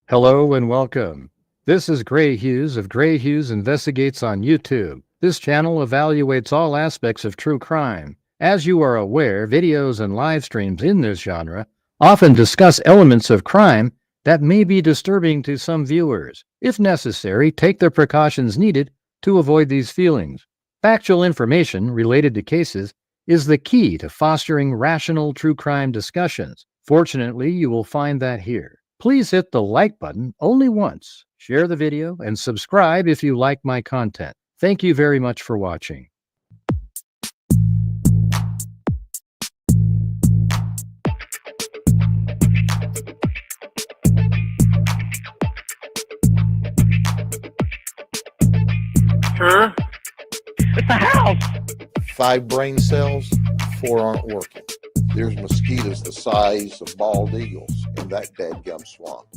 Hello and welcome. This is Grant Hughes of Grant Hughes Investigates on YouTube. This channel evaluates all aspects of true crime. As you are aware, videos and live streams in this genre often discuss elements of crime that may be disturbing to some viewers. If necessary, take the precautions needed to avoid these feelings. Factual information related to cases is the key to fostering rational true crime discussions. Fortunately, you will find that here. Please hit the like button only once, share the video, and subscribe if you like my content. Thank you very much for watching. Huh? It's a house! 5 brain cells, 4 aren't working. There's mosquitoes the size of bald eagles in that dadgum swamp.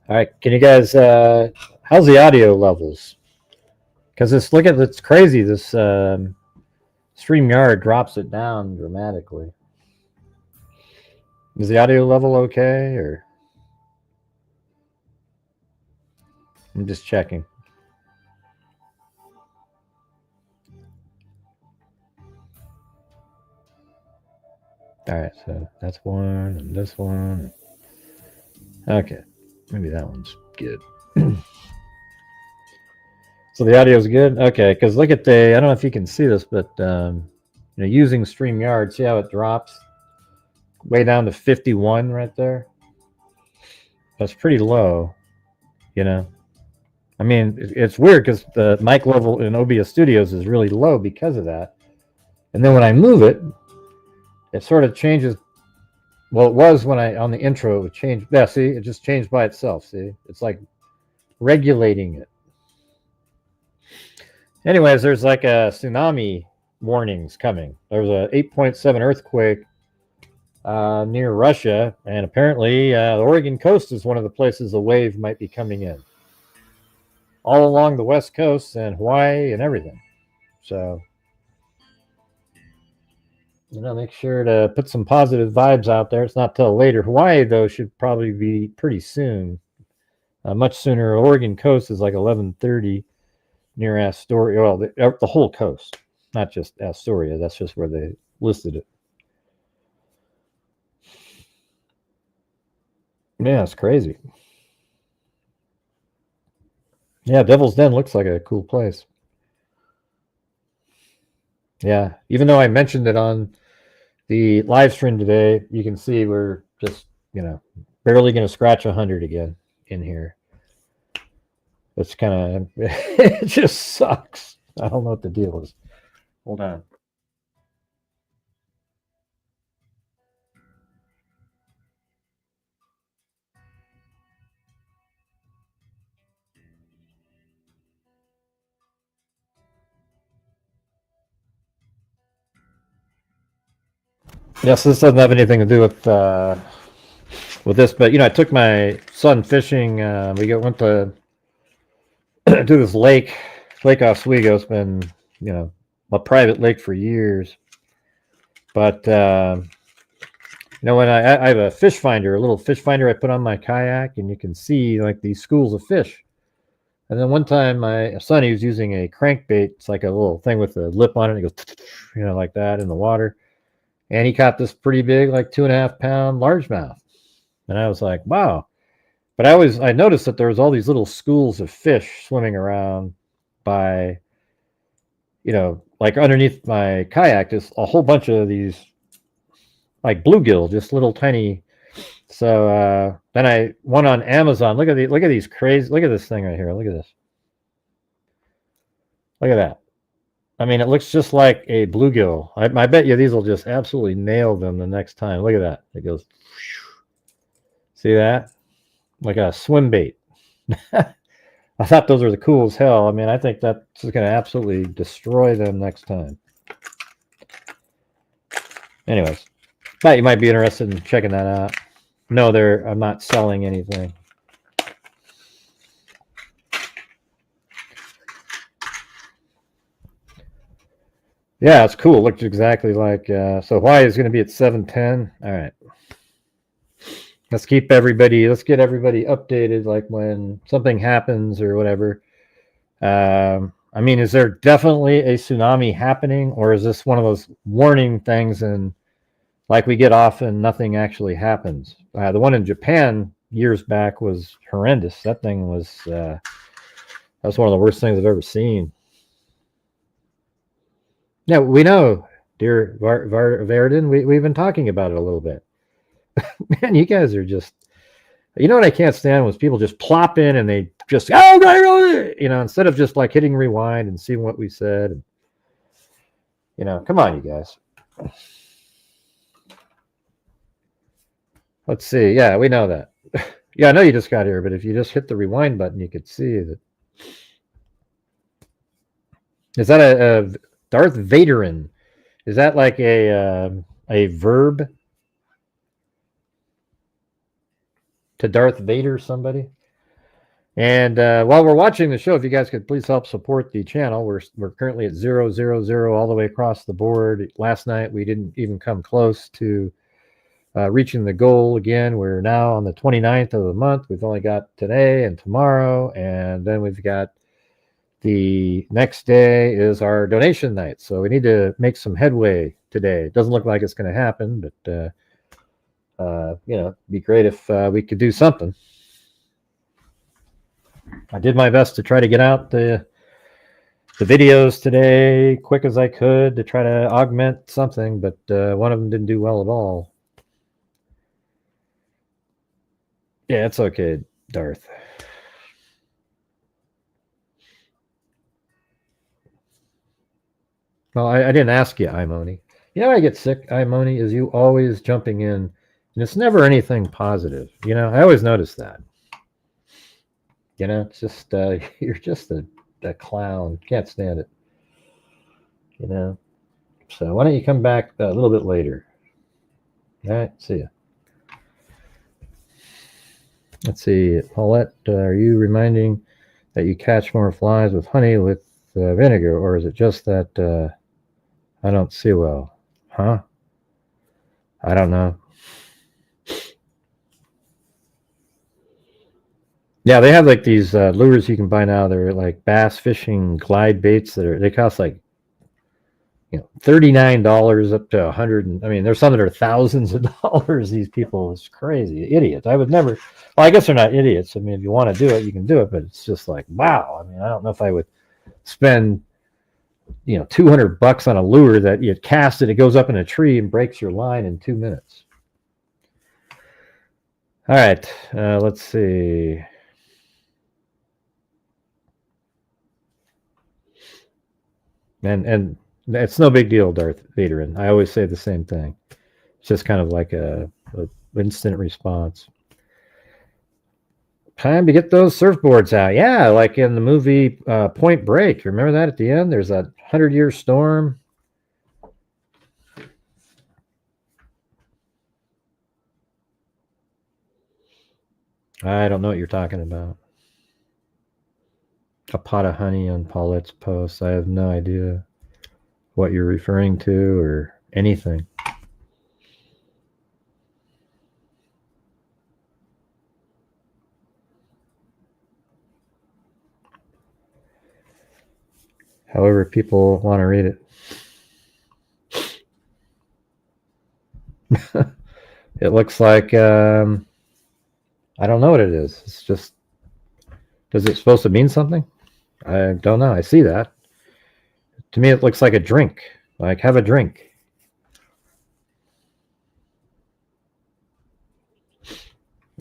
All right, can you guys? How's the audio levels? Because it's crazy. This StreamYard drops it down dramatically. Is the audio level okay, or I'm just checking? All right, so that's one and this one. Okay. Maybe that one's good. So the audio is good? Okay, because look at I don't know if you can see this, but using StreamYard, see how it drops way down to 51 right there? That's pretty low, I mean, it's weird because the mic level in OBS Studios is really low because of that. And then when I move it, it sort of changes. Well, it was when on the intro, it would change. Yeah, see, it just changed by itself. See, it's like regulating it. Anyways, there's like a tsunami warnings coming. There was a 8.7 earthquake near Russia, and apparently the Oregon coast is one of the places a wave might be coming in. All along the West Coast and Hawaii and everything. So, make sure to put some positive vibes out there. It's not till later. Hawaii, though, should probably be pretty soon. Much sooner. Oregon coast is like 11:30 near Astoria. Well, the whole coast, not just Astoria. That's just where they listed it. Yeah, it's crazy. Yeah, Devil's Den looks like a cool place. Yeah, even though I mentioned it on the live stream today, you can see we're just, barely going to scratch 100 again in here. It's kind of, it just sucks. I don't know what the deal is. Hold on. Yes, this doesn't have anything to do with this, but I took my son fishing. We went to do this Lake Oswego. It's been a private lake for years, but when I have a fish finder, a little fish finder I put on my kayak, and you can see like these schools of fish. And then one time my son, he was using a crankbait. It's like a little thing with a lip on it. It goes, like that in the water. And he caught this pretty big, like 2.5 pound largemouth. And I was like, wow. But I noticed that there was all these little schools of fish swimming around by, like underneath my kayak, just a whole bunch of these like bluegill, just little tiny. So then I went on Amazon. Look at these crazy. Look at this thing right here. Look at this. Look at that. I mean, it looks just like a bluegill. I bet you these will just absolutely nail them the next time. Look at that. It goes. See that? Like a swim bait. I thought those were the cool as hell. I mean, I think that's going to absolutely destroy them next time. Anyways, thought you might be interested in checking that out. No, I'm not selling anything. Yeah, it's cool. It looked exactly like, so Hawaii is going to be at 7:10. All right. Let's get everybody updated, like when something happens or whatever. I mean, is there definitely a tsunami happening, or is this one of those warning things and like we get off and nothing actually happens? The one in Japan years back was horrendous. That thing was, that's one of the worst things I've ever seen. Yeah, we know, dear Verdin, we've been talking about it a little bit. Man, you guys are just, you know what I can't stand was people just plop in and they just, oh, you know, instead of just like hitting rewind and seeing what we said. And, you know, come on, you guys. Let's see. Yeah, we know that. Yeah, I know you just got here, but if you just hit the rewind button, you could see that. Is that a Darth Vaderin? Is that like a verb? To Darth Vader somebody? And while we're watching the show, if you guys could please help support the channel, we're currently at 000 all the way across the board. Last night we didn't even come close to reaching the goal again. We're now on the 29th of the month. We've only got today and tomorrow, and then we've got the next day is our donation night. So we need to make some headway today. It doesn't look like it's going to happen, but you know, it'd be great if we could do something. I did my best to try to get out the videos today quick as I could to try to augment something, but one of them didn't do well at all. Yeah, it's okay, Darth. Well, I didn't ask you, Imoni. You know, I get sick, Imoni, is you always jumping in, and it's never anything positive. You know, I always notice that. You know, it's just, you're just a clown. Can't stand it. You know? So why don't you come back a little bit later? All right, see ya. Let's see, Paulette, are you reminding that you catch more flies with honey with vinegar, or is it just that I don't see well? Huh? I don't know. Yeah, they have like these lures you can buy now. They're like bass fishing glide baits they cost like, you know, $39 up to $100. I mean, there's some that are thousands of dollars. These people, it's crazy, idiots. I would never. Well, I guess they're not idiots. I mean, if you want to do it, you can do it. But it's just like, wow. I mean, I don't know if I would spend, you know, $200 on a lure that you cast it goes up in a tree and breaks your line in 2 minutes. All right, let's see. And it's no big deal, Darth Vader. I always say the same thing. It's just kind of like a instant response. Time to get those surfboards out. Yeah, like in the movie Point Break. Remember that at the end? There's that 100-year storm. I don't know what you're talking about. A pot of honey on Paulette's post. I have no idea what you're referring to or anything. However people want to read it. It looks like, I don't know what it is. It's just, is it supposed to mean something? I don't know. I see that. To me, it looks like a drink. Like, have a drink.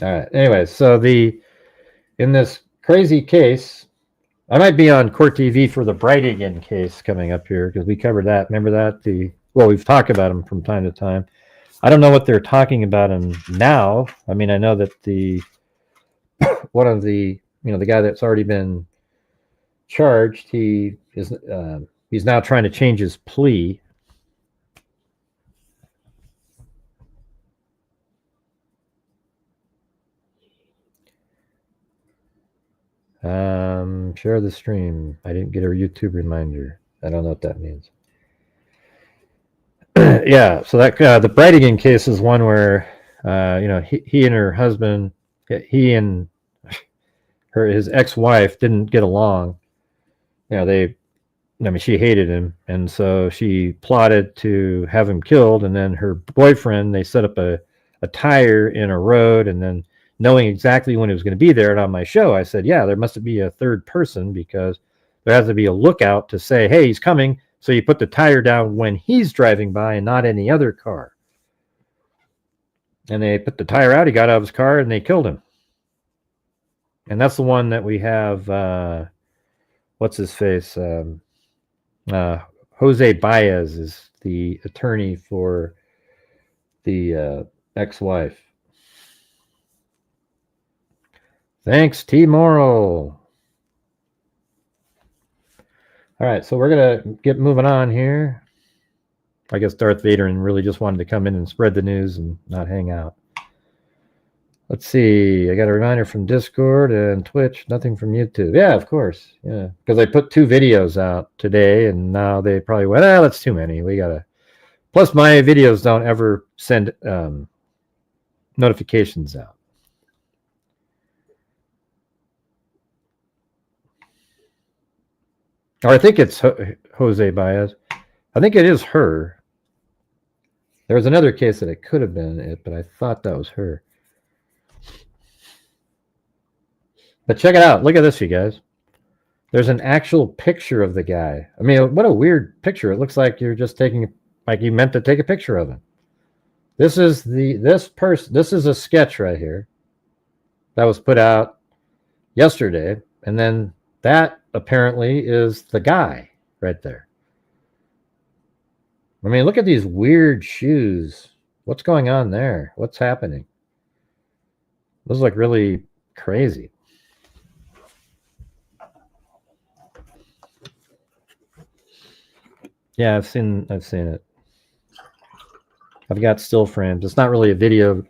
All right. Anyway, so in this crazy case, I might be on Court TV for the Brightigan case coming up here because we covered that. Remember that? Well, we've talked about them from time to time. I don't know what they're talking about him now. I mean, I know that one of the, you know, the guy that's already been charged, he's now trying to change his plea. Share the stream. I didn't get a YouTube reminder. I don't know what that means. Yeah, so that the Brightigan case is one where he and her husband, he and his ex-wife didn't get along. She hated him, and so she plotted to have him killed. And then her boyfriend, they set up a tire in a road, and then knowing exactly when it was going to be there. And on my show, I said, yeah, there must be a third person because there has to be a lookout to say, hey, he's coming. So you put the tire down when he's driving by and not any other car. And they put the tire out. He got out of his car and they killed him. And that's the one that we have. What's his face? Jose Baez is the attorney for the ex-wife. Thanks, T. Morrill. All right, so we're going to get moving on here. I guess Darth Vader really just wanted to come in and spread the news and not hang out. Let's see. I got a reminder from Discord and Twitch. Nothing from YouTube. Yeah, of course. Yeah, because I put 2 videos out today, and now they probably went, that's too many. We got to... Plus, my videos don't ever send notifications out. Or I think it's Jose Baez. I think it is her. There was another case that it could have been it, but I thought that was her. But check it out. Look at this, you guys. There's an actual picture of the guy. I mean, what a weird picture. It looks like you're just taking, like you meant to take a picture of him. This is this is a sketch right here that was put out yesterday. And then that apparently is the guy right there. I mean, look at these weird shoes. What's going on there? What's happening? Those look really crazy. Yeah, I've seen it. I've got still frames. It's not really a video.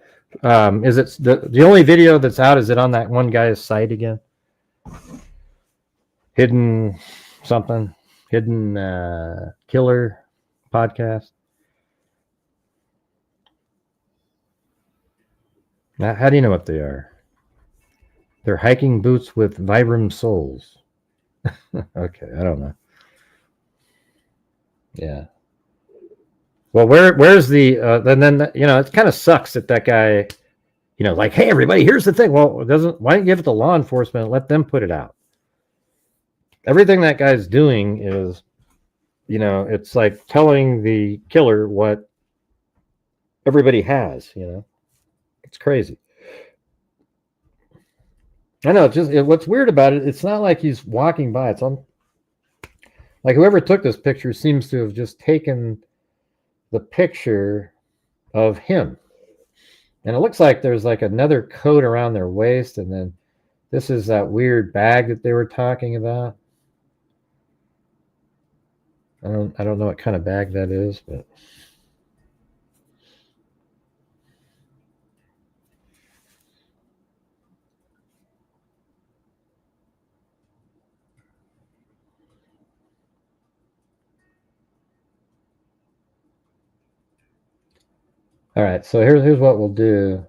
Is it the only video that's out? Is it on that one guy's site again? Hidden something, hidden killer podcast. Now, how do you know what they are? They're hiking boots with Vibram soles. Okay, I don't know. Yeah. Well, where's the then it kind of sucks that guy, like, hey everybody, here's the thing. Well, why don't you give it to law enforcement and let them put it out? Everything that guy's doing is, it's like telling the killer what everybody has, It's crazy. I know, what's weird about it, it's not like he's walking by. It's on, like, whoever took this picture seems to have just taken the picture of him. And it looks like there's like another coat around their waist, and then this is that weird bag that they were talking about. I don't know what kind of bag that is, but all right, so here's what we'll do.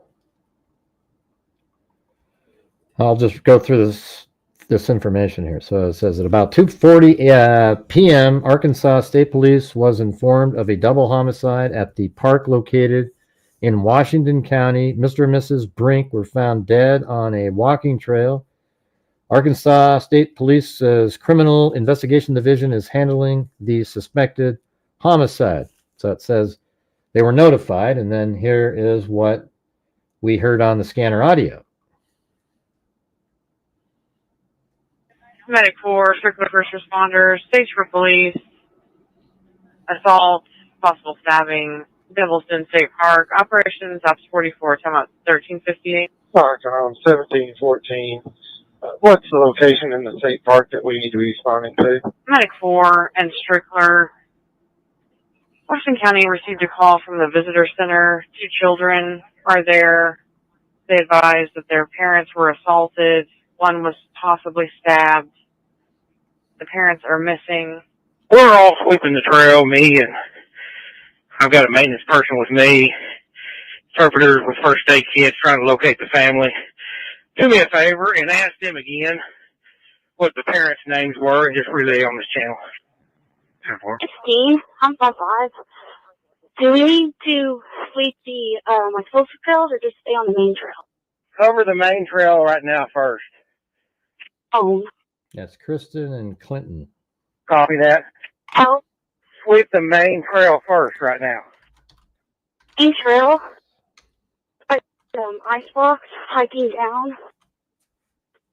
I'll just go through this information here. So it says at about 2:40 p.m., Arkansas State Police was informed of a double homicide at the park located in Washington County. Mr. and Mrs. Brink were found dead on a walking trail. Arkansas State Police's Criminal Investigation Division is handling the suspected homicide. So it says they were notified, and then here is what we heard on the scanner audio. Medic 4, circular first responders, stage for police, assault, possible stabbing, Devilston State Park, operations, Ops 44, time out 1358. Park on 1714. What's the location in the state park that we need to be responding to? Medic 4 and Strickler. Washington County received a call from the visitor center. 2 children are there. They advised that their parents were assaulted One was possibly stabbed. The parents are missing. We're all sweeping the trail, me and I've got a maintenance person with me, interpreters with first aid kits trying to locate the family. Do me a favor and ask them again what the parents' names were and just relay on this channel. 16, I'm on 5. Do we need to sweep the like social trails or just stay on the main trail? Cover the main trail right now first. Oh, That's Kristen and Clinton. Copy that. how? Sweep the main trail first right now. Main trail? Icebox, hiking down.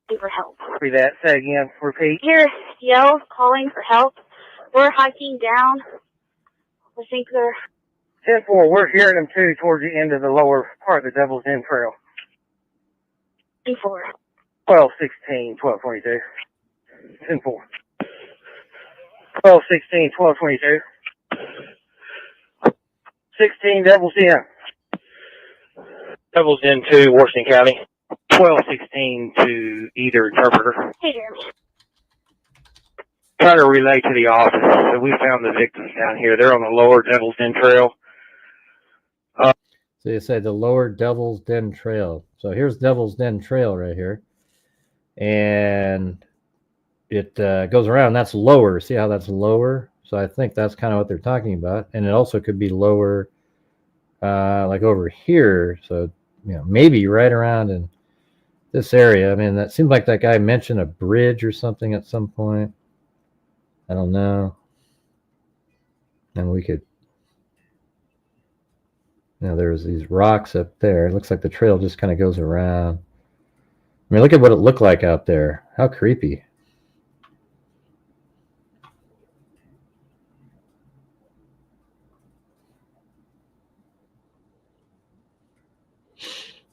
Looking for help. Copy that. Say again. Repeat. Here, yell, calling for help. We're hiking down. I think they're 10-4, we're hearing them too towards the end of the lower part of the Devil's Den Trail. 4. 12, 16, 12, 22. 10-4. 12, 16, 12, 22. 16, Devil's Den. Devil's Den 2, Washington County. 12, 16 to either interpreter. Hey, Jeremy. Try to relay to the office. So we found the victims down here. They're on the lower Devil's Den Trail. So you say the lower Devil's Den Trail. So here's Devil's Den Trail right here. And it goes around. That's lower. See how that's lower? So I think that's kind of what they're talking about. And it also could be lower like over here. So, you know, maybe right around in this area. I mean, that seems like that guy mentioned a bridge or something at some point. I don't know. And we could, you know, there's these rocks up there. It looks like the trail just kind of goes around. I mean, look at what it looked like out there. How creepy.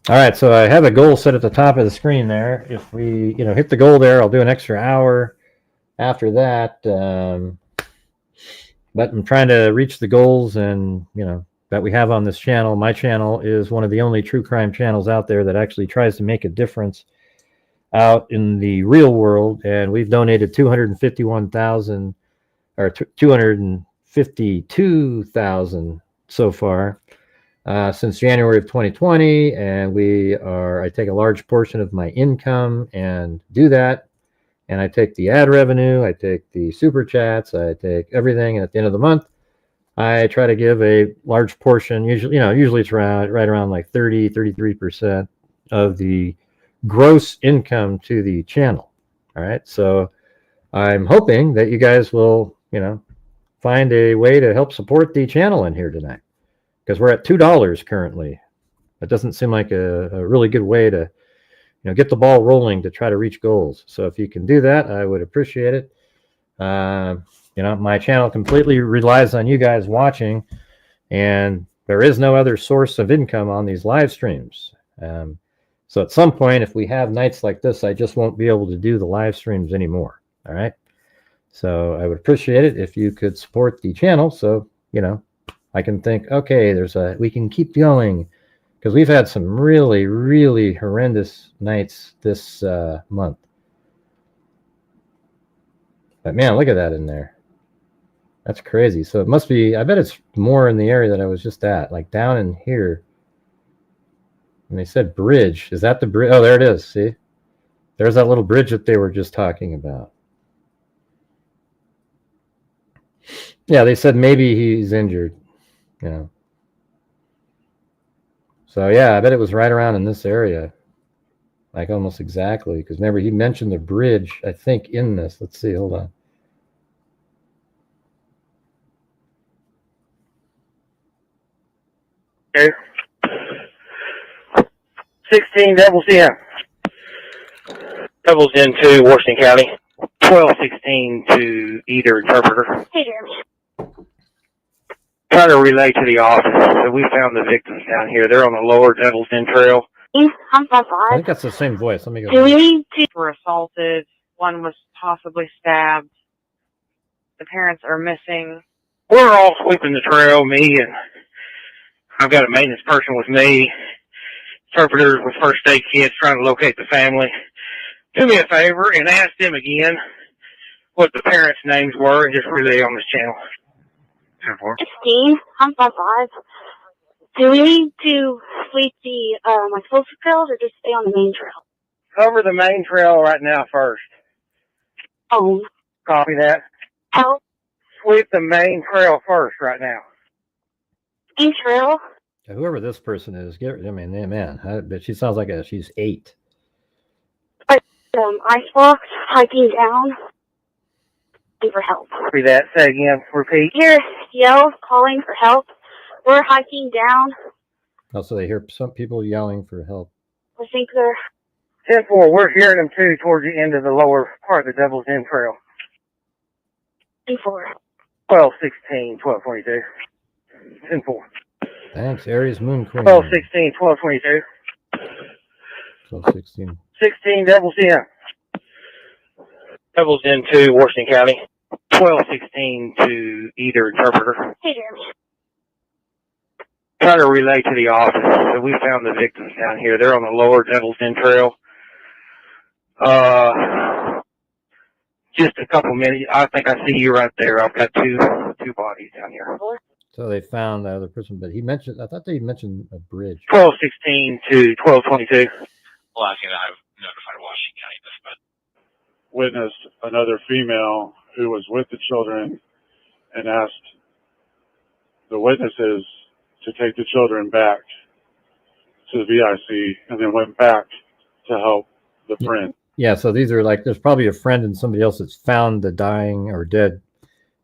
All right, so I have a goal set at the top of the screen there. If we, you know, hit the goal there, I'll do an extra hour after that. But I'm trying to reach the goals and, you know, that we have on this channel. My channel is one of the only true crime channels out there that actually tries to make a difference out in the real world. And we've donated 251,000 or 252,000 so far since January of 2020. And I take a large portion of my income and do that. And I take the ad revenue, I take the super chats, I take everything. And at the end of the month, I try to give a large portion, usually it's right around like 33% of the gross income to the channel. All right. So I'm hoping that you guys will, you know, find a way to help support the channel in here tonight, because we're at $2 currently. That doesn't seem like a really good way to, you know, get the ball rolling to try to reach goals. So if you can do that, I would appreciate it. You know, my channel completely relies on you guys watching, and there is no other source of income on these live streams. So at some point, if we have nights like this, I just won't be able to do the live streams anymore. All right. So I would appreciate it if you could support the channel. So, you know, I can think, okay, we can keep going, because we've had some really, really horrendous nights this month. But man, look at that in there. That's crazy. So it must be, I bet it's more in the area that I was just at, like down in here. And they said bridge. Is that the bridge? Oh, there it is. See? There's that little bridge that they were just talking about. Yeah, they said maybe he's injured. You know. So yeah, I bet it was right around in this area. Like almost exactly. Because remember, he mentioned the bridge, I think, in this. Let's see, hold on. Okay. 16, Devil's Den. Devil's Den 2, Washington County. 12, 16 to either interpreter. Hey, Jeremy. Try to relay to the office. So we found the victims down here. They're on the lower Devil's Den Trail. I'm on I 5. think that's the same voice. Let me go. Do we need to? Were assaulted. One was possibly stabbed. The parents are missing. We're all sweeping the trail, me and I've got a maintenance person with me, interpreters with first aid kits trying to locate the family. do me a favor and ask them again what the parents' names were and just relay on this channel. 10-4. 16. I'm 5'5". Do we need to sweep the like social trails or just stay on the main trail? Cover the main trail right now first. Oh, Copy that. help. Sweep the main trail first right now. Main trail. Yeah, whoever this person is, man, I bet she sounds like she's 8. Icebox hiking down. Looking for help. Copy that. Say again. Repeat. Hear yells calling for help. We're hiking down. Also, they hear some people yelling for help. I think they're 10-4. We're hearing them too towards the end of the lower part of the Devil's Den Trail. 4. 12, 16, 12, 22. 10-4. Thanks, Aries Moon Queen. 12, 16, 12, 22. 12, 16. 16, Devil's Den. Devil's Den 2, Washington County. 12, 16 to either interpreter. Hey, Jeremy. Try to relay to the office. So we found the victims down here. They're on the lower Devil's Den Trail. Just a couple minutes. I think I see you right there. I've got two bodies down here. So they found the other person, but I thought they mentioned a bridge. 12, 16 to 12, 22. Well, I think I've notified Washington County of this, but witnessed another female who was with the children and asked the witnesses to take the children back to the VIC and then went back to help the friend. Yeah, so these are there's probably a friend and somebody else that's found the dying or dead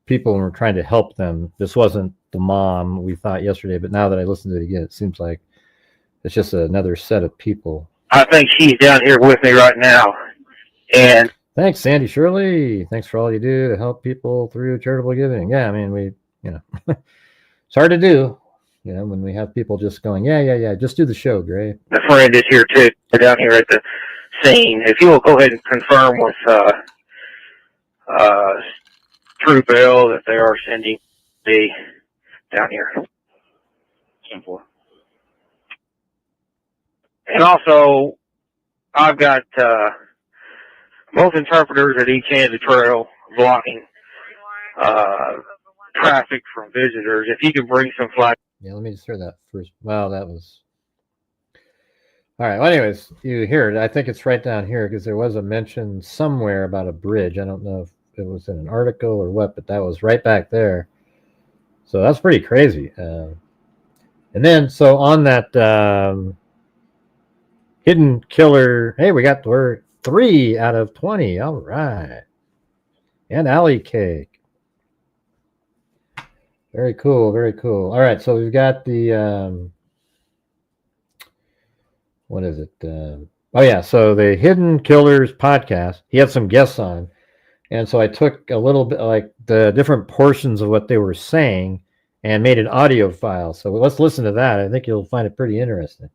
people and we're trying to help them. This wasn't the mom we thought yesterday, but now that I listened to it again, it seems like it's just another set of people. I think she's down here with me right now. And thanks, Sandy Shirley. Thanks for all you do to help people through charitable giving. Yeah, I mean, it's hard to do, when we have people just going, yeah, just do the show, Gray. the friend is here too. They're down here at the scene. If you will go ahead and confirm with True Bell that they are sending me down here. 10-4. And also, I've got both interpreters at each end of the trail blocking traffic from visitors. If you could bring some flag. Yeah, let me just hear that first. Well, that was... All right, well, anyways, you hear it. I think it's right down here because there was a mention somewhere about a bridge. I don't know if it was in an article or what, but that was right back there. So that's pretty crazy. And then, so on that hidden killer, hey, we're 3 out of 20. All right. And alley cake. Very cool, very cool. All right, so we've got the, what is it? Oh, yeah, so the Hidden Killers podcast. He had some guests on. And so I took a little bit, the different portions of what they were saying and made an audio file. So let's listen to that. I think you'll find it pretty interesting.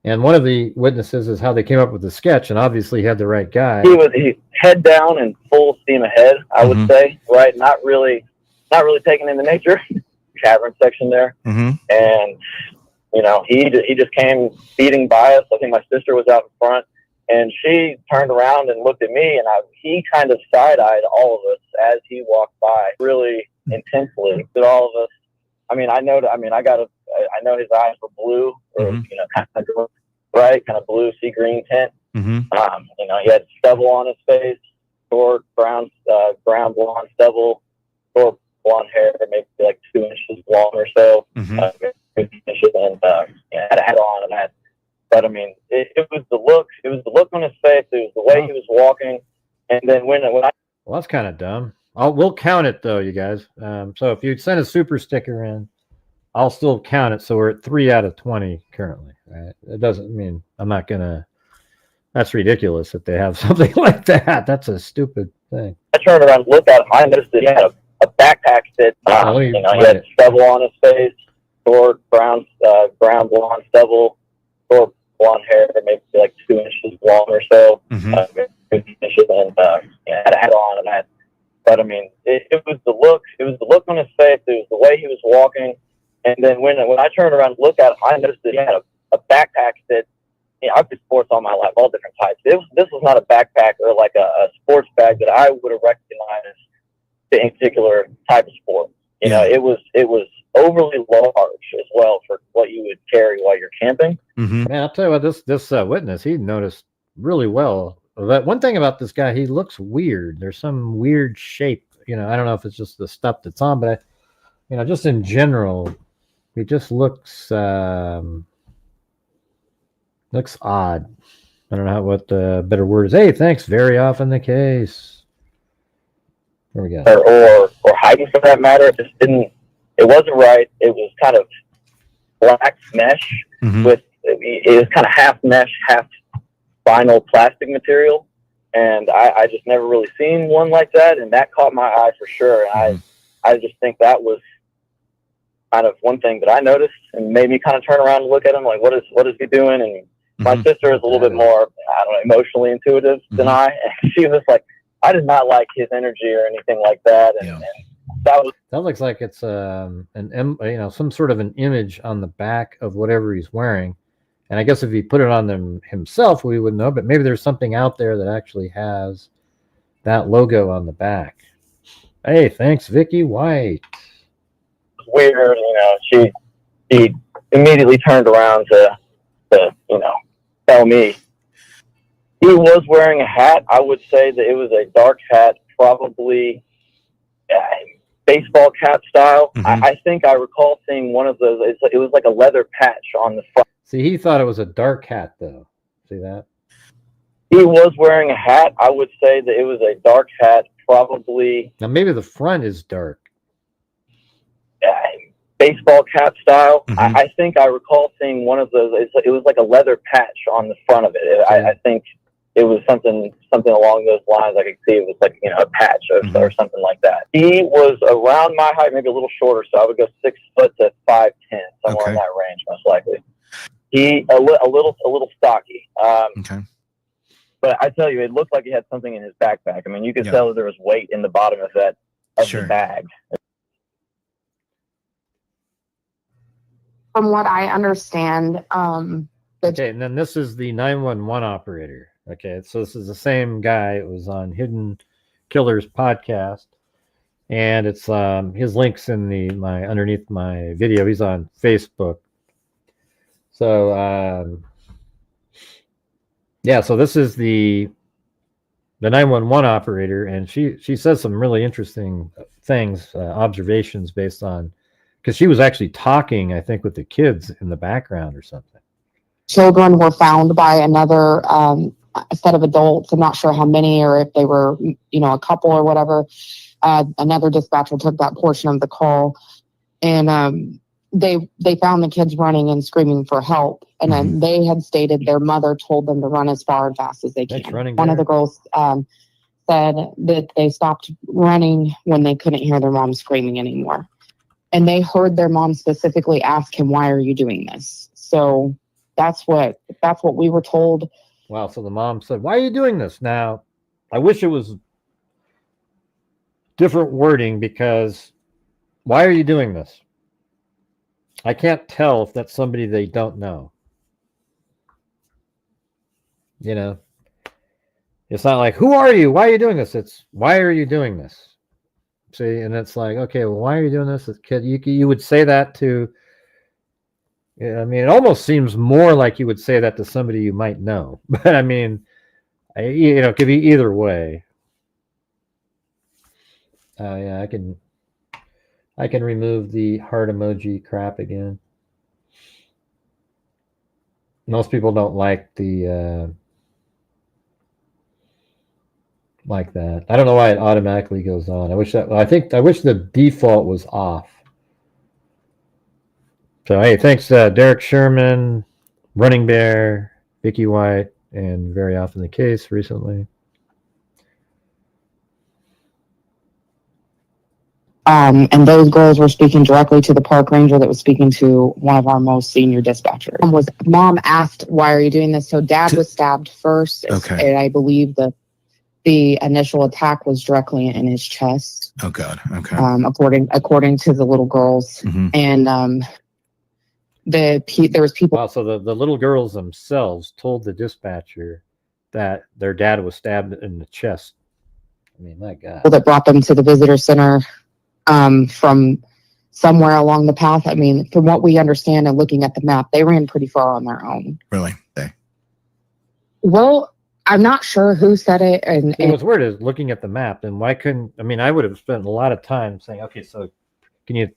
And one of the witnesses is how they came up with the sketch, and obviously he had the right guy. He head down and full steam ahead, I would say, right? Not really taking in the nature, cavern section there. And, he just came speeding by us. I think my sister was out in front, and she turned around and looked at me, and he kind of side-eyed all of us as he walked by really intensely. But all of us, I know his eyes were blue, or, kind of, right? Kind of blue, sea green tint. He had stubble on his face, short, brown blonde stubble, short blonde hair, maybe 2 inches long or so. And had a hat on and that. But it was the look. It was the look on his face. It was the way he was walking. And then when I well, that's kind of dumb. We'll count it though, you guys. So if you send a super sticker in, I'll still count it. So we're at 3 out of 20 currently. Right? It doesn't mean I'm not gonna. That's ridiculous that they have something like that. That's a stupid thing. I turned around and looked at him. I noticed that he had a backpack that he had stubble on his face, short brown blonde stubble, short blonde hair, maybe 2 inches long or so. And had a hat on and that. But it was the look. It was the look on his face. It was the way he was walking. And then when I turned around and looked at him, I noticed that he had a backpack that I've been sports all my life, all different types. This was not a backpack or like a sports bag that I would have recognized any particular type of sport. You know, it was overly large as well for what you would carry while you're camping. Man, I'll tell you what, this witness, he noticed really well that one thing about this guy, he looks weird. There's some weird shape. You know, I don't know if it's just the stuff that's on, but you know, just in general, he just looks odd. I don't know what the better word is. Hey, thanks. Very often the case. There we go. Or hiding for that matter. It just didn't. It wasn't right. It was kind of black mesh with. It was kind of half mesh, half vinyl plastic material, and I just never really seen one like that, and that caught my eye for sure. And I just think that was kind of one thing that I noticed and made me kind of turn around and look at him like, what is he doing? And my sister is a little bit more, I don't know, emotionally intuitive than I, and she was like, I did not like his energy or anything like that, and that looks like it's some sort of an image on the back of whatever he's wearing. And I guess if he put it on them himself, we would know, but maybe there's something out there that actually has that logo on the back. Hey, thanks, Vicky White. Weird, she immediately turned around to tell me. He was wearing a hat. I would say that it was a dark hat, probably baseball cap style. I think I recall seeing one of those. It was like a leather patch on the front. See, he thought it was a dark hat, though. See that? He was wearing a hat. I would say that it was a dark hat, probably. Now, maybe the front is dark. Baseball cap style. I think I recall seeing one of those. It was like a leather patch on the front of it. I think it was something along those lines. I could see it was like a patch or something like that. He was around my height, maybe a little shorter, so I would go 6 foot to 5'10", somewhere in that range, most likely. He a little stocky. But I tell you, it looked like he had something in his backpack. I mean, you could tell that there was weight in the bottom of the bag. From what I understand, okay, and then this is the 911 operator. Okay, so this is the same guy. It was on Hidden Killers podcast, and it's his links in underneath my video. He's on Facebook. So so this is the 911 operator, and she says some really interesting things, observations based on, because she was actually talking, I think, with the kids in the background or something. Children were found by another set of adults. I'm not sure how many, or if they were, a couple or whatever. Another dispatcher took that portion of the call, and they found the kids running and screaming for help. And then they had stated their mother told them to run as far and fast as they can. One of the girls said that they stopped running when they couldn't hear their mom screaming anymore. And they heard their mom specifically ask him, "Why are you doing this?" So that's what we were told. Wow. So the mom said, "Why are you doing this?" Now, I wish it was different wording, because why are you doing this? I can't tell if that's somebody they don't know. It's not like, "Who are you? Why are you doing this?" It's, "Why are you doing this?" See, and it's like, okay, well, why are you doing this? Kid, you would say that to, I mean, it almost seems more like you would say that to somebody you might know. But I mean, it could be either way. I can remove the heart emoji crap again. Most people don't like the like that. I don't know why it automatically goes on. I wish the default was off. So hey, thanks Derek Sherman, Running Bear, Vicky White, and Very Often the Case recently. And those girls were speaking directly to the park ranger that was speaking to one of our most senior dispatchers. Mom asked, "Why are you doing this?" So Dad was stabbed first. Okay. And I believe the initial attack was directly in his chest. Oh God. Okay. According to the little girls. And There was people. Wow, so the little girls themselves told the dispatcher that their dad was stabbed in the chest. I mean, my God. That brought them to the visitor center from somewhere along the path. I mean, from what we understand and looking at the map, they ran pretty far on their own. Really? They? Well, I'm not sure who said it. And what's weird is looking at the map, and why couldn't, I mean, I would have spent a lot of time saying, okay, so can you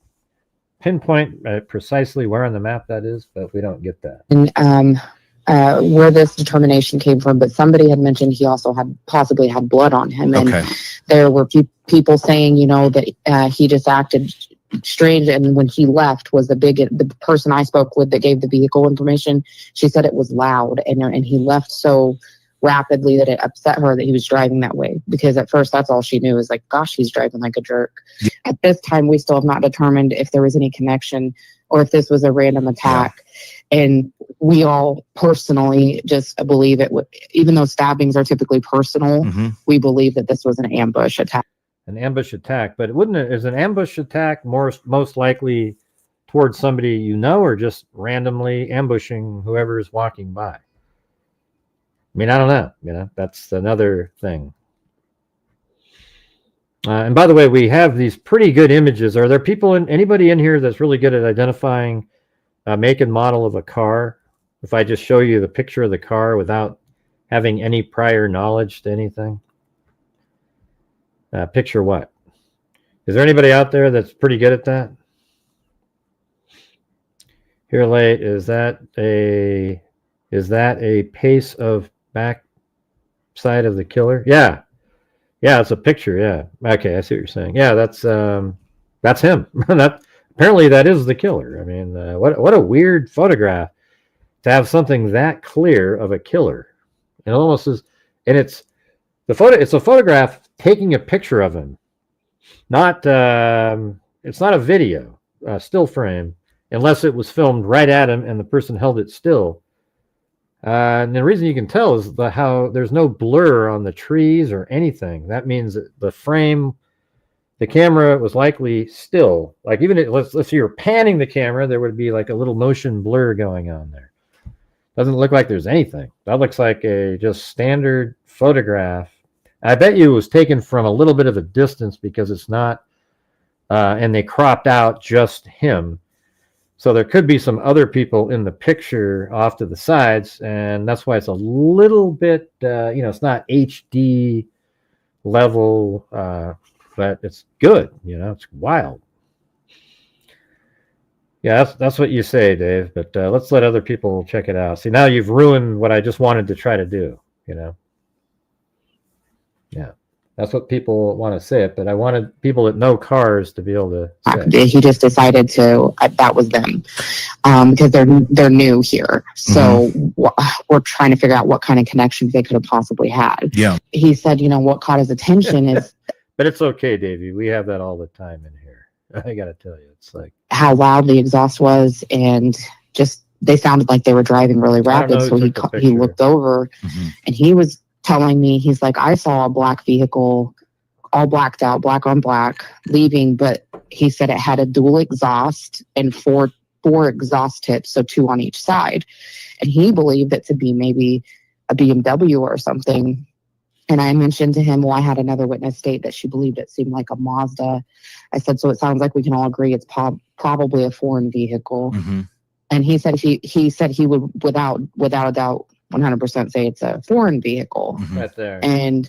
pinpoint precisely where on the map that is? But we don't get that. And where this determination came from, but somebody had mentioned he also had possibly had blood on him. And there were people saying, you know, that he just acted strange. And when he left was the person I spoke with that gave the vehicle information. She said it was loud and he left so rapidly that it upset her that he was driving that way, because at first that's all she knew is like, gosh, he's driving like a jerk. At this time, we still have not determined if there was any connection or if this was a random attack. And we all personally just believe it would, even though stabbings are typically personal, we believe that this was an ambush attack. An ambush attack, but is an ambush attack most likely towards somebody you know, or just randomly ambushing whoever is walking by? I mean, I don't know. You know, that's another thing. And by the way, we have these pretty good images. Are there anybody in here that's really good at identifying make and model of a car? If I just show you the picture of the car without having any prior knowledge to anything? Picture what? Is there anybody out there that's pretty good at that? Here late, is that a pace of back side of the killer? Yeah, it's a picture. Yeah, okay, I see what you're saying. Yeah, that's him. Apparently that is the killer. I mean, what a weird photograph to have something that clear of a killer. It almost is, and it's a photograph taking a picture of him. It's not a video, still frame, unless it was filmed right at him and the person held it still. And the reason you can tell is how there's no blur on the trees or anything. That means that the camera was likely still. Like even if you're panning the camera, there would be like a little motion blur going on there. Doesn't look like there's anything. That looks like a just standard photograph. I bet you it was taken from a little bit of a distance because it's not, and they cropped out just him. So there could be some other people in the picture off to the sides, and that's why it's a little bit, it's not HD level, but it's good. It's wild. Yeah, that's what you say, Dave. But let's let other people check it out. See, now you've ruined what I just wanted to try to do. Yeah, that's what people want to say it, but I wanted people that know cars to be able to say. He just decided that was them, because they're new here. So we're trying to figure out what kind of connections they could have possibly had. Yeah. He said, what caught his attention is. But it's okay, Davey. We have that all the time in here. I got to tell you, it's like how loud the exhaust was, and just they sounded like they were driving really rapid. So he looked over, and he was telling me, he's like, I saw a black vehicle, all blacked out, black on black, leaving, but he said it had a dual exhaust and four exhaust tips, so 2 on each side. And he believed it to be maybe a BMW or something. And I mentioned to him, well, I had another witness state that she believed it seemed like a Mazda. I said, so it sounds like we can all agree it's probably a foreign vehicle. And he said he would without a doubt 100% say it's a foreign vehicle. Right there. And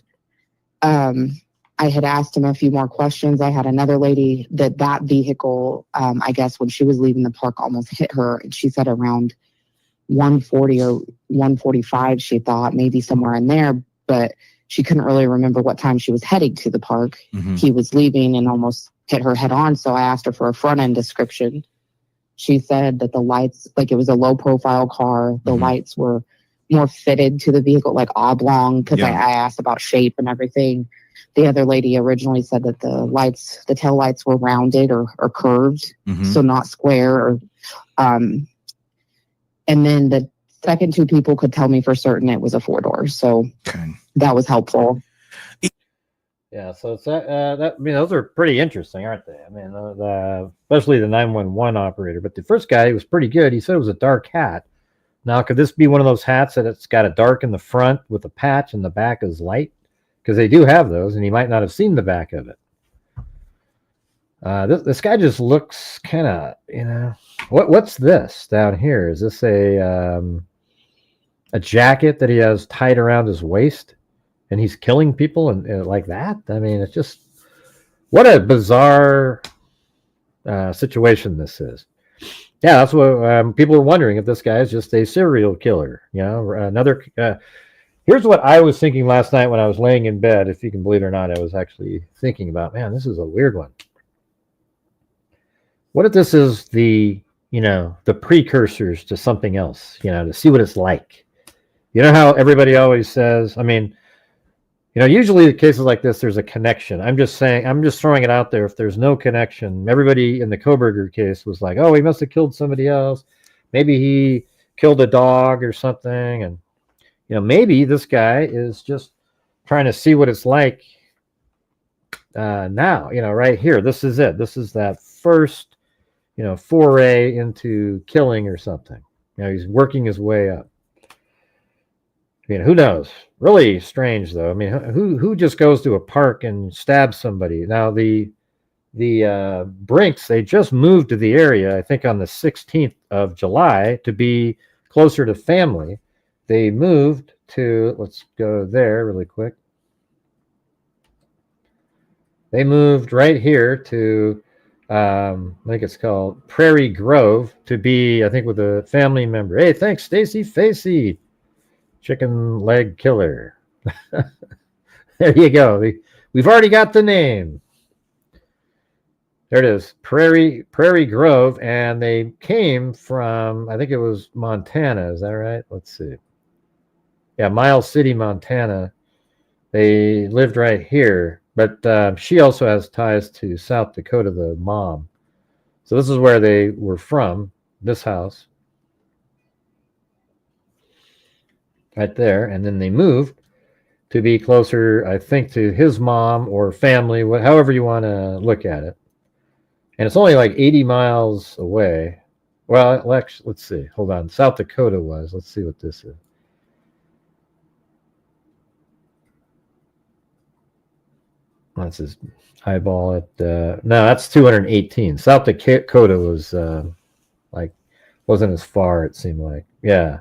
I had asked him a few more questions. I had another lady that vehicle, I guess when she was leaving the park, almost hit her. And she said around 140 or 145, she thought, maybe somewhere in there. But she couldn't really remember what time she was heading to the park. He was leaving and almost hit her head on. So I asked her for a front end description. She said that the lights, like it was a low profile car. The lights were more fitted to the vehicle, like oblong, because I asked about shape and everything. The other lady originally said that the tail lights were rounded or curved, so not square. And then the second 2 people could tell me for certain it was a 4-door. So that was helpful. Yeah, so it's that. I mean, those are pretty interesting, aren't they? I mean, especially the 911 operator. But the first guy was pretty good. He said it was a dark hat. Now, could this be one of those hats that it's got a dark in the front with a patch and the back is light? Because they do have those, and he might not have seen the back of it. This guy just looks kind of, what's this down here? Is this a jacket that he has tied around his waist? And he's killing people and like that? I mean, it's just, what a bizarre situation this is. Yeah, that's what people are wondering, if this guy is just a serial killer. Here's what I was thinking last night when I was laying in bed. If you can believe it or not, I was actually thinking about, man, this is a weird one. What if this is the precursors to something else, to see what it's like? You know how everybody always says, I mean, usually in cases like this, there's a connection. I'm just throwing it out there. If there's no connection, everybody in the Koberger case was like, oh, he must have killed somebody else. Maybe he killed a dog or something. And, maybe this guy is just trying to see what it's like now, right here. This is it. This is that first, foray into killing or something. He's working his way up. Who knows? Really strange, though. I mean, who just goes to a park and stabs somebody? Now, the Brinks, they just moved to the area, I think on the 16th of July, to be closer to family. They moved to, let's go there really quick. They moved right here to, I think it's called Prairie Grove, to be, I think, with a family member. Hey, thanks, Stacy Facey. Chicken leg killer. There you go. We've already got the name. There it is. Prairie Grove, and they came from, I think it was Montana. Is that right? Let's see. Yeah, Miles City, Montana. They lived right here, but she also has ties to South Dakota, the mom. So this is where they were from, this house. Right there, and then they moved to be closer, I think, to his mom or family, however you want to look at it. And it's only like 80 miles away. Well, actually, let's see. Hold on. South Dakota was. Let's see what this is. That's his eyeball at. No, that's 218. South Dakota was wasn't as far. It seemed like. Yeah.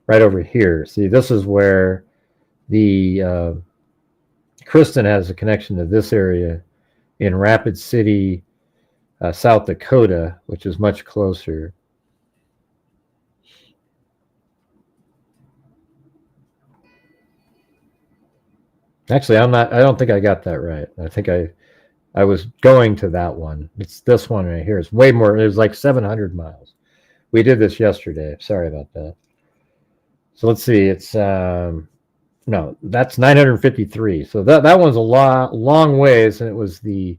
Right over here. See, this is where the Kristen has a connection to this area in Rapid City, South Dakota, which is much closer. Actually, I don't think I got that right. I think I was going to that one. It's this one right here. It's way more. It was like 700 miles. We did this yesterday. Sorry about that. So let's see, it's, no, that's 953. So that one's a long ways, and it was the,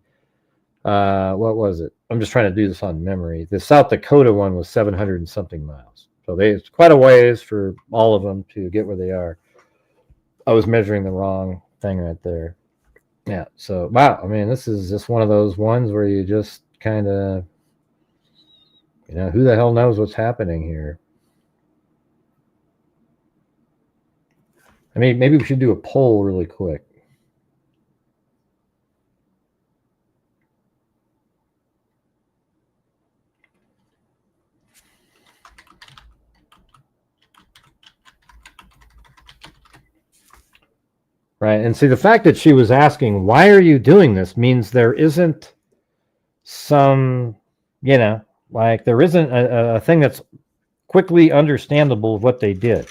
what was it? I'm just trying to do this on memory. The South Dakota one was 700 and something miles. So it's quite a ways for all of them to get where they are. I was measuring the wrong thing right there. Yeah, so, wow, I mean, this is just one of those ones where you just kind of, who the hell knows what's happening here? I mean, maybe we should do a poll really quick. Right, and see, the fact that she was asking, why are you doing this, means there isn't some, like there isn't a thing that's quickly understandable of what they did.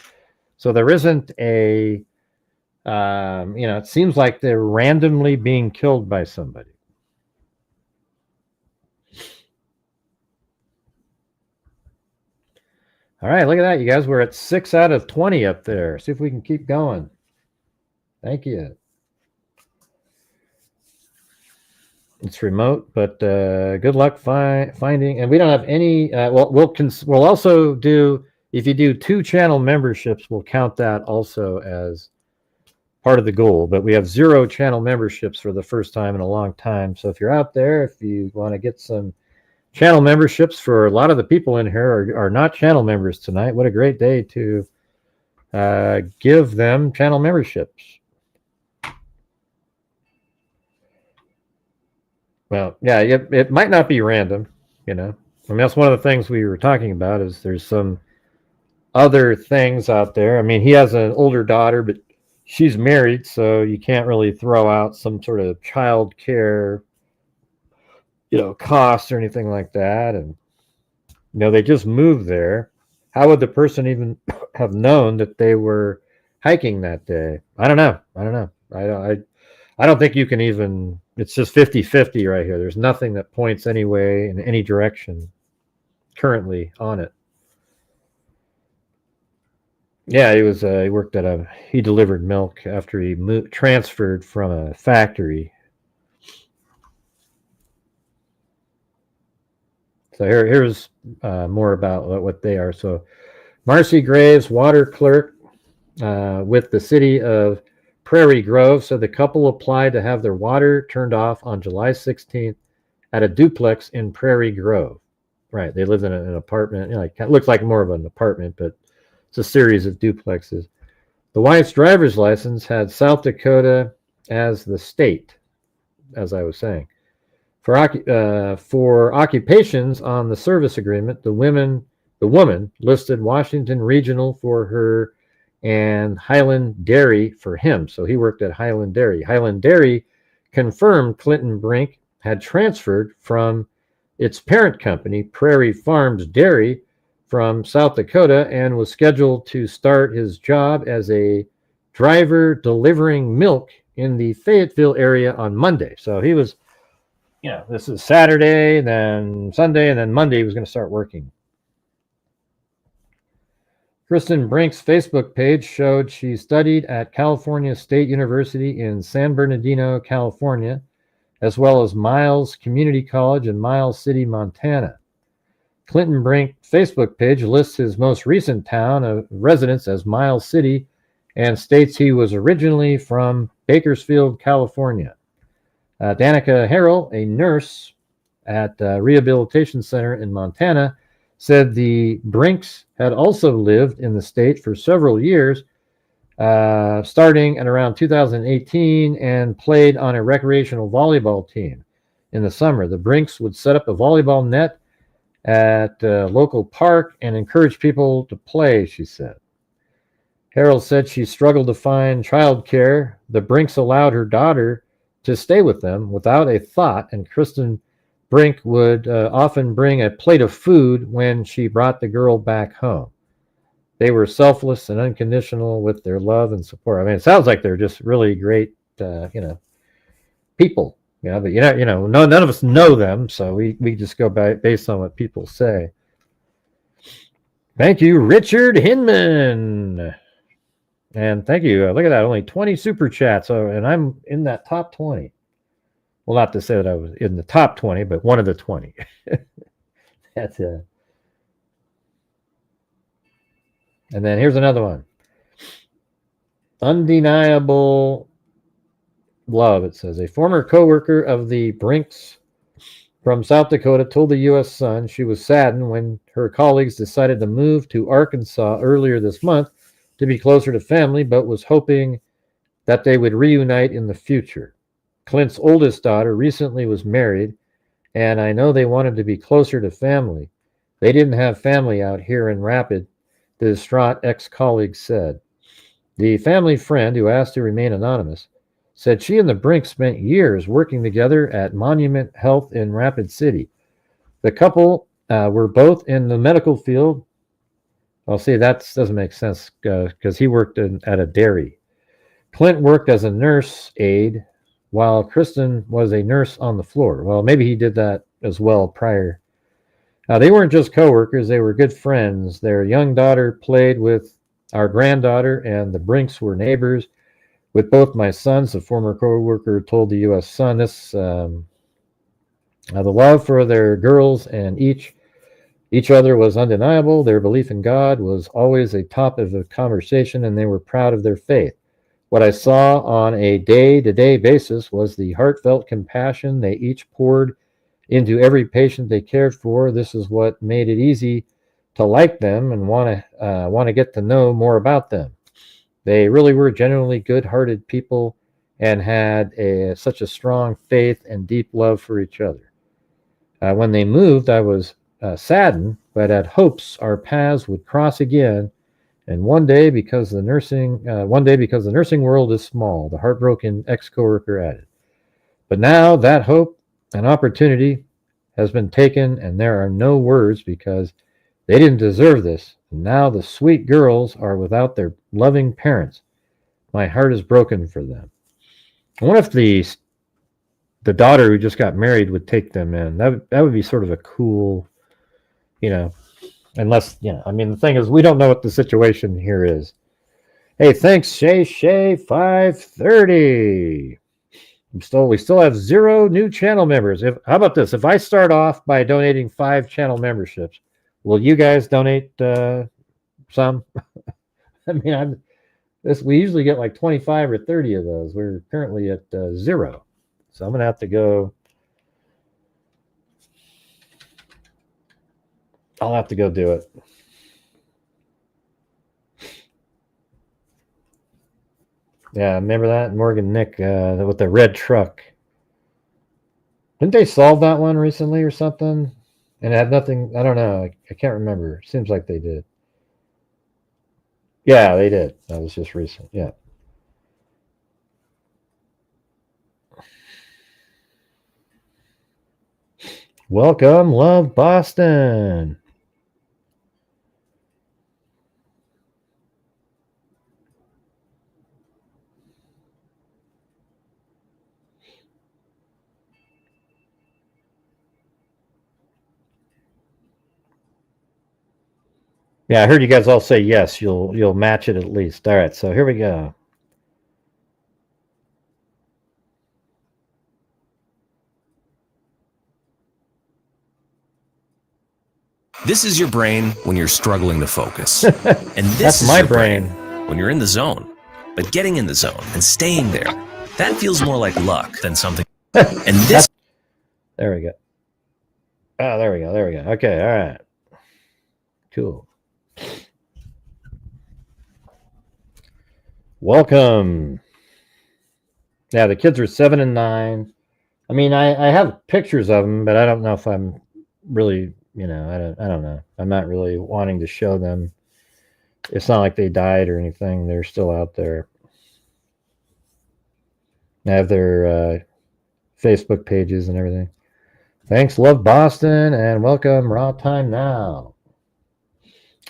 So there isn't a, it seems like they're randomly being killed by somebody. All right, look at that, you guys. We're at 6 out of 20 up there. See if we can keep going. Thank you. It's remote, but good luck finding. And we don't have any. We'll also do. If you do 2 channel memberships, we'll count that also as part of the goal. But we have 0 channel memberships for the first time in a long time. So if you're out there, if you want to get some channel memberships, for a lot of the people in here are not channel members tonight. What a great day to give them channel memberships. Well, yeah, it might not be random, I mean, that's one of the things we were talking about, is there's some other things out there. I mean, he has an older daughter, but she's married, so you can't really throw out some sort of child care, costs or anything like that. And, they just moved there. How would the person even have known that they were hiking that day? I don't know. I don't think you can even, it's just 50-50 right here. There's nothing that points any way in any direction currently on it. Yeah, he worked at he delivered milk after he transferred from a factory. So here's more about what they are. So Marcy Graves, water clerk with the city of Prairie Grove, said the couple applied to have their water turned off on July 16th at a duplex in Prairie Grove. Right, they lived in an apartment. It looks like more of an apartment, but it's a series of duplexes. The wife's driver's license had South Dakota as the state, as I was saying. For occupations on the service agreement, the woman listed Washington Regional for her and Highland Dairy for him. So he worked at Highland Dairy. Highland Dairy confirmed Clinton Brink had transferred from its parent company, Prairie Farms Dairy, from South Dakota, and was scheduled to start his job as a driver delivering milk in the Fayetteville area on Monday. So he was, this is Saturday, then Sunday, and then Monday he was going to start working. Kristen Brink's Facebook page showed she studied at California State University in San Bernardino, California, as well as Miles Community College in Miles City, Montana. Clinton Brink's Facebook page lists his most recent town of residence as Miles City and states he was originally from Bakersfield, California. Danica Harrell, a nurse at a rehabilitation center in Montana, said the Brinks had also lived in the state for several years, starting at around 2018, and played on a recreational volleyball team. In the summer, the Brinks would set up a volleyball net at a local park and encourage people to play, she said. Harrell said she struggled to find childcare. The Brinks allowed her daughter to stay with them without a thought, and Kristen Brink would often bring a plate of food when she brought the girl back home. They were selfless and unconditional with their love and support. I mean, it sounds like they're just really great, people. But none of us know them, so we just go based on what people say. Thank you, Richard Hinman, and thank you. Look at that, only 20 super chats. And I'm in that top 20. Well, not to say that I was in the top 20, but one of the 20. That's it. And then here's another one. Undeniable love, it says. A former co-worker of the Brinks from South Dakota told the U.S. Sun she was saddened when her colleagues decided to move to Arkansas earlier this month to be closer to family, but was hoping that they would reunite in the future. Clint's oldest daughter recently was married, and I know they wanted to be closer to family. They didn't have family out here in Rapid, the distraught ex-colleague said. The family friend, who asked to remain anonymous, said she and the Brinks spent years working together at Monument Health in Rapid City. The couple were both in the medical field. I'll see, that doesn't make sense because he worked at a dairy. Clint worked as a nurse aide, while Kristen was a nurse on the floor. Well, maybe he did that as well prior. They weren't just co-workers, they were good friends. Their young daughter played with our granddaughter, and the Brinks were neighbors with both my sons, the former co-worker told the U.S. Sun. The love for their girls and each other was undeniable. Their belief in God was always a top of the conversation, and they were proud of their faith. What I saw on a day-to-day basis was the heartfelt compassion they each poured into every patient they cared for. This is what made it easy to like them and want to get to know more about them. They really were genuinely good-hearted people and had such a strong faith and deep love for each other. When they moved, I was saddened, but had hopes our paths would cross again. And one day, because the nursing world is small, the heartbroken ex-coworker added. But now that hope and opportunity has been taken, and there are no words because they didn't deserve this. And now the sweet girls are without their loving parents. My heart is broken for them. I wonder if the daughter who just got married would take them in. That would be sort of a cool, unless, I mean, the thing is, we don't know what the situation here is. Hey, thanks, Shay 530. We still have 0 new channel members. How about this? If I start off by donating 5 channel memberships, will you guys donate some? I mean, we usually get like 25 or 30 of those. We're currently at 0. So I'm going to have to go. I'll have to go do it. Yeah, remember that? Morgan Nick with the red truck. Didn't they solve that one recently or something? And it had nothing, I don't know. I can't remember. Seems like they did. Yeah, they did. That was just recent. Yeah. Welcome, Love Boston. Yeah, I heard you guys all say yes. You'll match it at least. All right, so here we go. This is your brain when you're struggling to focus. And this is my your brain when you're in the zone. But getting in the zone and staying there, that feels more like luck than something. And this. There we go. Oh, there we go. There we go. Okay, all right. Cool. Welcome. Yeah, the kids are 7 and 9. I mean, I have pictures of them, but I don't know if I'm really, I don't know. I'm not really wanting to show them. It's not like they died or anything. They're still out there. I have their Facebook pages and everything. Thanks, Love Boston, and welcome Raw Time Now.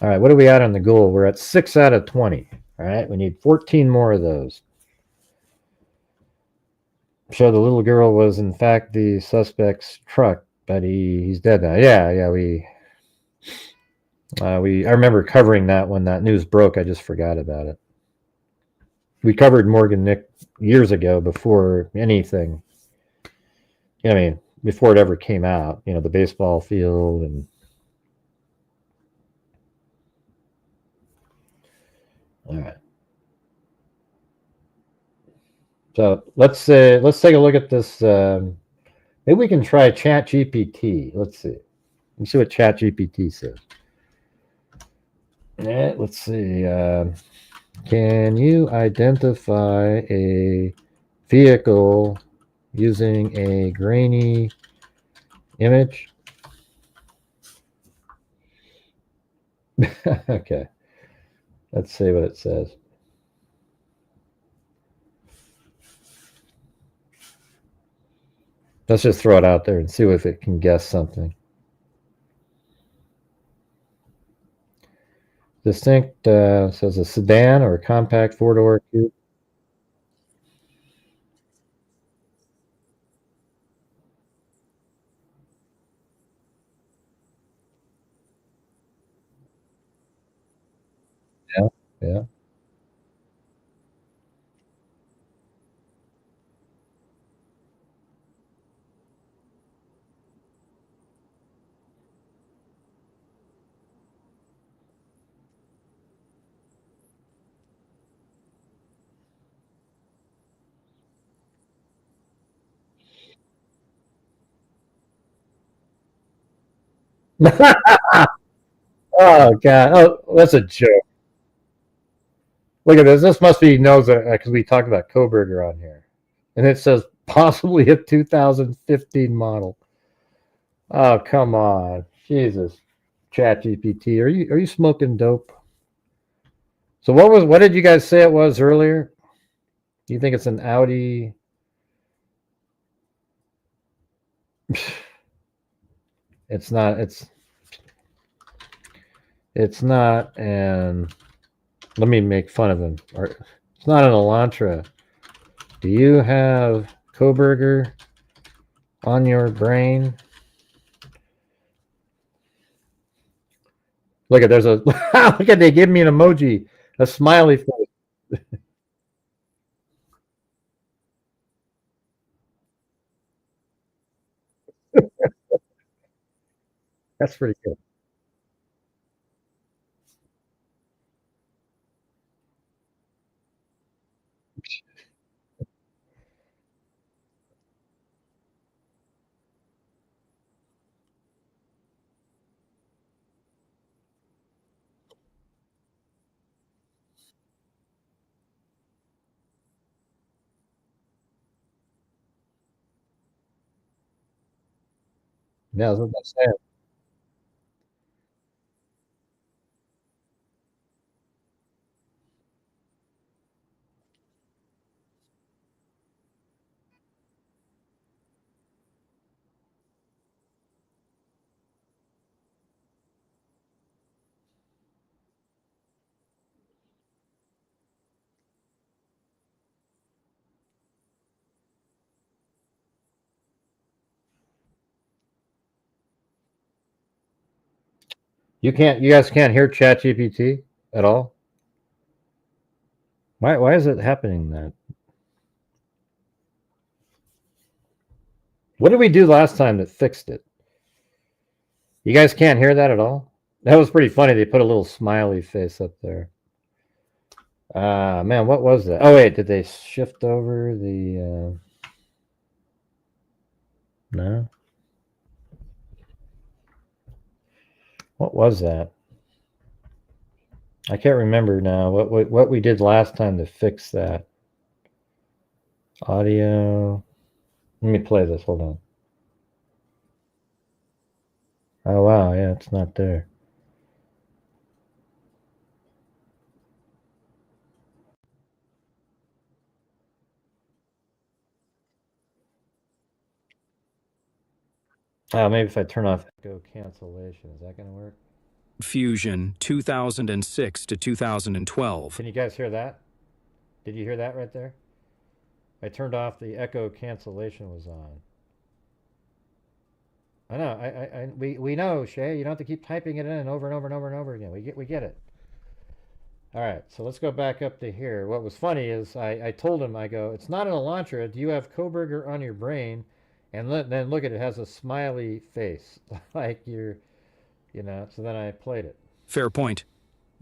All right, what are we at on the goal? We're at 6 out of 20. All right, we need 14 more of those. So the little girl was in fact the suspect's truck, but he's dead now. Yeah, I remember covering that when that news broke. I just forgot about it. We covered Morgan Nick years ago before anything. I mean, before it ever came out. The baseball field and. All right. So let's take a look at this. Maybe we can try ChatGPT. Let's see. Let's see what ChatGPT says. Yeah, let's see. Can you identify a vehicle using a grainy image? Okay. Let's see what it says. Let's just throw it out there and see if it can guess something. Distinct says a sedan or a compact 4-door coupe. Yeah. Oh God! Oh, that's a joke. Look at this. This must be knows because we talked about Koberger on here, and it says possibly a 2015 model. Oh come on, Jesus! ChatGPT, are you smoking dope? So what did you guys say it was earlier? Do you think it's an Audi? It's not. It's not, and let me make fun of him. It's not an Elantra. Do you have Koberger on your brain? Look at there's a look at they give me an emoji, a smiley face. That's pretty good. Yeah, that's what I'm saying. You guys can't hear ChatGPT at all? Why is it happening that? What did we do last time that fixed it? You guys can't hear that at all? That was pretty funny. They put a little smiley face up there. Man, what was that? Oh wait, did they shift over the no? What was that? I can't remember now. What we did last time to fix that? Audio. Let me play this. Hold on. Oh wow, yeah, it's not there. Oh, maybe if I turn off echo cancellation, is that going to work? Fusion 2006 to 2012. Can you guys hear that? Did you hear that right there? I turned off the echo cancellation was on. I know. We know, Shay. You don't have to keep typing it in over and over and over and over again. We get it. All right, so let's go back up to here. What was funny is I told him, I go, it's not an Elantra. Do you have Koberger on your brain? And then look at it, has a smiley face, like you're, so then I played it. Fair point.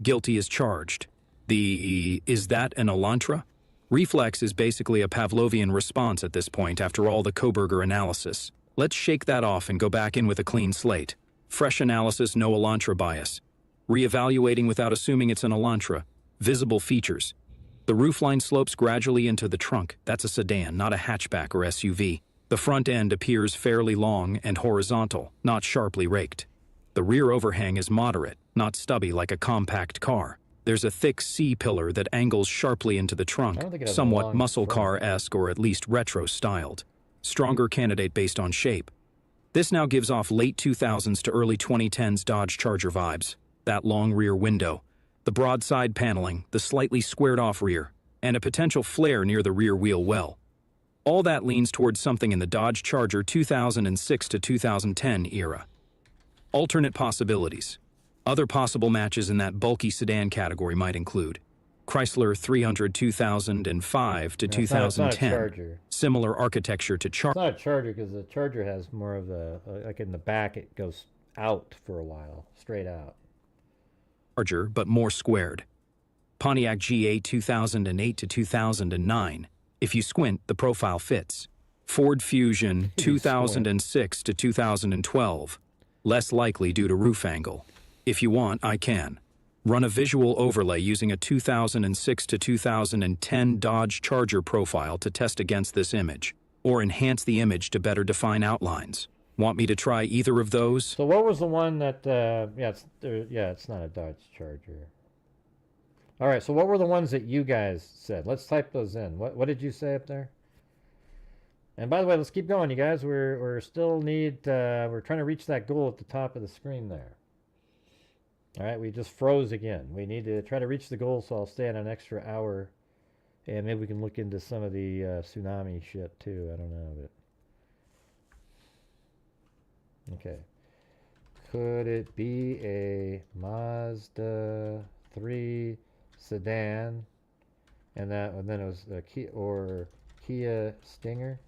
Guilty is charged. Is that an Elantra? Reflex is basically a Pavlovian response at this point after all the Koberger analysis. Let's shake that off and go back in with a clean slate. Fresh analysis, no Elantra bias. Reevaluating without assuming it's an Elantra. Visible features. The roofline slopes gradually into the trunk. That's a sedan, not a hatchback or SUV. The front end appears fairly long and horizontal, not sharply raked. The rear overhang is moderate, not stubby like a compact car. There's a thick C-pillar that angles sharply into the trunk, somewhat muscle car-esque or at least retro-styled. Stronger candidate based on shape. This now gives off late 2000s to early 2010s Dodge Charger vibes. That long rear window, the broad side paneling, the slightly squared-off rear, and a potential flare near the rear wheel well. All that leans towards something in the Dodge Charger 2006 to 2010 era. Alternate possibilities. Other possible matches in that bulky sedan category might include Chrysler 300 2005 to 2010. Similar architecture to Charger. It's not a Charger because the Charger has more of the, like in the back, it goes out for a while, straight out. Charger, but more squared. Pontiac GA 2008 to 2009. If you squint, the profile fits. Ford Fusion 2006 to 2012. less likely due to roof angle. If you want, I can. Run a visual overlay using a 2006 to 2010 Dodge Charger profile to test against this image, or enhance the image to better define outlines. Want me to try either of those? So what was the one that, it's not a Dodge Charger. All right, so what were the ones that you guys said? Let's type those in. What did you say up there? And by the way, let's keep going, you guys. We're still we're trying to reach that goal at the top of the screen there. All right, we just froze again. We need to try to reach the goal, so I'll stay on an extra hour, and maybe we can look into some of the tsunami shit too. I don't know, but okay. Could it be a Mazda 3 sedan, and then it was a Kia Stinger?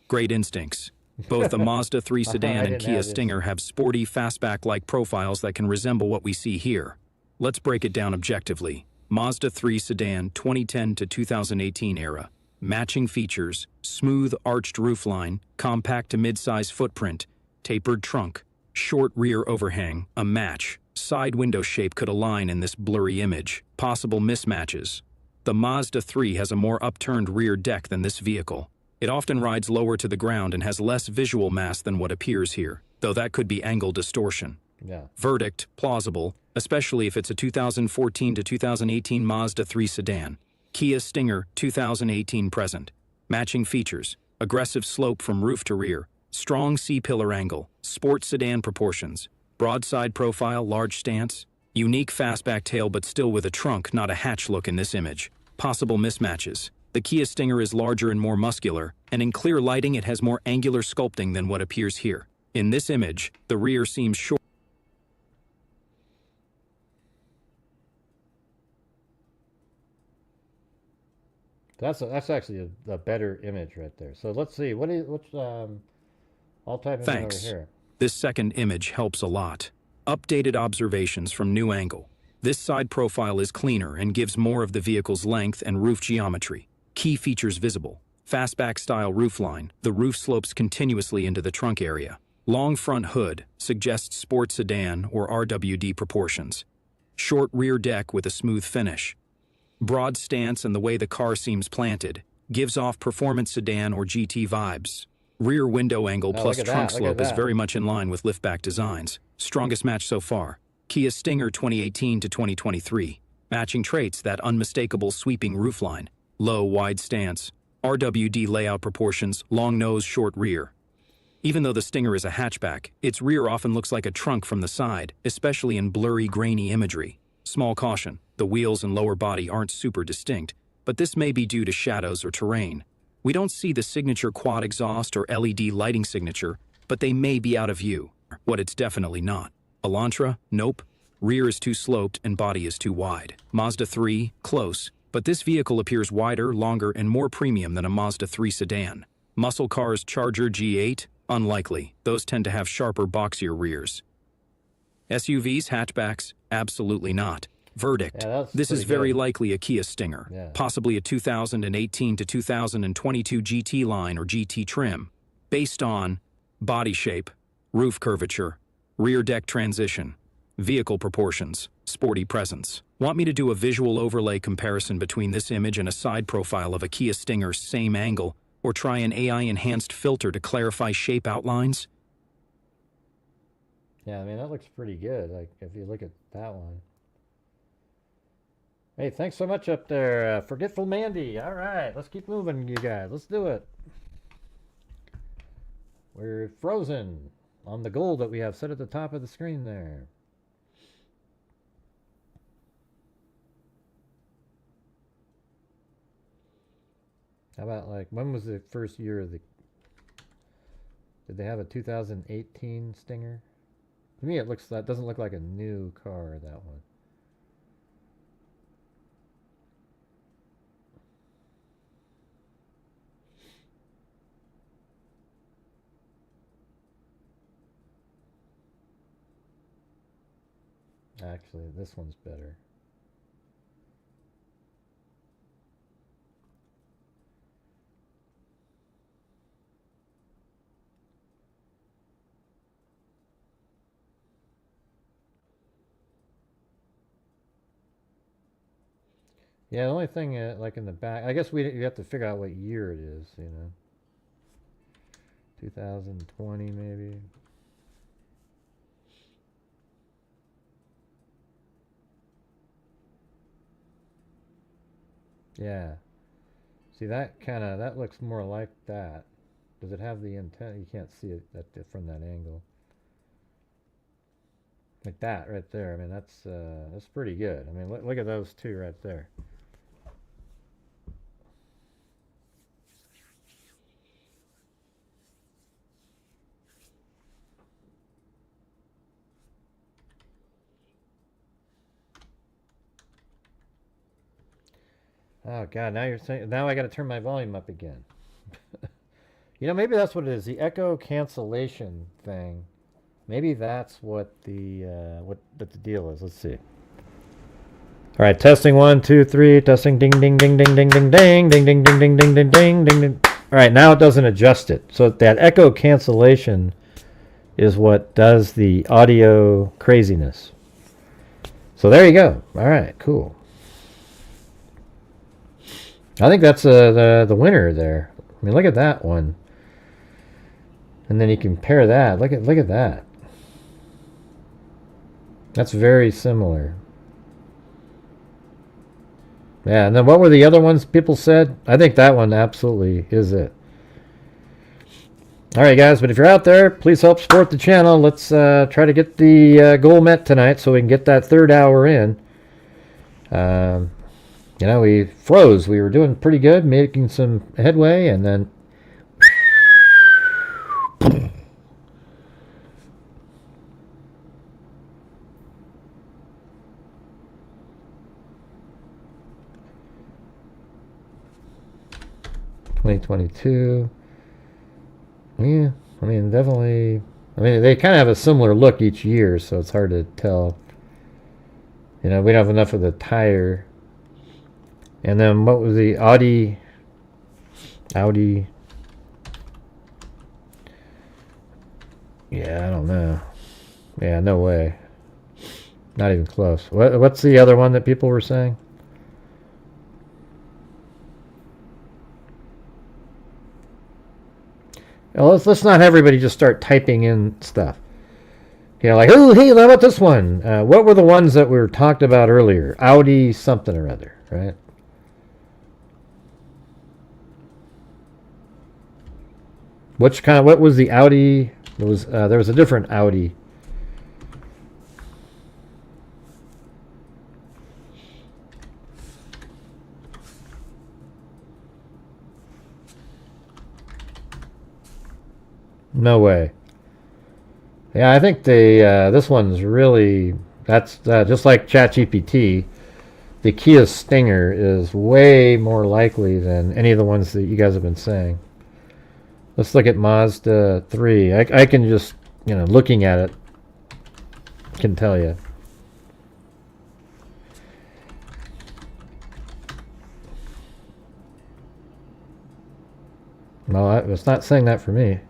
Great instincts. Both the Mazda 3 sedan and Kia Stinger have sporty, fastback-like profiles that can resemble what we see here. Let's break it down objectively. Mazda 3 sedan 2010 to 2018 era. Matching features, smooth arched roofline, compact to mid-size footprint, tapered trunk, short rear overhang, a match. Side window shape could align in this blurry image. Possible mismatches. The Mazda 3 has a more upturned rear deck than this vehicle. It often rides lower to the ground and has less visual mass than what appears here, though that could be angle distortion. Yeah. Verdict, plausible, especially if it's a 2014 to 2018 Mazda 3 sedan. Kia Stinger, 2018 present. Matching features, aggressive slope from roof to rear, strong C-pillar angle, sport sedan proportions, broadside profile, large stance, unique fastback tail but still with a trunk, not a hatch look in this image. Possible mismatches. The Kia Stinger is larger and more muscular, and in clear lighting it has more angular sculpting than what appears here. In this image, the rear seems short. That's actually a better image right there. So let's see. I'll type it in over here. This second image helps a lot. Updated observations from new angle. This side profile is cleaner and gives more of the vehicle's length and roof geometry. Key features visible. Fastback style roofline. The roof slopes continuously into the trunk area. Long front hood suggests sport sedan or RWD proportions. Short rear deck with a smooth finish. Broad stance and the way the car seems planted gives off performance sedan or GT vibes. Rear window angle plus trunk slope is very much in line with liftback designs. Strongest match so far. Kia Stinger 2018 to 2023. Matching traits, that unmistakable sweeping roofline. Low, wide stance, RWD layout proportions, long nose, short rear. Even though the Stinger is a hatchback, its rear often looks like a trunk from the side, especially in blurry, grainy imagery. Small caution, the wheels and lower body aren't super distinct, but this may be due to shadows or terrain. We don't see the signature quad exhaust or LED lighting signature, but they may be out of view. What it's definitely not. Elantra? Nope. Rear is too sloped and body is too wide. Mazda 3? Close. But this vehicle appears wider, longer, and more premium than a Mazda 3 sedan. Muscle Cars Charger G8? Unlikely. Those tend to have sharper, boxier rears. SUVs, hatchbacks? Absolutely not. Verdict. This is very likely a Kia Stinger, possibly a 2018 to 2022 GT line or GT trim, based on body shape, roof curvature, rear deck transition, vehicle proportions, sporty presence. Want me to do a visual overlay comparison between this image and a side profile of a Kia Stinger same angle, or try an AI-enhanced filter to clarify shape outlines? Yeah, I mean, that looks pretty good, like, if you look at that one. Hey, thanks so much up there, Forgetful Mandy. All right, let's keep moving, you guys. Let's do it. We're frozen on the goal that we have set at the top of the screen there. How about, like, when was the first year of the... Did they have a 2018 Stinger? To me, that doesn't look like a new car, that one. Actually, this one's better. Yeah, the only thing, like in the back, I guess you have to figure out what year it is, you know. 2020 maybe. Yeah. See, that looks more like that. Does it have the antenna? You can't see it from that angle. Like that right there. I mean, that's pretty good. I mean, look at those two right there. Oh God! Now you're saying. Now I got to turn my volume up again. You know, maybe that's what it is. The echo cancellation thing. Maybe that's what the deal is. Let's see. All right, testing 1, 2, 3. Testing. Ding, ding, ding, ding, ding, ding, ding, ding, ding, ding, ding, ding, ding, ding, ding, ding. All right, now it doesn't adjust it. So that echo cancellation is what does the audio craziness. So there you go. All right, cool. I think that's the winner there. I mean, look at that one. And then you compare that. Look at that. That's very similar. Yeah, and then what were the other ones people said? I think that one absolutely is it. All right, guys, but if you're out there, please help support the channel. Let's try to get the goal met tonight so we can get that third hour in. You know, we froze. We were doing pretty good, making some headway, and then... ...2022. Yeah, I mean, definitely... I mean, they kind of have a similar look each year, so it's hard to tell. You know, we don't have enough of the tire... And then what was the Audi? Yeah, I don't know. Yeah, no way. Not even close. What's the other one that people were saying? Well, let's not have everybody just start typing in stuff. You know, like, oh, hey, how about this one? What were the ones that were talked about earlier? Audi something or other, right? What was the Audi? There was a different Audi. No way. Yeah, I think this one's really, that's just like ChatGPT. The Kia Stinger is way more likely than any of the ones that you guys have been saying. Let's look at Mazda 3. I can just, you know, looking at it, can tell you. No, it's not saying that for me.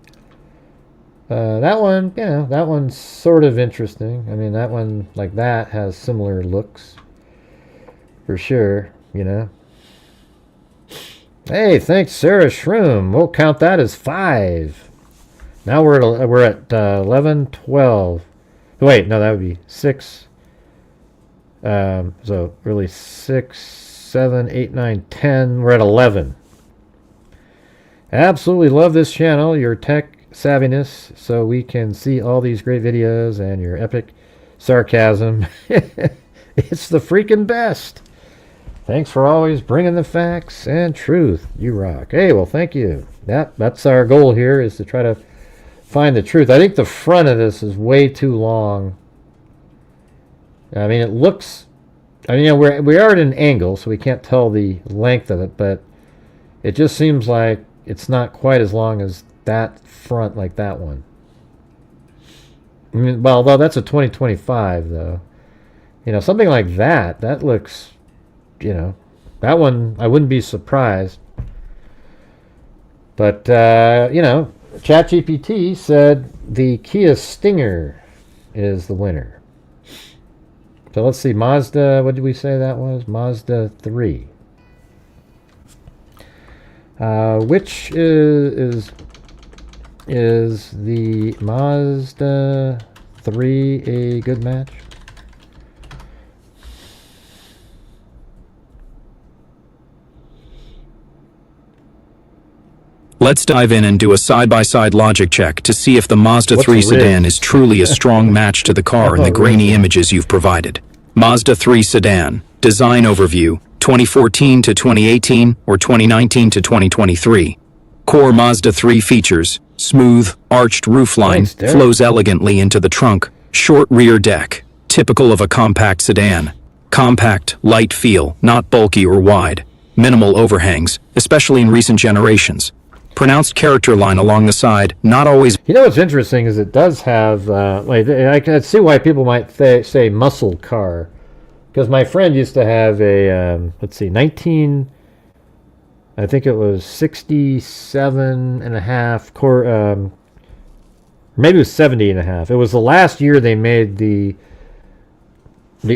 That one, yeah, that one's sort of interesting. I mean, that one, like that, has similar looks. For sure, you know. Hey, thanks, Sarah Shroom. We'll count that as 5. Now we're at 11, 12. Wait, no, that would be 6. So really 6, 7, 8, 9, 10. We're at 11. Absolutely love this channel, your tech savviness, so we can see all these great videos and your epic sarcasm. It's the freaking best. Thanks for always bringing the facts and truth. You rock. Hey, well, thank you. That's our goal here, is to try to find the truth. I think the front of this is way too long. I mean, it looks... I mean, you know, we are at an angle, so we can't tell the length of it, but it just seems like it's not quite as long as that front, like that one. I mean, well, although that's a 2025, though. You know, something like that, that looks... You know, that one, I wouldn't be surprised. But, you know, ChatGPT said the Kia Stinger is the winner. So let's see, Mazda, what did we say that was? Mazda 3. Which is the Mazda 3 a good match? Let's dive in and do a side-by-side logic check to see if the Mazda 3 sedan is truly a strong match to the car in the grainy images you've provided. Mazda 3 sedan, design overview, 2014 to 2018 or 2019 to 2023. Core Mazda 3 features: smooth, arched roofline, flows elegantly into the trunk, short rear deck, typical of a compact sedan. Compact, light feel, not bulky or wide. Minimal overhangs, especially in recent generations. Pronounced character line along the side, not always... You know what's interesting is it does have, like, I can see why people might say muscle car. Because my friend used to have a, let's see, I think it was 67 and a half, maybe it was 70 and a half. It was the last year they made the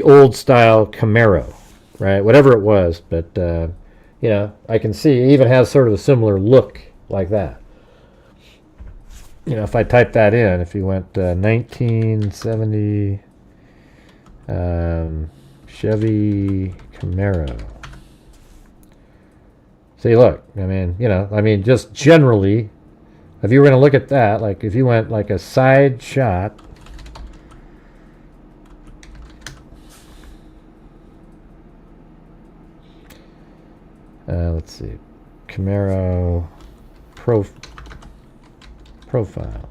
old style Camaro, right? Whatever it was, but, you know, I can see it even has sort of a similar look like that. You know, if I type that in, if you went 1970 Chevy Camaro. See, look, I mean, you know, I mean, just generally, if you were going to look at that, like if you went like a side shot, let's see, Camaro profile.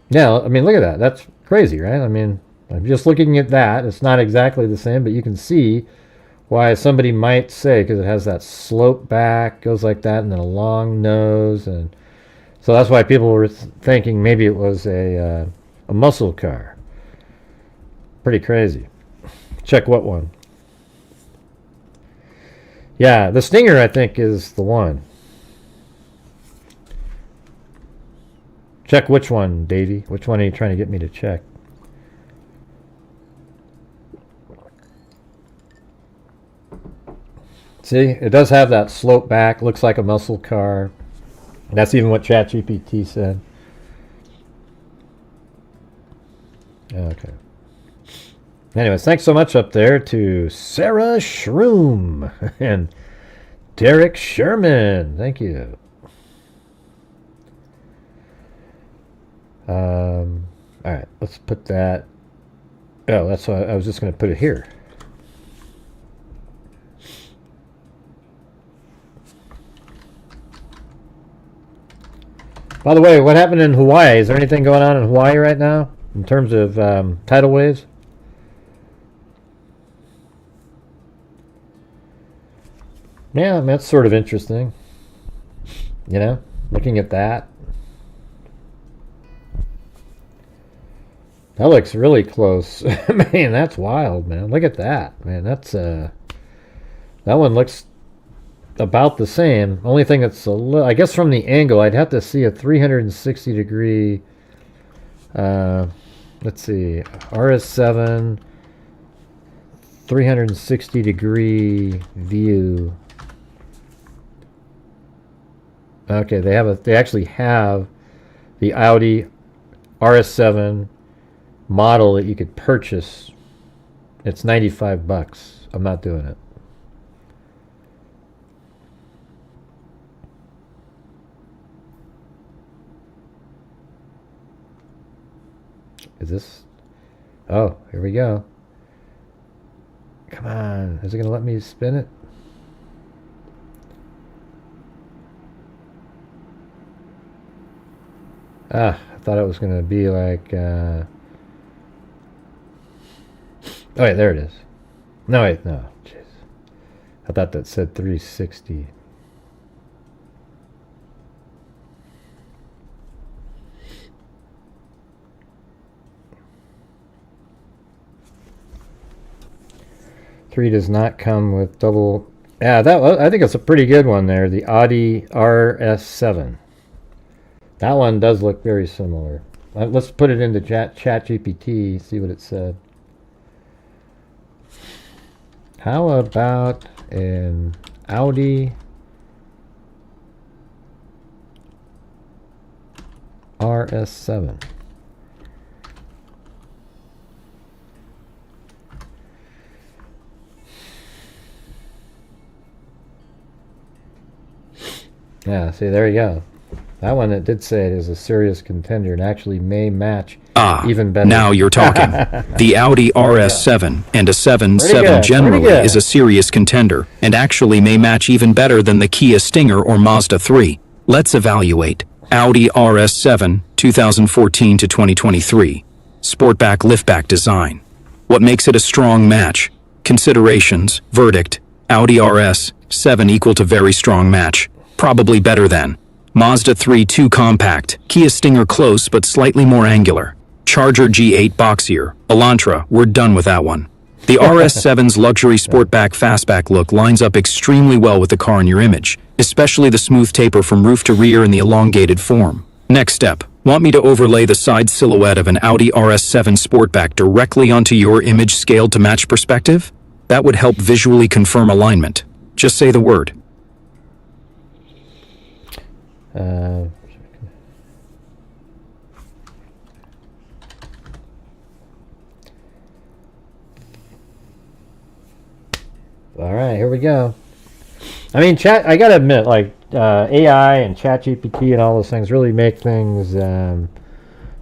Yeah, I mean, look at that. That's crazy, right? I mean, I'm just looking at that. It's not exactly the same, but you can see why somebody might say, because it has that slope back, goes like that, and then a long nose, and so that's why people were thinking maybe it was a muscle car. Pretty crazy. Check what one? Yeah, the Stinger, I think, is the one. Check which one, Davey. Which one are you trying to get me to check? See, it does have that slope back. Looks like a muscle car. That's even what ChatGPT said. Okay. Anyways, thanks so much up there to Sarah Shroom and Derek Sherman. Thank you. All right, let's put that. Oh, that's why I was just going to put it here. By the way, what happened in Hawaii? Is there anything going on in Hawaii right now in terms of tidal waves? Yeah, I mean, that's sort of interesting. You know, looking at that. That looks really close. Man, that's wild, man. Look at that. Man, that's that one looks about the same. Only thing that's a little, I guess from the angle, I'd have to see a 360 degree let's see, RS7 360 degree view. Okay, they actually have the Audi RS7 model that you could purchase. It's $95. I'm not doing it. Is this? Oh, here we go. Come on. Is it going to let me spin it? Ah, I thought it was going to be like... Oh, wait, there it is. No, wait, no. Jeez. I thought that said 360. Three does not come with double. Yeah, I think it's a pretty good one there. The Audi RS7. That one does look very similar. Let's put it into ChatGPT. See what it said. How about an Audi RS7. Yeah, see, there you go. That one, it did say it is a serious contender and actually may match even better. Now you're talking. The Audi RS7 and a 7.7 generally is a serious contender and actually may match even better than the Kia Stinger or Mazda 3. Let's evaluate. Audi RS7, 2014 to 2023. Sportback liftback design. What makes it a strong match? Considerations. Verdict. Audi RS7 equal to very strong match. Probably better than. Mazda 3 too compact. Kia Stinger close but slightly more angular. Charger G8 boxier. Elantra, we're done with that one. The RS7's luxury sportback fastback look lines up extremely well with the car in your image, especially the smooth taper from roof to rear and the elongated form. Next step. Want me to overlay the side silhouette of an Audi RS7 sportback directly onto your image scaled to match perspective? That would help visually confirm alignment. Just say the word. All right, here we go. I mean, I gotta admit, like AI and ChatGPT and all those things really make things, you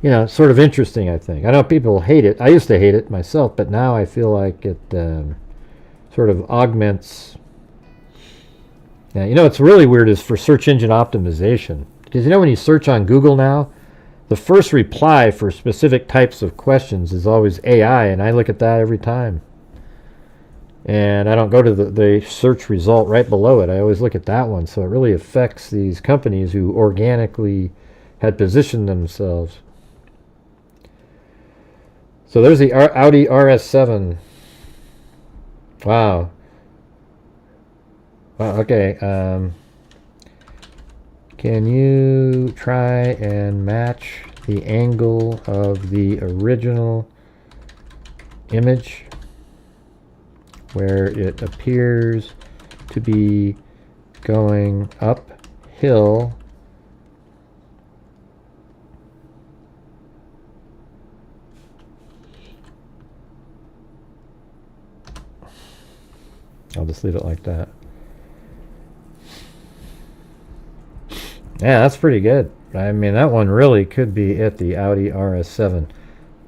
know, sort of interesting. I think. I know people hate it. I used to hate it myself, but now I feel like it sort of augments. Yeah, you know, what's really weird is for search engine optimization, because you know when you search on Google now, the first reply for specific types of questions is always AI, and I look at that every time. And I don't go to the search result right below it. I always look at that one. So it really affects these companies who organically had positioned themselves. So there's the Audi RS7. Wow. Okay. Can you try and match the angle of the original image where it appears to be going uphill I'll just leave it like that. Yeah, that's pretty good. I mean, that one really could be it, the Audi RS7.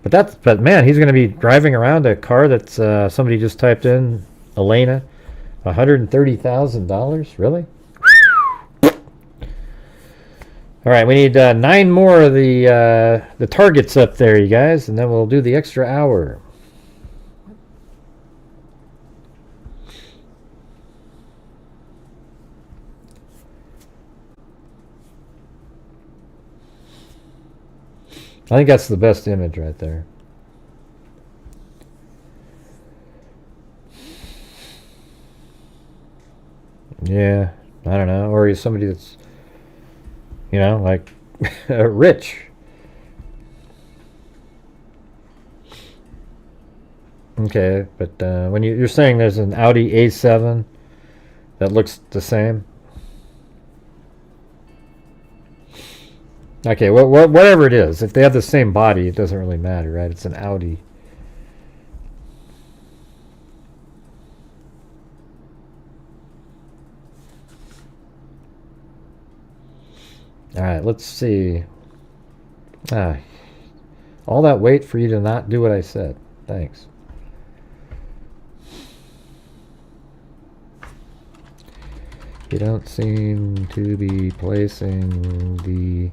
But man, he's going to be driving around a car that's somebody just typed in, Elena, $130,000. Really? All right, we need 9 more of the targets up there, you guys, and then we'll do the extra hour. I think that's the best image right there. Yeah, I don't know. Or he's somebody that's, you know, like rich. Okay, but when you're saying there's an Audi A7 that looks the same. Okay, whatever it is, if they have the same body, it doesn't really matter, right? It's an Audi. All right, let's see. All that wait for you to not do what I said. Thanks. You don't seem to be placing the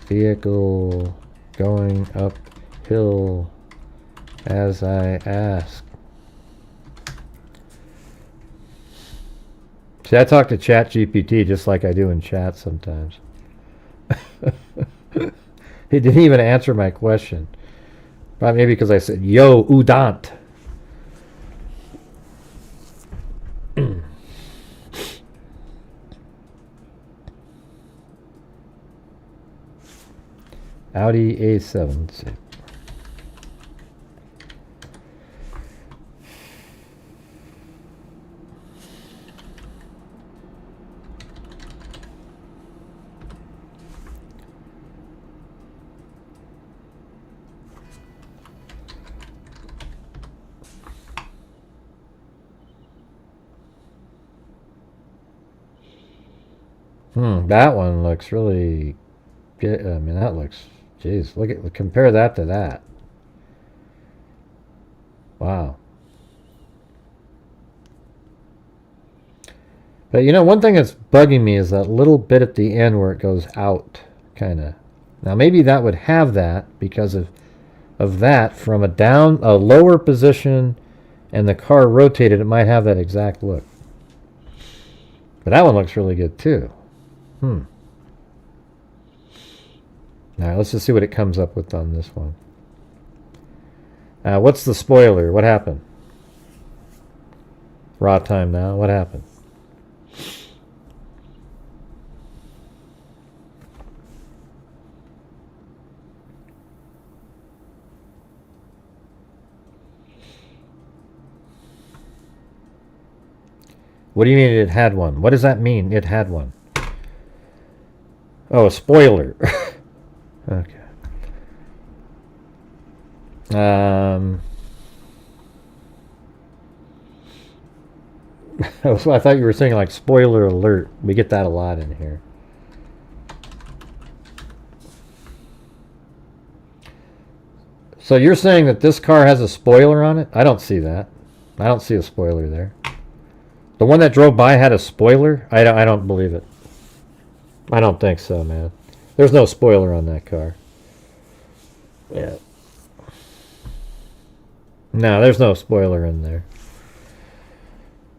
vehicle going uphill as I asked. See, I talk to ChatGPT just like I do in chat sometimes. He didn't even answer my question. Probably maybe because I said, yo, udant. Audi A7. Let's see. That one looks really good. I mean, that looks, jeez, compare that to that. Wow. But you know, one thing that's bugging me is that little bit at the end where it goes out, kind of. Now maybe that would have that because of that from a lower position, and the car rotated. It might have that exact look. But that one looks really good too. All right, let's just see what it comes up with on this one. What's the spoiler? What happened? Raw time now. What happened? What do you mean it had one? What does that mean, it had one? Oh, a spoiler. Okay. I thought you were saying like spoiler alert. We get that a lot in here. So you're saying that this car has a spoiler on it? I don't see that. I don't see a spoiler there. The one that drove by had a spoiler? I don't believe it. I don't think so, man. There's no spoiler on that car. Yeah. No, there's no spoiler in there.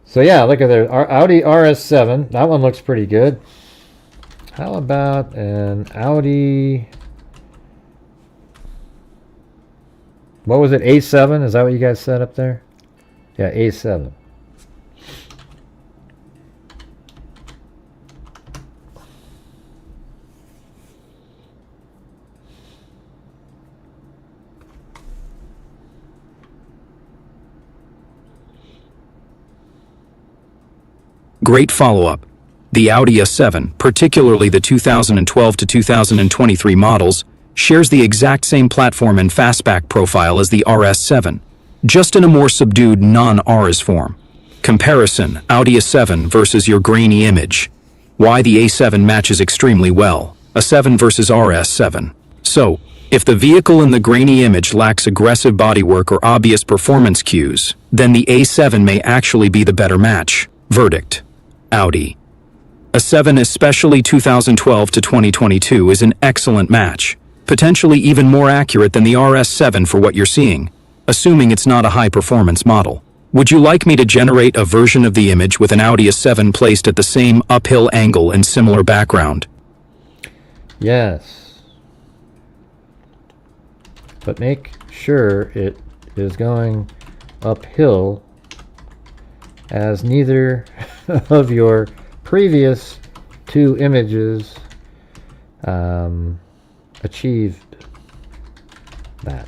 So yeah, look at there. Audi RS7. That one looks pretty good. How about an Audi... What was it? A7? Is that what you guys said up there? Yeah, A7. Great follow-up. The Audi A7, particularly the 2012 to 2023 models, shares the exact same platform and fastback profile as the RS7, just in a more subdued non-RS form. Comparison, Audi A7 versus your grainy image. Why the A7 matches extremely well. A7 versus RS7. So, if the vehicle in the grainy image lacks aggressive bodywork or obvious performance cues, then the A7 may actually be the better match. Verdict. Audi. A7, especially 2012 to 2022, is an excellent match, potentially even more accurate than the RS7 for what you're seeing, assuming it's not a high-performance model. Would you like me to generate a version of the image with an Audi A7 placed at the same uphill angle and similar background? Yes. But make sure it is going uphill, as neither of your previous two images achieved that.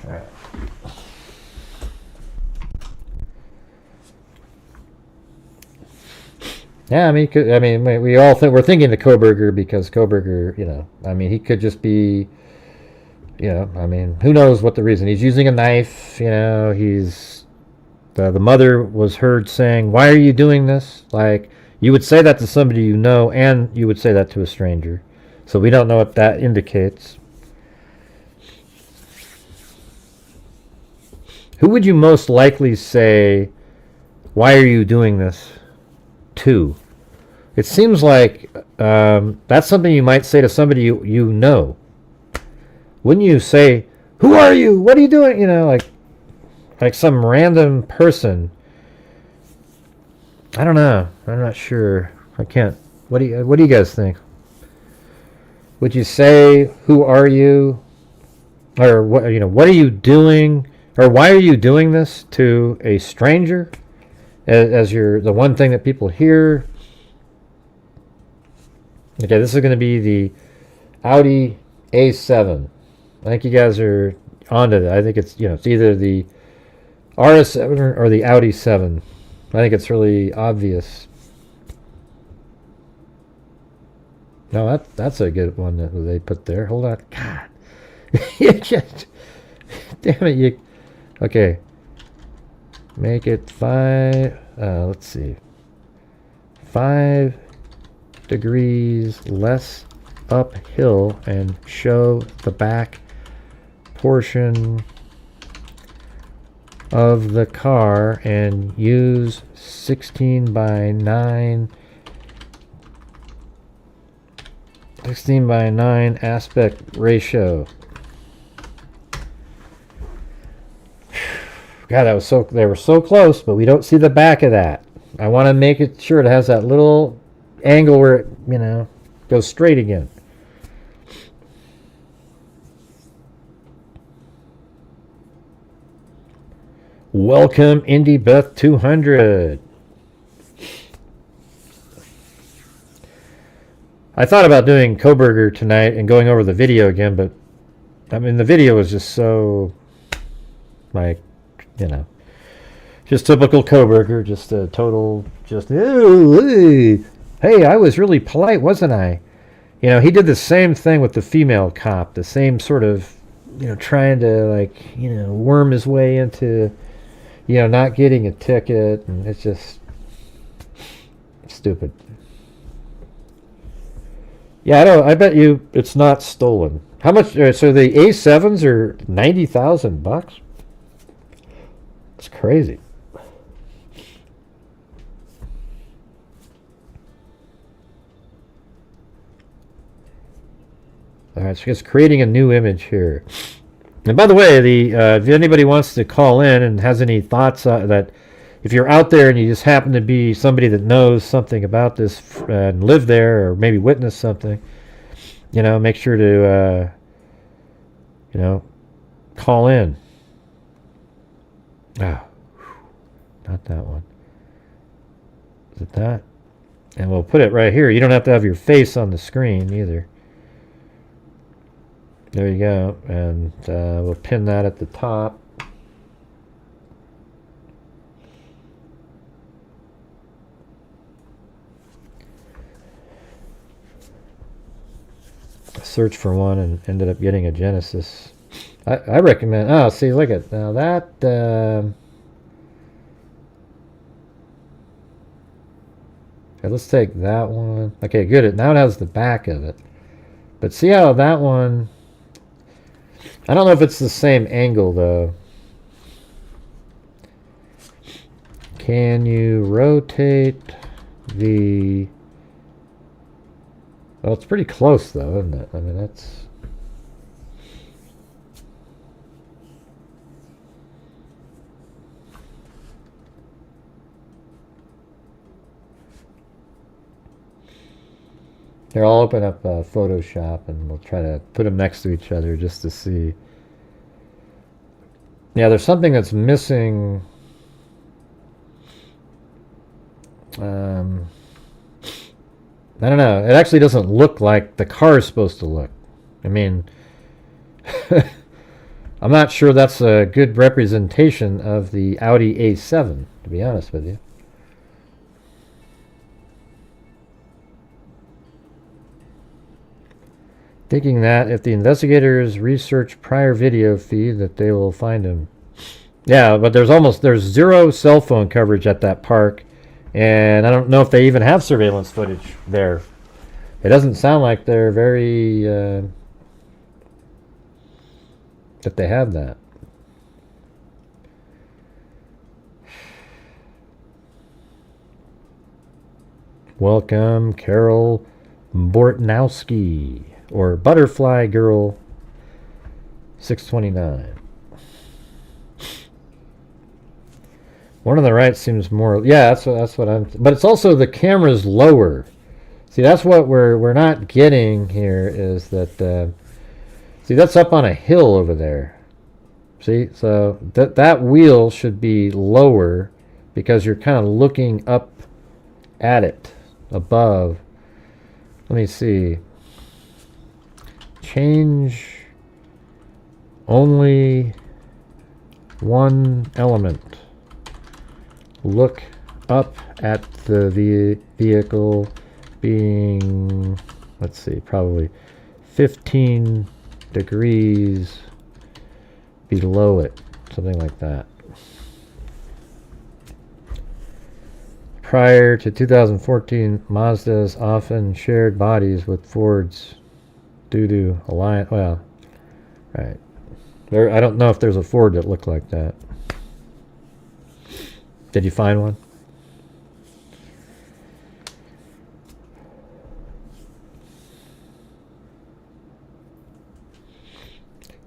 All right. Yeah, I mean, we all think we're thinking of Kohberger because Kohberger, you know, I mean, he could just be, you know, I mean, who knows what the reason? He's using a knife, you know. The mother was heard saying, "Why are you doing this?" Like, you would say that to somebody you know, and you would say that to a stranger. So we don't know what that indicates. Who would you most likely say, "Why are you doing this?" to? It seems like that's something you might say to somebody you know. Wouldn't you say, "Who are you? What are you doing?" You know, like some random person. I don't know. I'm not sure. I can't. What do you guys think? Would you say, "Who are you?" Or what? You know, what are you doing? Or why are you doing this to a stranger? As the one thing that people hear. Okay, this is going to be the Audi A7. I think you guys are onto that. I think it's, you know, it's either the RS7 or the Audi 7. I think it's really obvious. No, that's a good one that they put there. Hold on. God. Damn it. Okay. Make it 5. Let's see. 5 degrees less uphill and show the back portion of the car and use 16 by 9 aspect ratio. God, they were so close, but we don't see the back of that. I want to make it sure it has that little angle where it, you know, goes straight again. Welcome, IndieBeth 200. I thought about doing Koberger tonight and going over the video again, but I mean, the video was just so, like, you know, just typical Koberger, just a total, just, hey, I was really polite, wasn't I? You know, he did the same thing with the female cop, the same sort of, you know, trying to, like, you know, worm his way into, you know, not getting a ticket, and it's just stupid. Yeah, I bet you it's not stolen. How much? So the A7s are $90,000. It's crazy. All right, so just creating a new image here. And by the way, if anybody wants to call in and has any thoughts that, if you're out there and you just happen to be somebody that knows something about this and live there or maybe witness something, you know, make sure to, you know, call in. Ah, not that one. Is it that? And we'll put it right here. You don't have to have your face on the screen either. There you go. And we'll pin that at the top. Search for one and ended up getting a Genesis. I recommend. Oh, see, look at now that. Okay, let's take that one. Okay, good. Now it has the back of it. But see how that one. I don't know if it's the same angle though. Can you rotate the? Well, it's pretty close though, isn't it? I mean, that's. Here, I'll open up Photoshop and we'll try to put them next to each other just to see. Yeah, there's something that's missing. I don't know. It actually doesn't look like the car is supposed to look. I mean, I'm not sure that's a good representation of the Audi A7, to be honest with you. Thinking that if the investigators research prior video feed, that they will find him. Yeah, but there's zero cell phone coverage at that park. And I don't know if they even have surveillance footage there. It doesn't sound like they're very... that they have that. Welcome, Carol Bortnowski. Or Butterfly Girl 629. One on the right seems more. Yeah, that's what I'm. But it's also the camera's lower. See, that's what we're not getting here is that. See, that's up on a hill over there. See, so that wheel should be lower because you're kind of looking up at it above. Let me see. Change only one element. Look up at the vehicle being, let's see, probably 15 degrees below it, something like that. Prior to 2014, Mazdas often shared bodies with Fords due to alliance. Well, right. I don't know if there's a Ford that looked like that. Did you find one?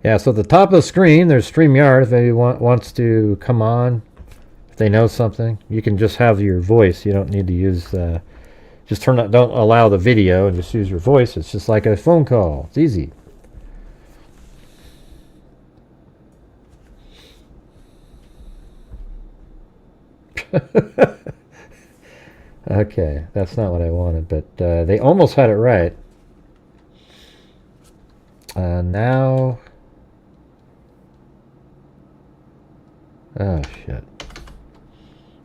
Yeah, so at the top of the screen, there's StreamYard. If anyone wants to come on, if they know something, you can just have your voice. You don't need to use, just don't allow the video and just use your voice. It's just like a phone call. It's easy. Okay, that's not what I wanted, but they almost had it right. Now... Oh, shit.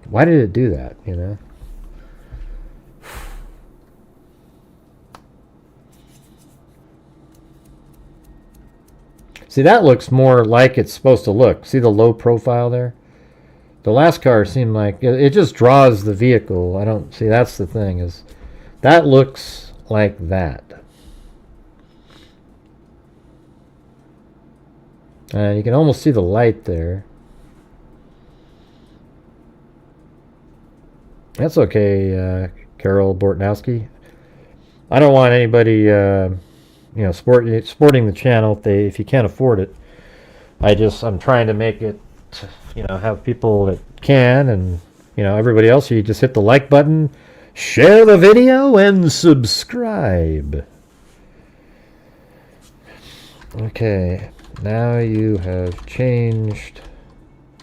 Why did it do that, you know? See, that looks more like it's supposed to look. See the low profile there? The last car seemed like... It just draws the vehicle. I don't... See, that's the thing, is... That looks like that. You can almost see the light there. That's okay, Carol Bortnowski. I don't want anybody, you know, sporting the channel if you can't afford it. I'm trying to make it, you know, have people that can, and you know, everybody else. You just hit the like button, share the video, and subscribe. Okay, now you have changed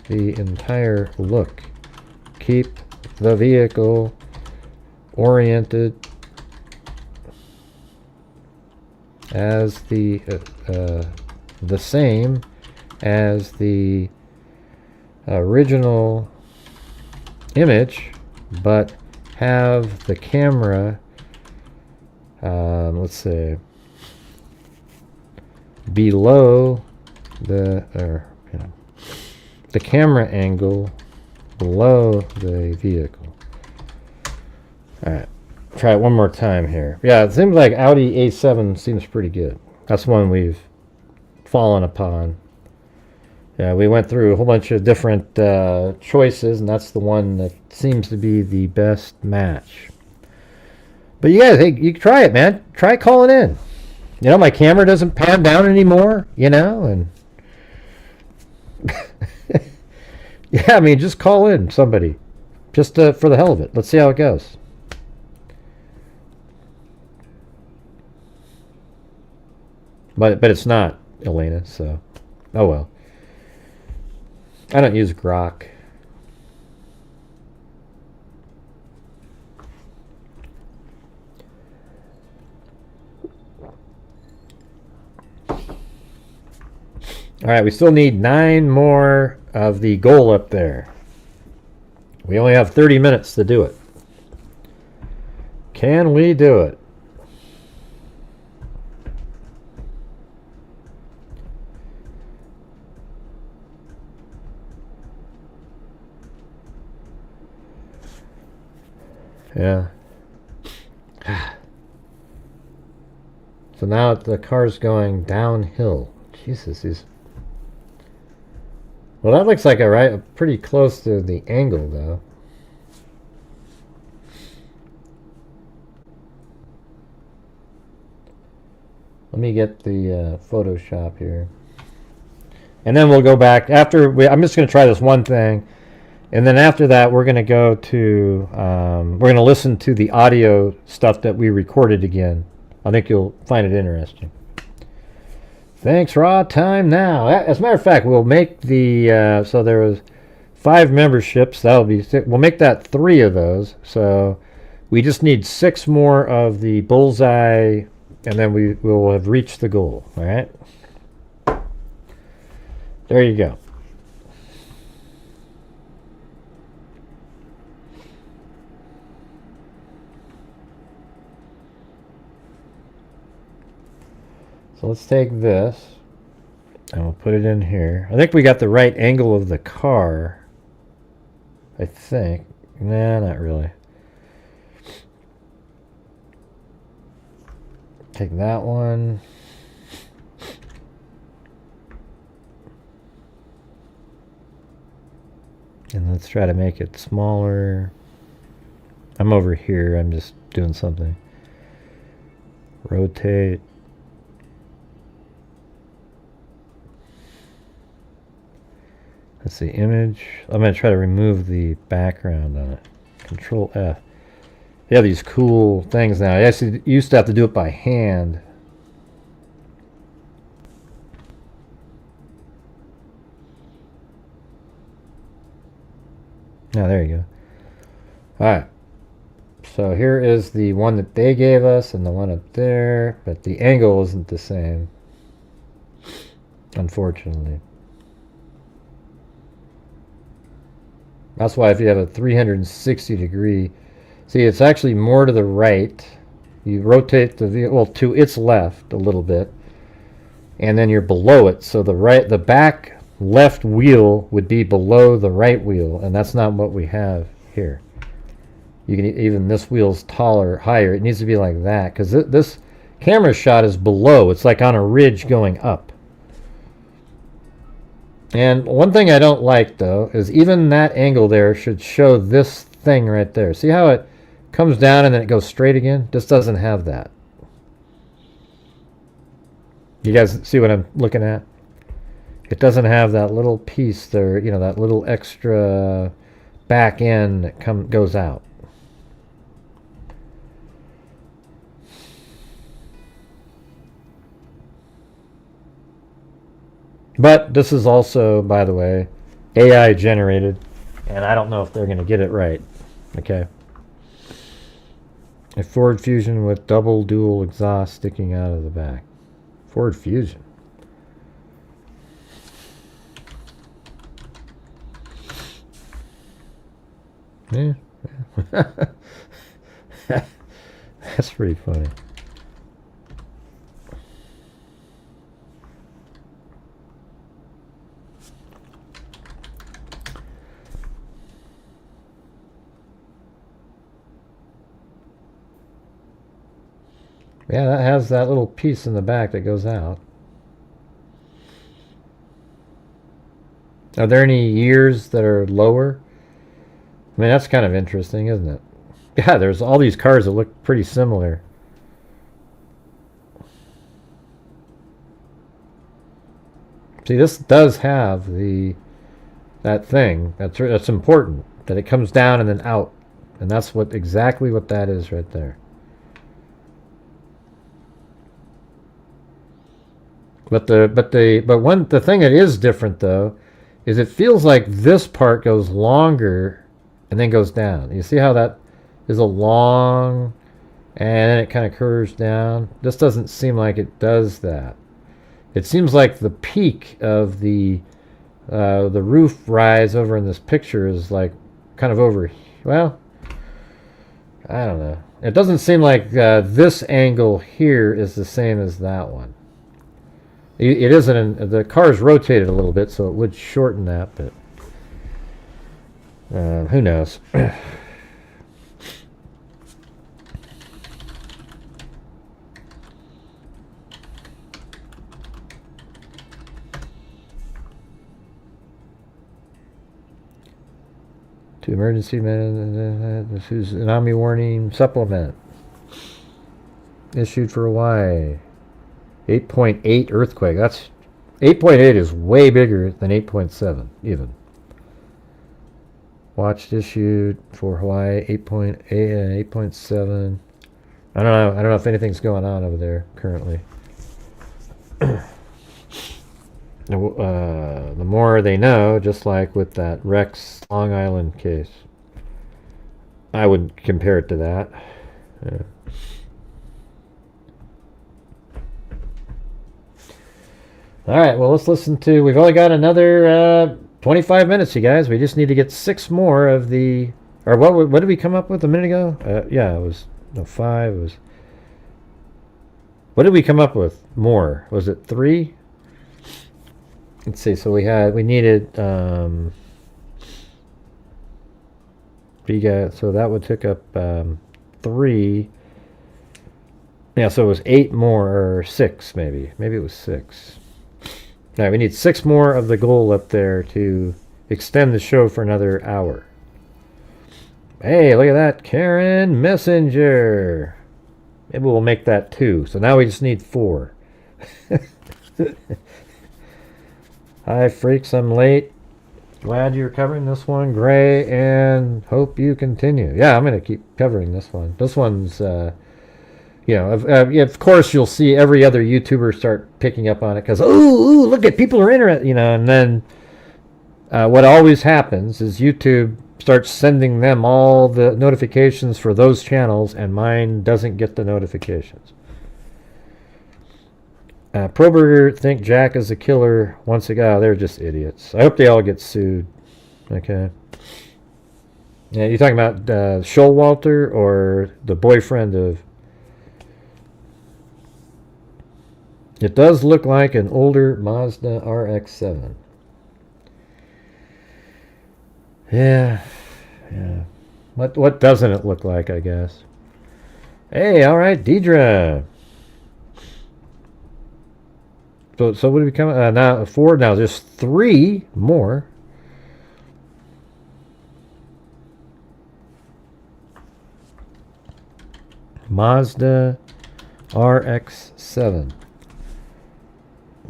the entire look. Keep the vehicle oriented as the same as the original image, but have the camera, let's say, below the camera angle below the vehicle. Alright, try it one more time here. Yeah, it seems like Audi A7 seems pretty good. That's one we've fallen upon. Yeah, we went through a whole bunch of different choices, and that's the one that seems to be the best match. But you guys, hey, you try it, man. Try calling in. You know, my camera doesn't pan down anymore, you know, and yeah, I mean, just call in somebody, just for the hell of it. Let's see how it goes. But it's not Elena, so oh well. I don't use Grok. All right, we still need 9 more of the goal up there. We only have 30 minutes to do it. Can we do it? Yeah. So now the car's going downhill. Jesus, he's... Well, that looks like pretty close to the angle, though. Let me get the Photoshop here. And then we'll go back. I'm just going to try this one thing. And then after that, we're going to go to... we're going to listen to the audio stuff that we recorded again. I think you'll find it interesting. Thanks, Raw. Time now. As a matter of fact, we'll make the... so there was 5 memberships. That'll be 6. We'll make that 3 of those. So we just need 6 more of the bullseye, and then we will have reached the goal. All right? There you go. So let's take this and we'll put it in here. I think we got the right angle of the car. I think. Nah, not really. take that one. And let's try to make it smaller. I'm over here. I'm just doing something. Rotate. That's the image. I'm going to try to remove the background on it. Control F. They have these cool things now. I actually used to have to do it by hand. Now, there you go. Alright. So here is the one that they gave us and the one up there, but the angle isn't the same, unfortunately. That's why if you have a 360 degree, see, it's actually more to the right. You rotate the vehicle, well, to its left a little bit, and then you're below it. So the back left wheel would be below the right wheel, and that's not what we have here. You can even this wheel's taller, higher. It needs to be like that because this camera shot is below. It's like on a ridge going up. And one thing I don't like, though, is even that angle there should show this thing right there. See how it comes down and then it goes straight again? This doesn't have that. You guys see what I'm looking at? It doesn't have that little piece there, you know, that little extra back end that goes out. But this is also, by the way, AI generated, and I don't know if they're going to get it right. Okay. A Ford Fusion with double dual exhaust sticking out of the back. Ford Fusion. Yeah. That's pretty funny. Yeah, that has that little piece in the back that goes out. Are there any years that are lower? I mean, that's kind of interesting, isn't it? Yeah, there's all these cars that look pretty similar. See, this does have that thing. That's important, that it comes down and then out. And that's exactly what that is right there. But the thing that is different, though, is it feels like this part goes longer and then goes down. You see how that is a long, and then it kind of curves down? This doesn't seem like it does that. It seems like the peak of the roof rise over in this picture is like kind of over. Well, I don't know. It doesn't seem like this angle here is the same as that one. It isn't. The car's rotated a little bit, so it would shorten that, but who knows? 2 emergency tsunami warning supplement issued for Hawaii. 8.8 earthquake. That's 8.8 is way bigger than 8.7 even. Watched issued for Hawaii 8.8 and 8.7. I don't know if anything's going on over there currently. The more they know, just like with that Reck's Long Island case, I would compare it to that. Yeah. All right, well, let's listen to. We've only got another 25 minutes, you guys. We just need to get 6 more of the. Or what did we come up with a minute ago? Yeah, it was 5. It was. What did we come up with? More? Was it 3? Let's see. So we needed. We got, so that would take up 3. Yeah, so it was 8 more, or 6 maybe. Maybe it was 6. All right, we need 6 more of the goal up there to extend the show for another hour. Hey, look at that. Karen Messenger. Maybe we'll make that 2. So now we just need 4. Hi, freaks. I'm late. Glad you're covering this one, Gray, and hope you continue. Yeah, I'm going to keep covering this one. This one's, you know, of course you'll see every other YouTuber start picking up on it because, ooh, look at people are interested, you know, and then what always happens is YouTube starts sending them all the notifications for those channels, and mine doesn't get the notifications. Proberger think Jack is a killer once again. Oh, they're just idiots. I hope they all get sued. Okay. Yeah, you talking about Showalter or the boyfriend of... It does look like an older Mazda RX-7. Yeah. What doesn't it look like, I guess? Hey, all right, Deidre. So what do we come? Now 4. Now there's 3 more. Mazda RX-7.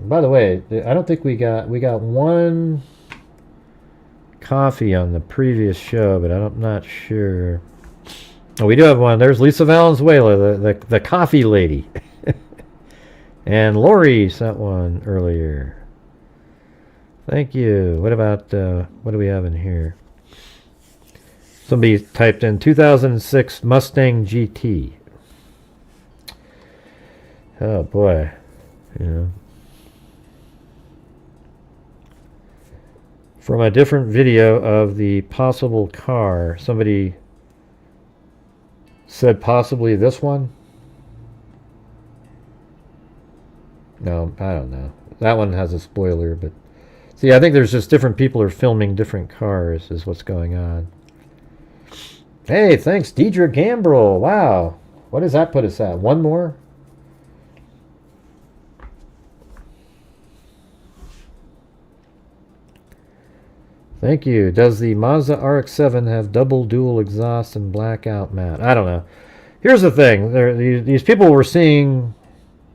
By the way, I don't think we got one coffee on the previous show, but I'm not sure. Oh, we do have one. There's Lisa Valenzuela, the coffee lady. And Lori sent one earlier. Thank you. What about, what do we have in here? Somebody typed in 2006 Mustang GT. Oh boy. Yeah. From a different video of the possible car, somebody said possibly this one. No, I don't know. That one has a spoiler, but see, I think there's just different people are filming different cars is what's going on. Hey, thanks, Deidre Gambrel. Wow. What does that put us at? 1 more? Thank you. Does the Mazda RX-7 have double dual exhaust and blackout matte? I don't know. Here's the thing. These people were seeing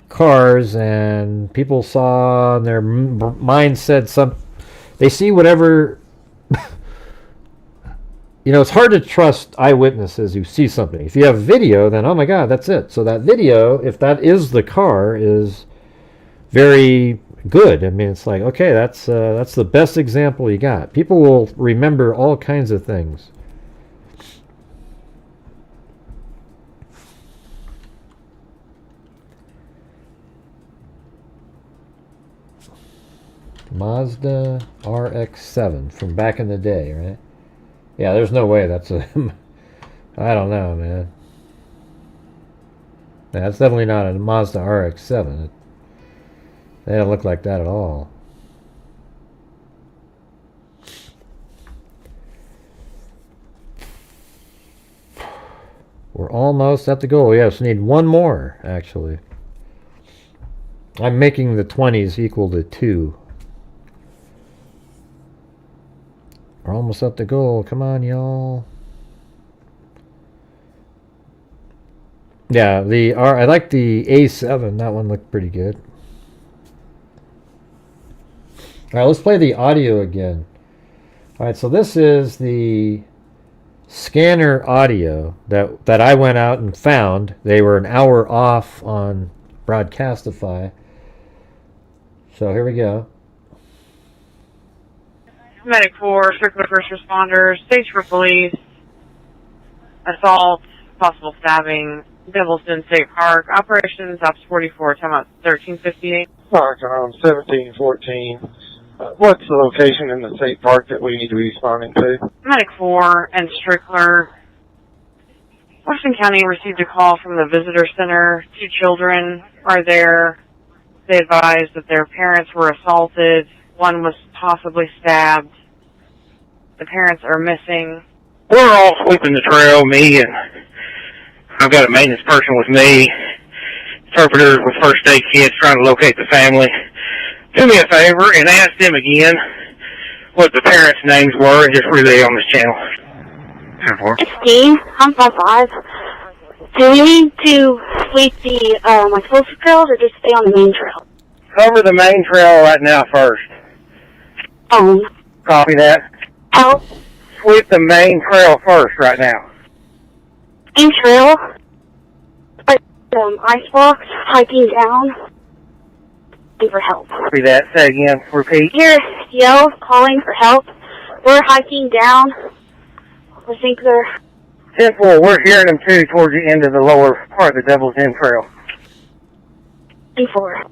cars, and people saw, and their mind said they see whatever. You know, it's hard to trust eyewitnesses who see something. If you have video, then oh my god, that's it. So that video, if that is the car, is very good. I mean, it's like, okay, that's the best example you got. People will remember all kinds of things. Mazda RX-7 from back in the day, right? Yeah, there's no way that's a... I don't know, man. That's definitely not a Mazda RX-7. They don't look like that at all. We're almost at the goal. Yes, we need 1 more, actually. I'm making the 20s equal to 2. We're almost at the goal. Come on, y'all. Yeah, I like the A7. That one looked pretty good. All right, let's play the audio again. All right, so this is the scanner audio that I went out and found. They were an hour off on Broadcastify. So here we go. Medic 4, circular first responders, stage for police, assault, possible stabbing, Devilston State Park, operations, Ops 44, time out 1358. Park on 1714. What's the location in the state park that we need to be responding to? Medic 4 and Strickler. Washington County received a call from the visitor center. 2 children are there. They advised that their parents were assaulted. 1 was possibly stabbed. The parents are missing. We're all sweeping the trail, me, and I've got a maintenance person with me. interpreters with first aid kits trying to locate the family. Do me a favor and ask them again what the parents' names were and just relay on this channel. 10-4. It's me. I'm 5'5". Do we need to sweep the like social trails or just stay on the main trail? Cover the main trail right now first. Copy that. Help. Sweep the main trail first right now. Main trail? Like, icebox, hiking down. Looking for help. Copy that. Say again. Repeat. Here, yell, calling for help. We're hiking down. I think they're... 10-4. We're hearing them too towards the end of the lower part of the Devil's Den Trail. 10-4.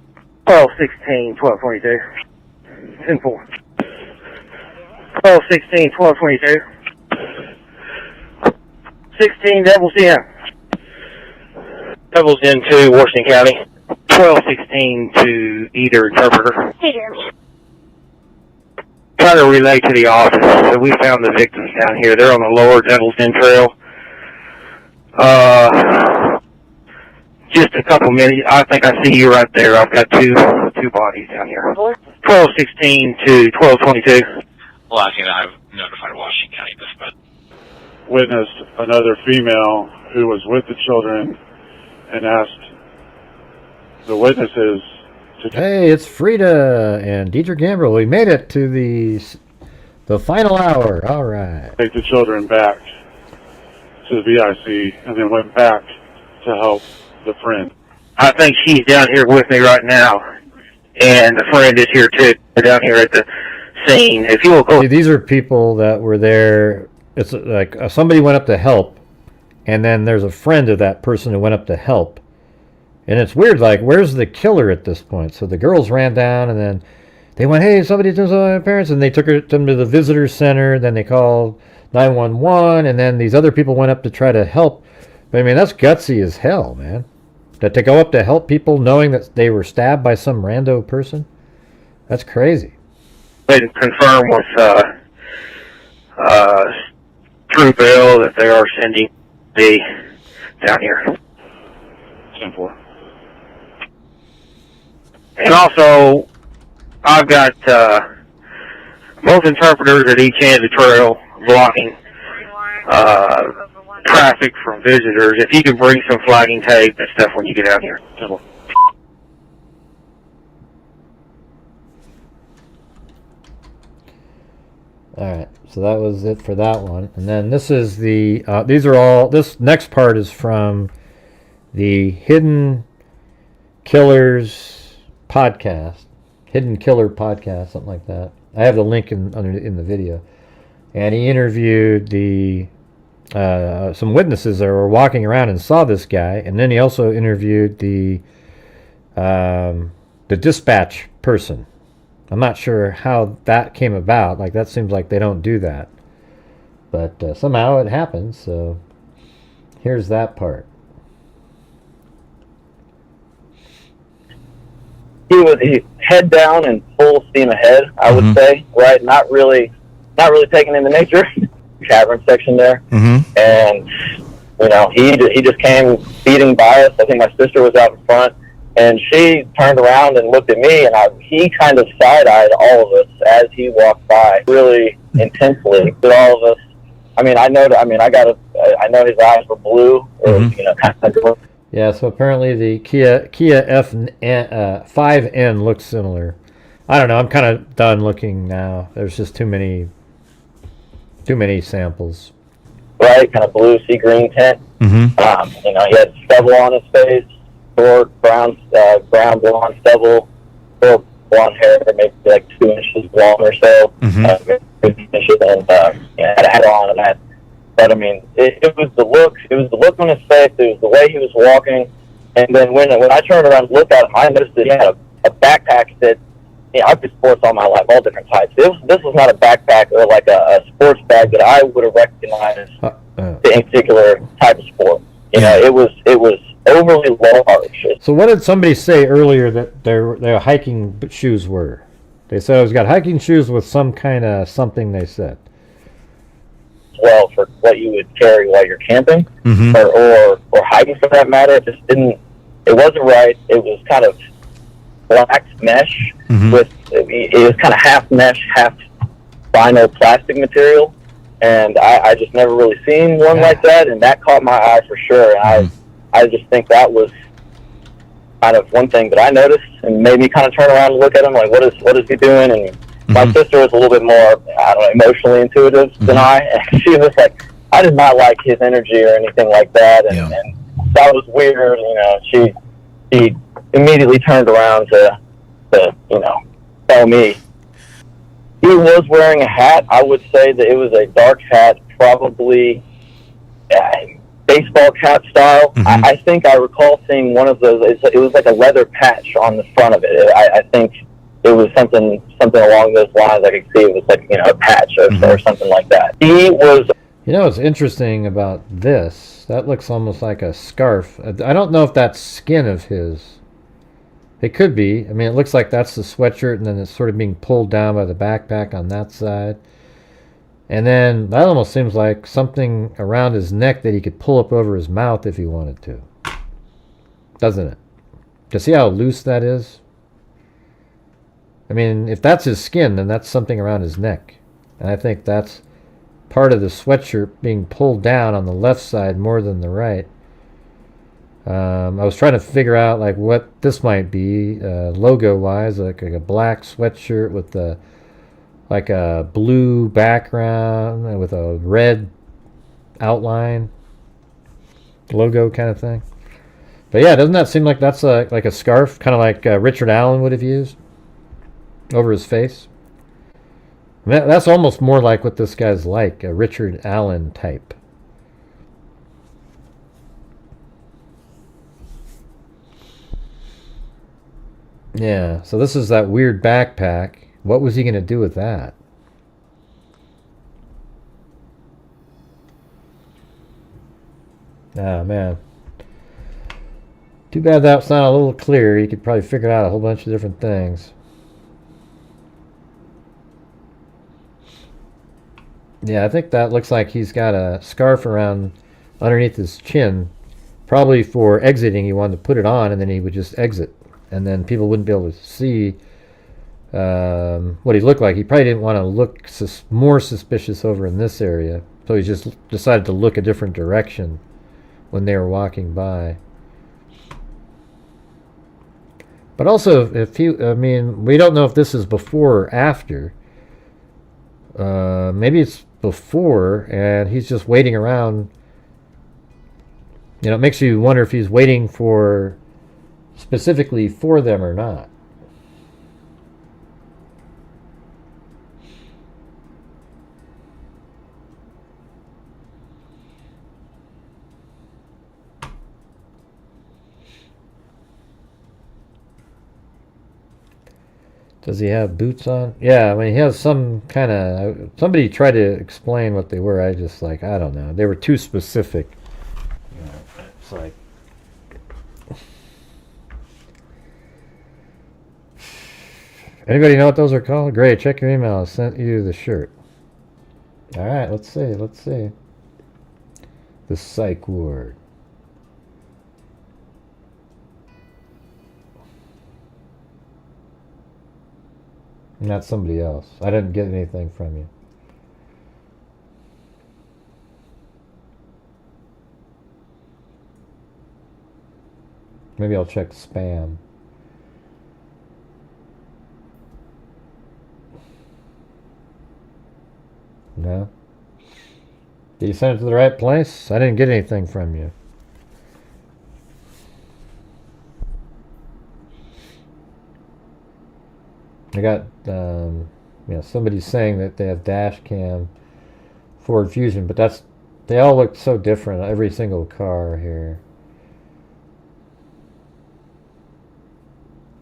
12-16, 12-22. 10-4. 12-16, 12-22. 16, Devil's Den. Devil's Den 2, Washington County. 12-16 to either interpreter. Hey, Jeremy. Trying to relay to the office. So we found the victims down here. They're on the lower Devil's Den Trail. Just a couple minutes. I think I see you right there. I've got two bodies down here. 12-16 to 12-22. Well, I think I've notified Washington County this, but Witnessed another female who was with the children and asked the witnesses to... Hey, it's Frida and Dietrich Gambrill. We made it to the final hour. All right. Take the children back to the VIC and then went back to help the friend. I think she's down here with me right now, and the friend is here too. They're down here at the scene. If you will go. See, these are people that were there. It's like somebody went up to help, and then there's a friend of that person who went up to help. And it's weird, like, where's the killer at this point? So the girls ran down, and then they went, hey, somebody took my parents, and they took them to the visitor center. Then they called 911, and then these other people went up to try to help. But I mean, that's gutsy as hell, man. That to go up to help people knowing that they were stabbed by some rando person? That's crazy. And confirm with True Bill that they are sending the down here. 10-4. And also, I've got both interpreters at each end of the trail blocking traffic from visitors. If you can bring some flagging tape and stuff when you get out here. 10-4. All right, so that was it for that one. And then this is the, this next part is from the Hidden Killers podcast, Hidden Killer podcast, something like that. I have the link in the video. And he interviewed some witnesses that were walking around and saw this guy. And then he also interviewed the dispatch person. I'm not sure how that came about. Like, that seems like they don't do that. But somehow it happens, so here's that part. He head down and full steam ahead, I would say, right? Not really taking in the nature, cavern section there. And, you know, he just came speeding by us. I think my sister was out in front. And she turned around and looked at me, and he kind of side-eyed all of us as he walked by, really intensely. But all of us, I know his eyes were blue, or, you know, kind of. Yeah, so apparently the Kia F5N looks similar. I don't know. I'm kind of done looking now. There's just too many samples. Right, kind of blue, sea green tint. You know, he had stubble on his face. Short, brown blonde stubble, short blonde hair, maybe like 2 inches long or so. And had a hat on and that. But I mean, it was the look. It was the look on his face. It was the way he was walking. And then when I turned around and looked at him, I noticed that he had a backpack that, you know, I've been sports all my life, all different types. This was not a backpack or like a sports bag that I would have recognized any particular type of sport. You know, it was overly large. So what did somebody say earlier that their hiking shoes were? They said it was got hiking shoes with some kind of something they said. Well, for what you would carry while you're camping, or hiking for that matter, it just didn't It wasn't right. It was kind of black mesh with, it was kind of half mesh, half vinyl plastic material. And I just never really seen one like that, and that caught my eye for sure. And I just think that was kind of one thing that I noticed and made me kind of turn around and look at him like, what is he doing? And my sister was a little bit more, I don't know, emotionally intuitive than I, and she was like, I did not like his energy or anything like that, and that was weird. You know, she immediately turned around to you know, tell me. He was wearing a hat. I would say that it was a dark hat, probably baseball cap style. I think I recall seeing one of those. It was like a leather patch on the front of it. I think it was something along those lines. I could see it was like, you know, a patch or something like that. He was. You know what's interesting about this? That looks almost like a scarf. I don't know if that's skin of his. It could be. I mean, it looks like that's the sweatshirt, and then it's sort of being pulled down by the backpack on that side. And then that almost seems like something around his neck that he could pull up over his mouth if he wanted to. Doesn't it? To see how loose that is? I mean, if that's his skin, then that's something around his neck. And I think that's part of the sweatshirt being pulled down on the left side more than the right. I was trying to figure out like what this might be logo wise, like a black sweatshirt with like a blue background with a red outline logo kind of thing. But yeah, doesn't that seem like that's like a scarf, kind of like Richard Allen would have used over his face? I mean, that's almost more like what this guy's like, a Richard Allen type. Yeah, so this is that weird backpack. What was he going to do with that? Ah, man. Too bad that's not a little clear. You could probably figure out a whole bunch of different things. Yeah, I think that looks like he's got a scarf around underneath his chin. Probably for exiting, he wanted to put it on, and then he would just exit. And then people wouldn't be able to see what he looked like. He probably didn't want to look more suspicious over in this area. So he just decided to look a different direction when they were walking by. But also, I mean, we don't know if this is before or after. Maybe it's before, and he's just waiting around. You know, it makes you wonder if he's waiting for specifically for them or not. Does he have boots on? Yeah, I mean, he has some kind of... Somebody tried to explain what they were. I just, like, I don't know. They were too specific. You know, it's like... Anybody know what those are called? Great, check your email. I sent you the shirt. Alright, let's see. Let's see. The psych ward. Not somebody else. I didn't get anything from you. Maybe I'll check spam. No? Did you send it to the right place? I didn't get anything from you. I got, you know, somebody saying that they have dash cam Ford Fusion, but they all look so different, every single car here.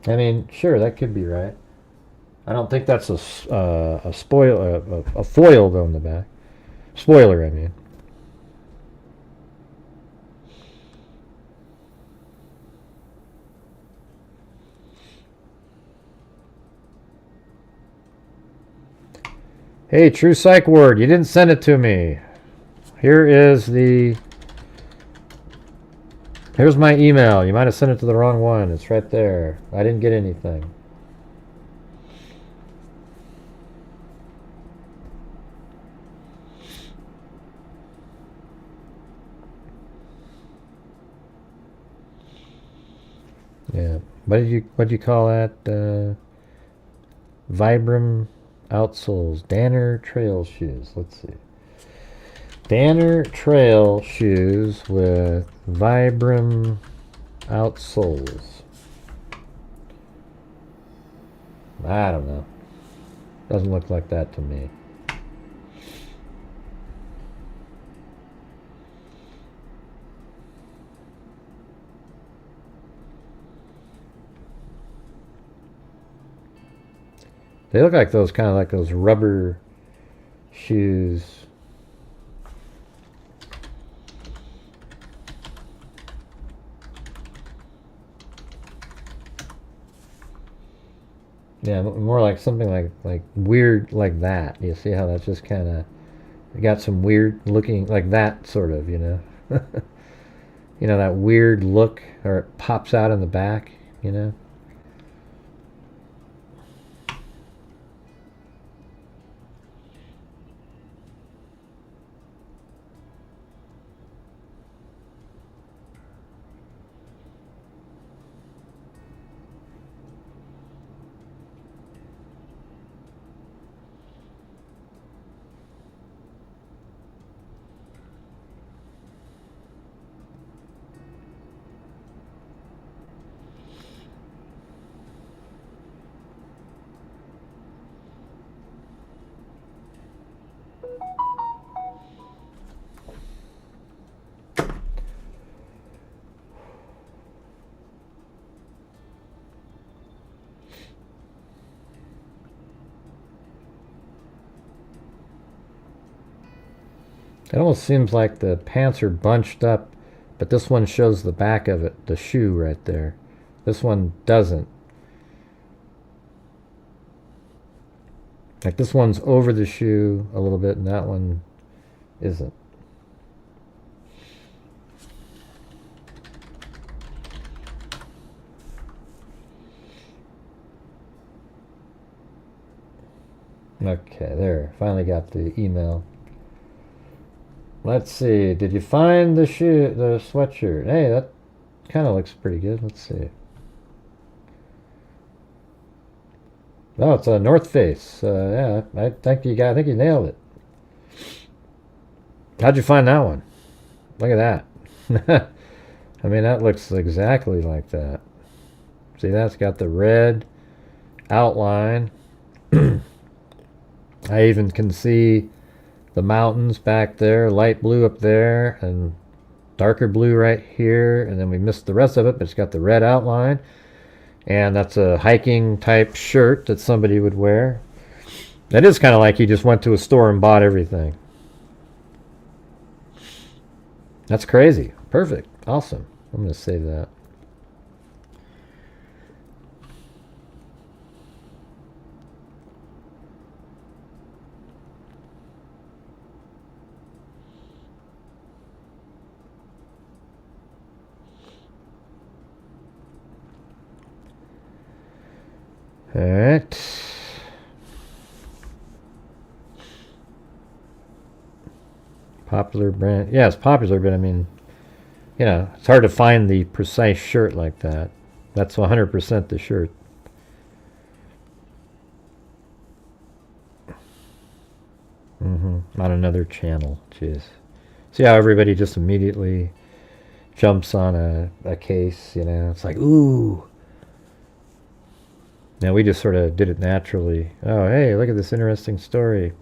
I mean, sure, that could be right. I don't think that's a foil though in the back. Spoiler, I mean. Hey, True Psych Ward, you didn't send it to me. Here is the... Here's my email. You might have sent it to the wrong one. It's right there. I didn't get anything. Yeah. What did you call that? Vibram outsoles. Danner trail shoes. Let's see. Danner trail shoes with Vibram outsoles. I don't know. Doesn't look like that to me. They look like those kind of like those rubber shoes. Yeah, more like something like weird like that. You see how that's just kind of got some weird looking like that sort of, you know. You know, that weird look, or it pops out in the back, you know. It almost seems like the pants are bunched up, but this one shows the back of it, the shoe right there. This one doesn't. Like this one's over the shoe a little bit, and that one isn't. Okay, there. Finally got the email. Let's see. Did you find the sweatshirt? Hey, that kind of looks pretty good. Let's see. Oh, it's a North Face. Yeah, I think you nailed it. How'd you find that one? Look at that. I mean, that looks exactly like that. See, that's got the red outline. I even can see the mountains back there, light blue up there, and darker blue right here, and then we missed the rest of it, but it's got the red outline, and that's a hiking type shirt that somebody would wear. That is kind of like you just went to a store and bought everything. That's crazy. Perfect. Awesome. I'm going to save that. All right. Popular brand. Yeah, it's popular, but I mean, you know, it's hard to find the precise shirt like that. That's 100% the shirt. On another channel. Jeez. See how everybody just immediately jumps on a case, you know? It's like, ooh. Now we just sort of did it naturally. Oh, hey, look at this interesting story.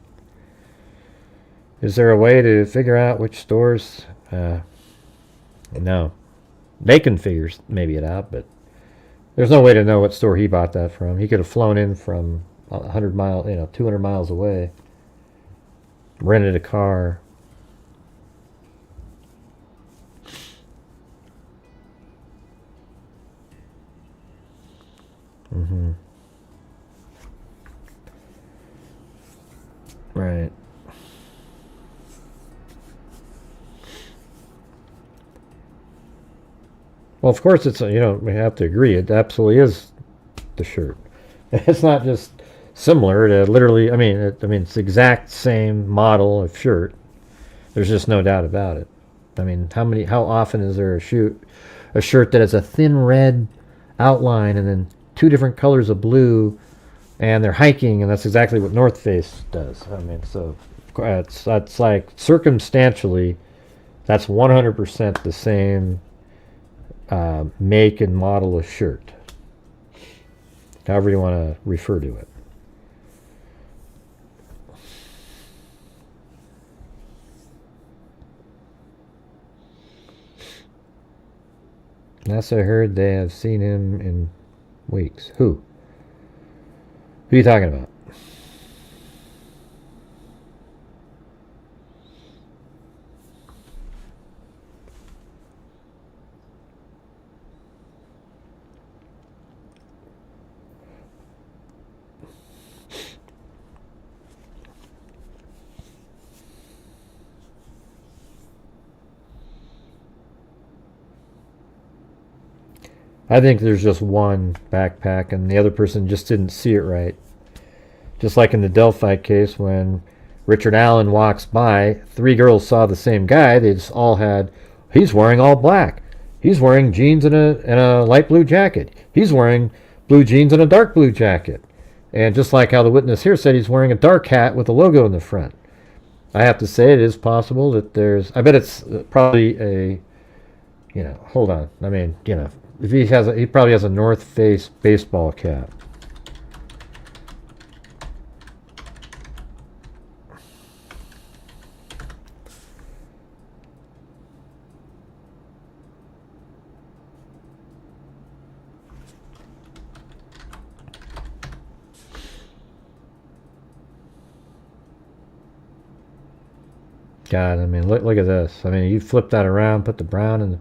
Is there a way to figure out which stores? No. They can figure maybe it out, but there's no way to know what store he bought that from. He could have flown in from 100 miles, 200 miles away. Rented a car. Right. Well, of course, it's, we have to agree, it absolutely is the shirt. It's not just similar to literally, it's the exact same model of shirt. There's just no doubt about it. I mean, how often is there a shirt that has a thin red outline and then two different colors of blue, and they're hiking, and that's exactly what North Face does. I mean, so that's like circumstantially, that's 100% the same make and model of shirt, however you want to refer to it. NASA heard they have seen him in weeks. Who? Who are you talking about? I think there's just one backpack and the other person just didn't see it right. Just like in the Delphi case, when Richard Allen walks by, 3 girls saw the same guy. They just all had, he's wearing all black. He's wearing jeans and a light blue jacket. He's wearing blue jeans and a dark blue jacket. And just like how the witness here said, he's wearing a dark hat with a logo in the front. I have to say it is possible that there's, I bet it's probably a, hold on. I mean, if he probably has a North Face baseball cap. God, I mean, look at this. I mean, you flip that around, put the brown in the,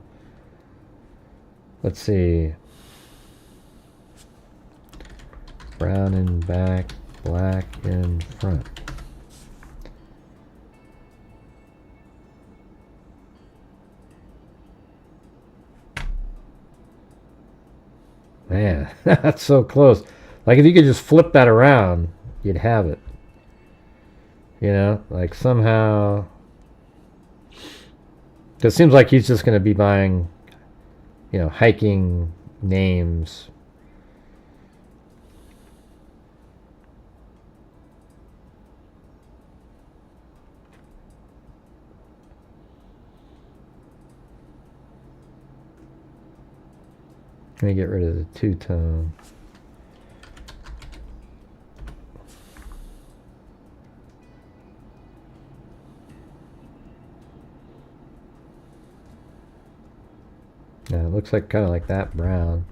let's see. Brown in back, black in front. Man, that's so close. Like if you could just flip that around, you'd have it. Like somehow. It seems like he's just going to be buying, hiking names. Let me get rid of the two-tone. Yeah, it looks like kind of like that brown.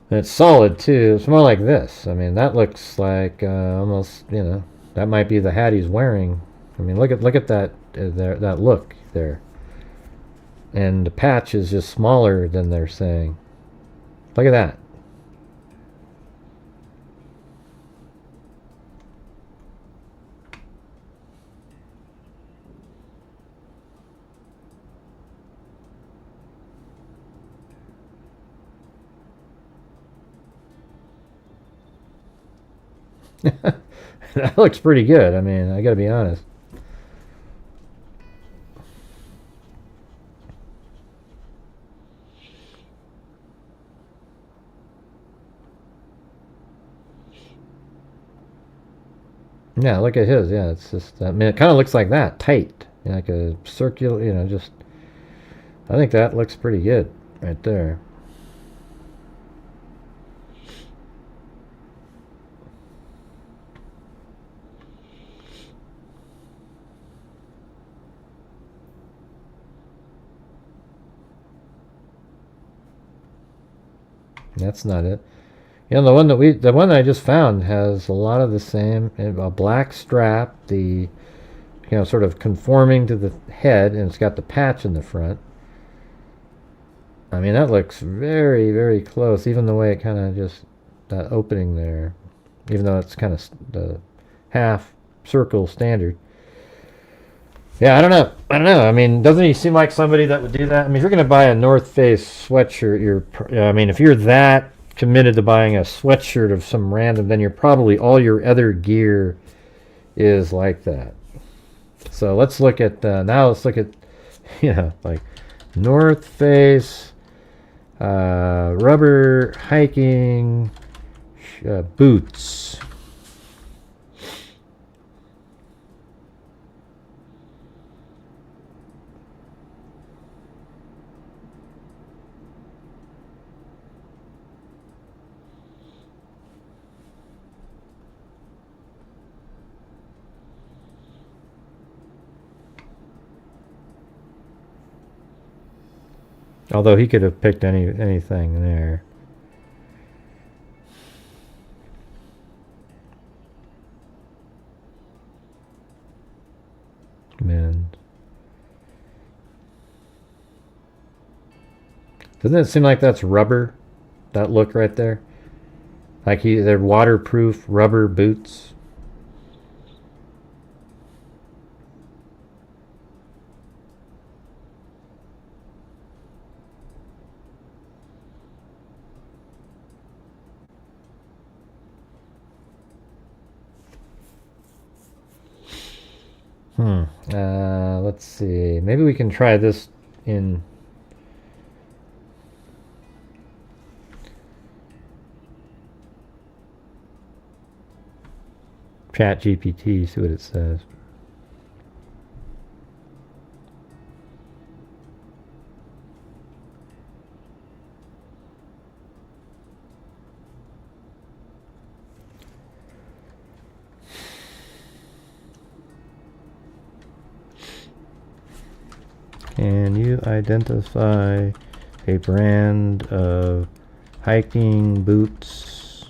And it's solid too. It's more like this. I mean, that looks like almost, that might be the hat he's wearing. I mean, look at that that look there. And the patch is just smaller than they're saying. Look at that. That looks pretty good. I mean, I gotta be honest. Yeah, look at his. Yeah, it's just, I mean, it kind of looks like that, tight. Like a circular, just, I think that looks pretty good right there. That's not it. The one I just found has a lot of the same, a black strap, the, sort of conforming to the head, and it's got the patch in the front. I mean, that looks very, very close, even the way it kind of just, that opening there, even though it's kind of the half circle standard. Yeah, I don't know. I mean, doesn't he seem like somebody that would do that? I mean, if you're going to buy a North Face sweatshirt, I mean, if you're that committed to buying a sweatshirt of some random, then you're probably all your other gear is like that. So let's look at like North Face rubber hiking boots. Although he could have picked anything there. Man. Doesn't it seem like that's rubber? That look right there? Like they're waterproof rubber boots. Let's see. Maybe we can try this in Chat GPT, see what it says. Can you identify a brand of hiking boots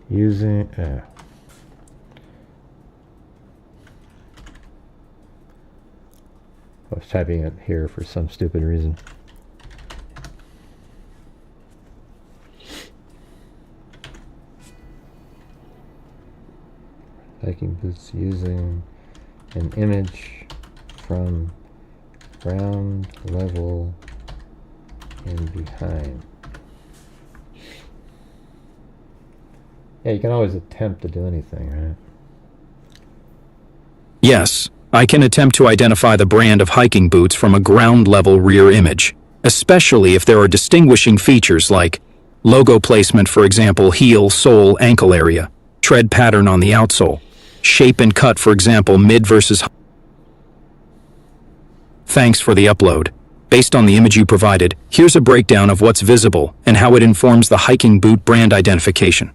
using... I was typing it here for some stupid reason. Hiking boots using an image from ground level and behind. Yeah, you can always attempt to do anything, right? Yes, I can attempt to identify the brand of hiking boots from a ground level rear image, especially if there are distinguishing features like logo placement, for example, heel, sole, ankle area, tread pattern on the outsole, shape and cut, for example, mid versus high. Thanks for the upload. Based on the image you provided, here's a breakdown of what's visible and how it informs the hiking boot brand identification.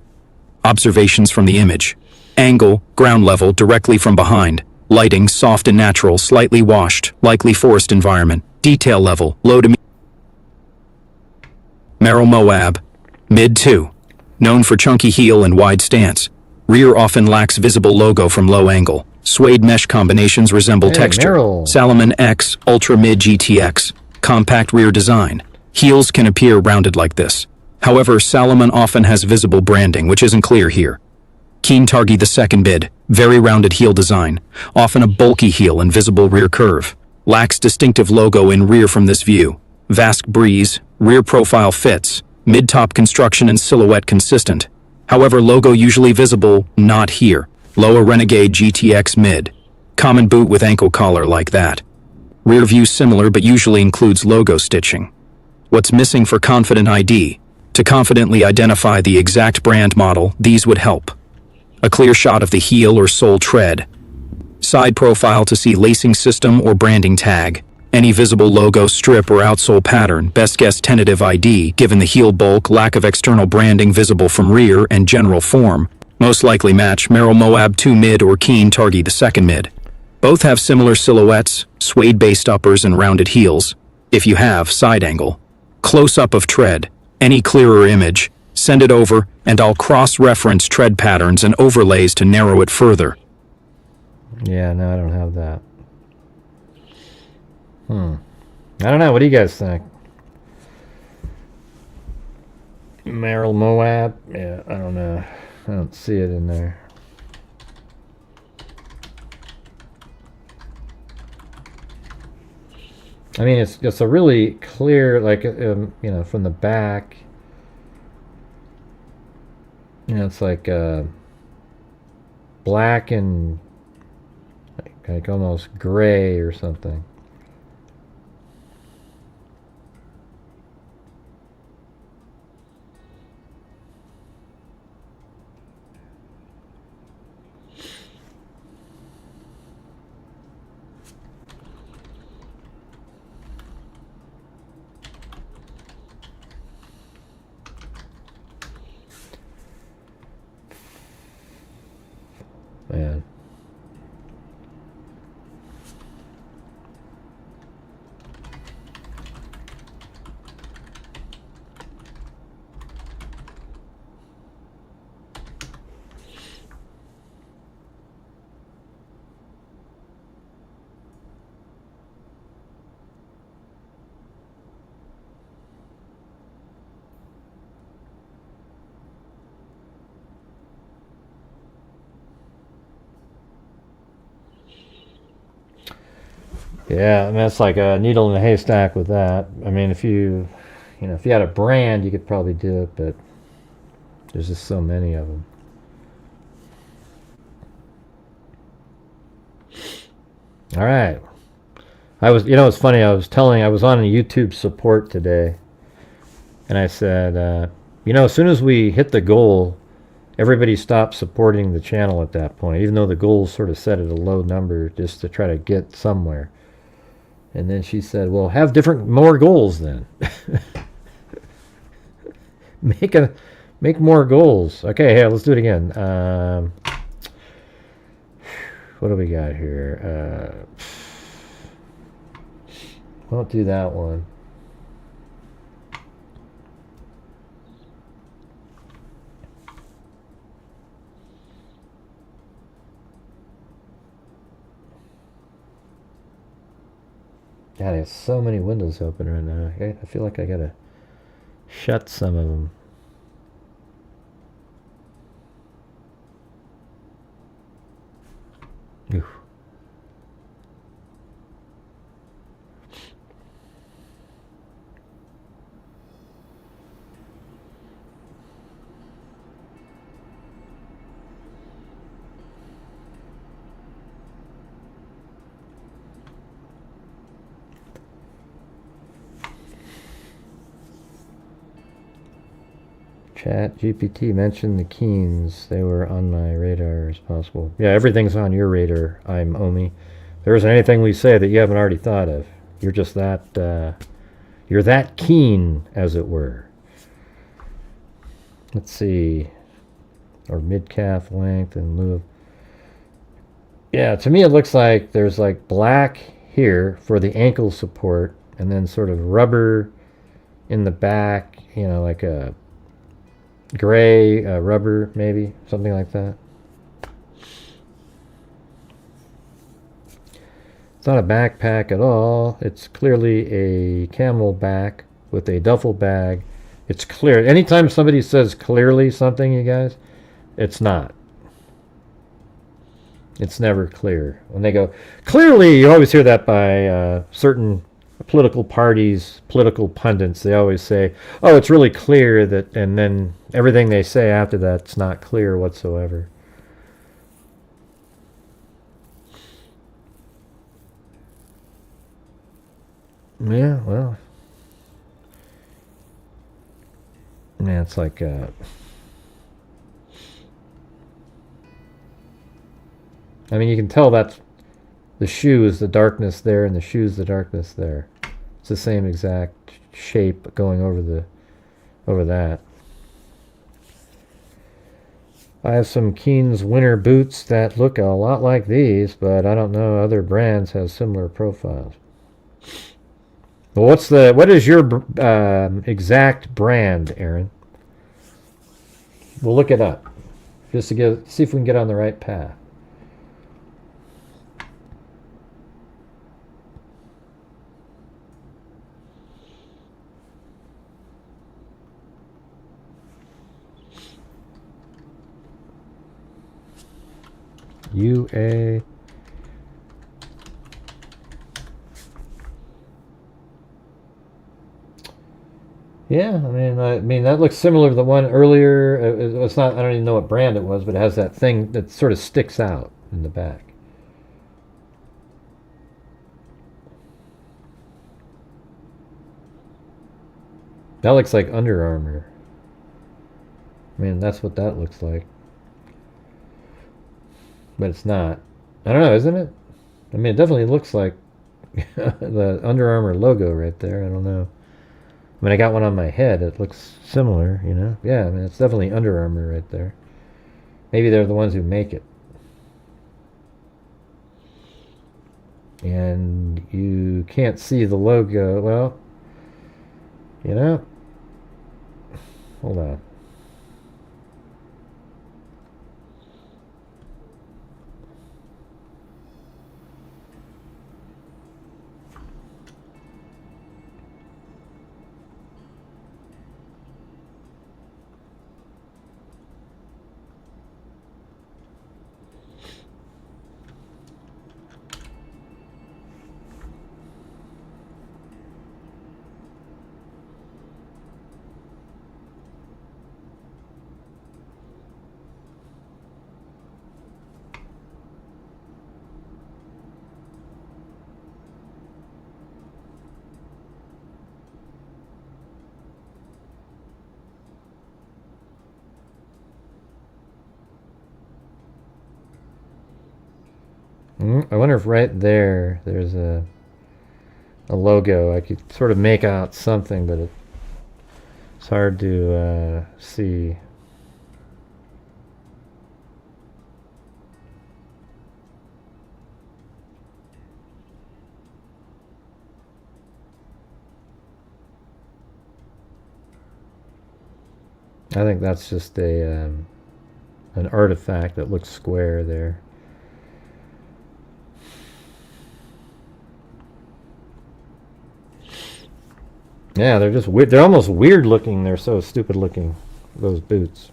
Observations from the image. Angle, ground level, directly from behind. Lighting, soft and natural, slightly washed, likely forest environment. Detail level, low to Merrill Moab, mid 2. Known for chunky heel and wide stance. Rear often lacks visible logo from low angle. Suede mesh combinations resemble texture. Merrill. Salomon X, Ultra Mid GTX. Compact rear design. Heels can appear rounded like this. However, Salomon often has visible branding, which isn't clear here. Keen Targi the second bid. Very rounded heel design. Often a bulky heel and visible rear curve. Lacks distinctive logo in rear from this view. Vask Breeze. Rear profile fits. Mid-top construction and silhouette consistent. However, logo usually visible, not here. Lower Renegade GTX mid. Common boot with ankle collar like that. Rear view similar but usually includes logo stitching. What's missing for confident ID? To confidently identify the exact brand model, these would help. A clear shot of the heel or sole tread. Side profile to see lacing system or branding tag. Any visible logo strip or outsole pattern, best guess tentative ID, given the heel bulk, lack of external branding visible from rear, and general form. Most likely match Merrill Moab 2 mid or Keen Targi the second mid. Both have similar silhouettes, suede-based uppers and rounded heels. If you have, side angle. Close-up of tread. Any clearer image, send it over, and I'll cross-reference tread patterns and overlays to narrow it further. Yeah, no, I don't have that. I don't know. What do you guys think? Merrill Moab? Yeah, I don't know. I don't see it in there. I mean, it's a really clear, like, you know, from the back. You know, it's like black and like almost gray or something. Man. Yeah, I mean, it's like a needle in a haystack with that. I mean, if you know, if you had a brand, you could probably do it, but there's just so many of them. All right. You know, it's funny. I was on a YouTube support today, and I said, you know, as soon as we hit the goal, everybody stopped supporting the channel at that point, even though the goal's sort of set at a low number just to try to get somewhere. And then she said, well, have more goals then. Make more goals. Okay, here, let's do it again. What do we got here? Won't do that one. God, I have so many windows open right now. I feel like I gotta shut some of them. Oof. Chat GPT mentioned the Keens. They were on my radar as possible. Yeah, everything's on your radar. I'm Omi. There isn't anything we say that you haven't already thought of. You're just that, you're that keen, as it were. Let's see. Or mid-calf length in lieu of... Yeah, to me it looks like there's like black here for the ankle support, and then sort of rubber in the back, you know, like a gray rubber, maybe, something like that. It's not a backpack at all. It's clearly a camelback with a duffel bag. It's clear. Anytime somebody says clearly something, you guys, it's not. It's never clear. When they go, clearly, you always hear that by certain political parties, political pundits. They always say, oh, it's really clear that, and then everything they say after that's not clear whatsoever. Yeah, well, yeah, it's like I mean, you can tell that's the shoe is the darkness there, and the shoe is the darkness there. It's the same exact shape going over that. I have some Keen's winter boots that look a lot like these, but I don't know other brands have similar profiles. Well, what is your exact brand, Aaron? We'll look it up just to see if we can get on the right path. UA Yeah, I mean that looks similar to the one earlier. It's not. I don't even know what brand it was, but it has that thing that sort of sticks out in the back. That looks like Under Armour. I mean, that's what that looks like. But it's not. I don't know, isn't it? I mean, it definitely looks like the Under Armour logo right there. I don't know. I mean, I got one on my head. It looks similar, you know? Yeah, I mean, it's definitely Under Armour right there. Maybe they're the ones who make it. And you can't see the logo. Well, you know, hold on. I wonder if right there there's a logo. I could sort of make out something, but it's hard to see. I think that's just an artifact that looks square there. Yeah, they're just weird. They're almost weird looking. They're so stupid looking, those boots.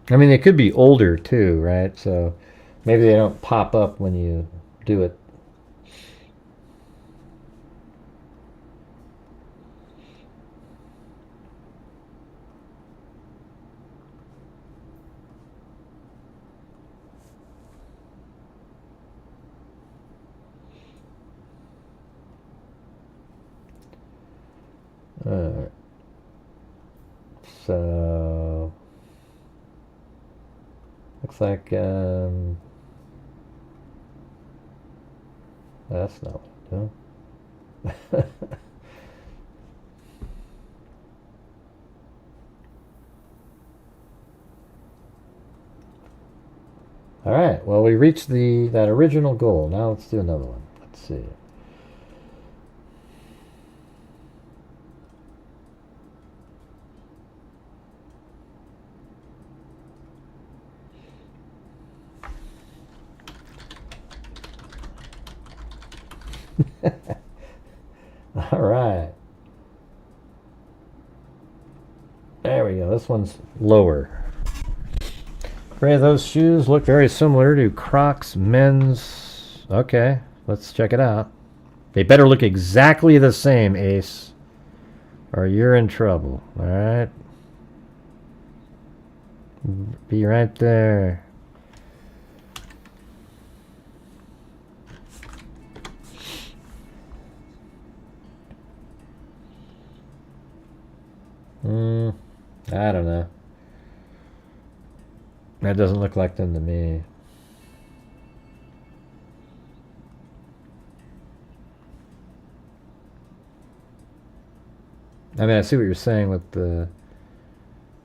I mean, they could be older too, right? So maybe they don't pop up when you do it. Alright. So looks like that's not what I'm doing. All right. Well, we reached that original goal. Now let's do another one. Let's see. All right. There we go. This one's lower. Gray, those shoes look very similar to Crocs men's. Okay, let's check it out. They better look exactly the same, Ace, or you're in trouble. All right. Be right there. I don't know. That doesn't look like them to me. I mean, I see what you're saying with the...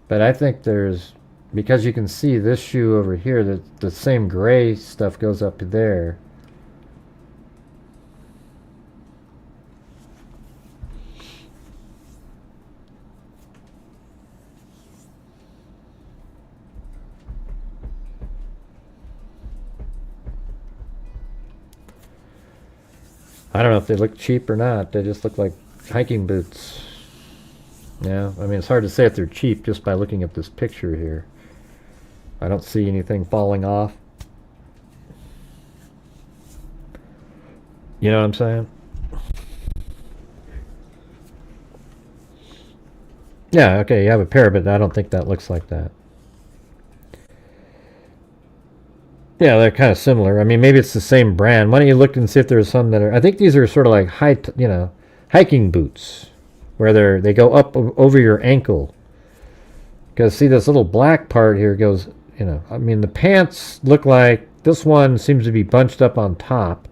But I think there's... Because you can see this shoe over here, the same gray stuff goes up there. I don't know if they look cheap or not. They just look like hiking boots. Yeah, I mean, it's hard to say if they're cheap just by looking at this picture here. I don't see anything falling off. You know what I'm saying? Yeah, okay, you have a pair, but I don't think that looks like that. Yeah, they're kind of similar. I mean, maybe it's the same brand. Why don't you look and see if there's some that are... I think these are sort of like hiking boots, where they go up over your ankle. Because see, this little black part here goes, I mean, the pants look like this one seems to be bunched up on top.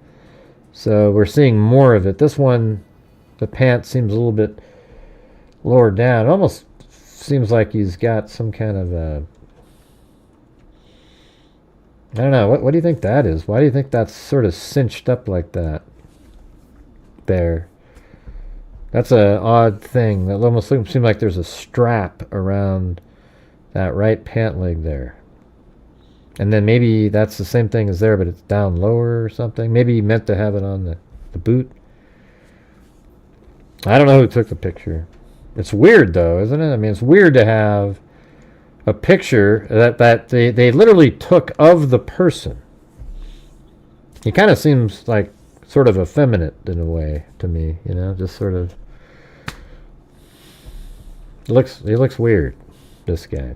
So we're seeing more of it. This one, the pants seems a little bit lower down. It almost seems like he's got some kind of a... I don't know. What do you think that is? Why do you think that's sort of cinched up like that? There. That's an odd thing. That almost seems like there's a strap around that right pant leg there. And then maybe that's the same thing as there, but it's down lower or something. Maybe he meant to have it on the boot. I don't know who took the picture. It's weird, though, isn't it? I mean, it's weird to have a picture that they literally took of the person. He kind of seems like sort of effeminate in a way to me, just sort of... He looks weird, this guy.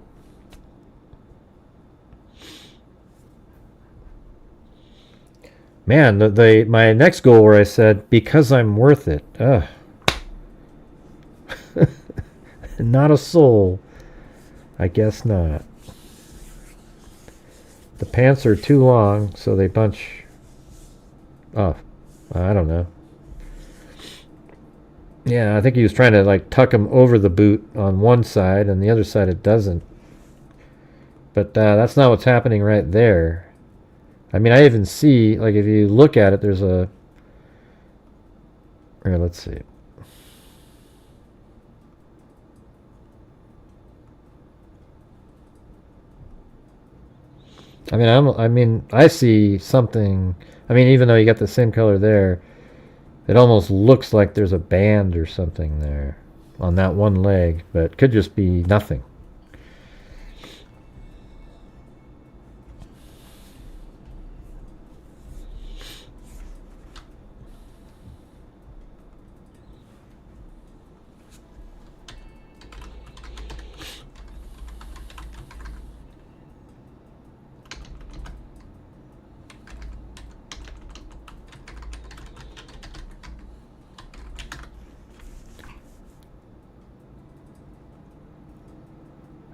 Man, my next goal where I said, because I'm worth it. Ugh. Not a soul. I guess not. The pants are too long, so they bunch. Oh, I don't know. Yeah, I think he was trying to tuck them over the boot on one side, and the other side it doesn't. But that's not what's happening right there. I mean, I even see, if you look at it, there's a... Here, let's see. I mean, I see something... I mean, even though you got the same color there, it almost looks like there's a band or something there on that one leg, but it could just be nothing.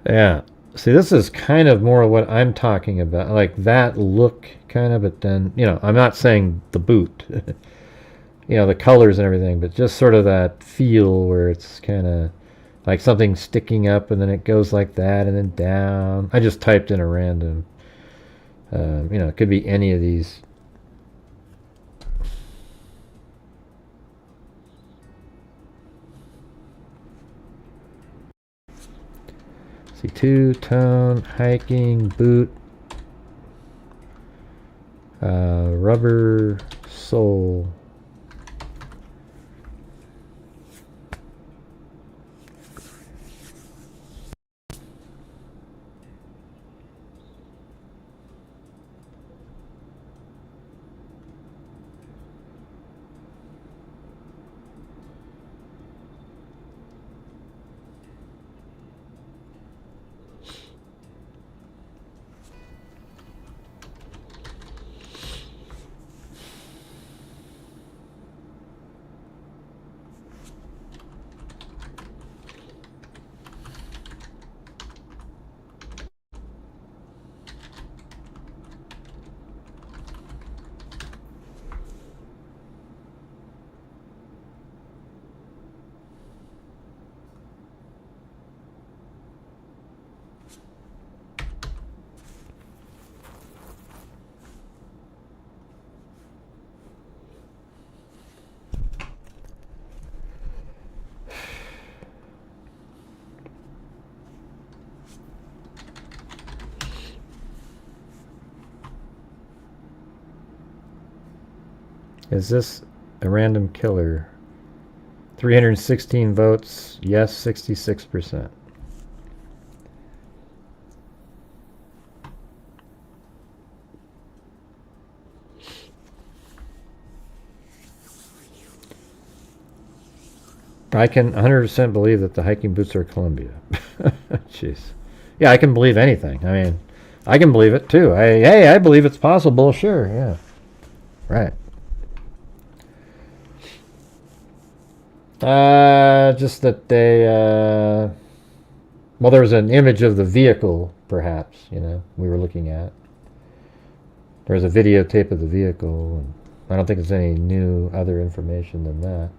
Yeah. See, this is kind of more of what I'm talking about. Like that look, kind of, but then, I'm not saying the boot. The colors and everything, but just sort of that feel where it's kind of like something sticking up and then it goes like that and then down. I just typed in a random, it could be any of these. Two-tone hiking boot, rubber sole. Is this A random killer. 316 votes. Yes, 66%. I can 100% believe that the hiking boots are Columbia. Jeez. Yeah, I can believe anything. I mean, I can believe it too. I believe it's possible. Sure, yeah. Right. Just that they, well, there was an image of the vehicle, perhaps, you know, we were looking at. There's a videotape of the vehicle, and I don't think there's any new other information than that.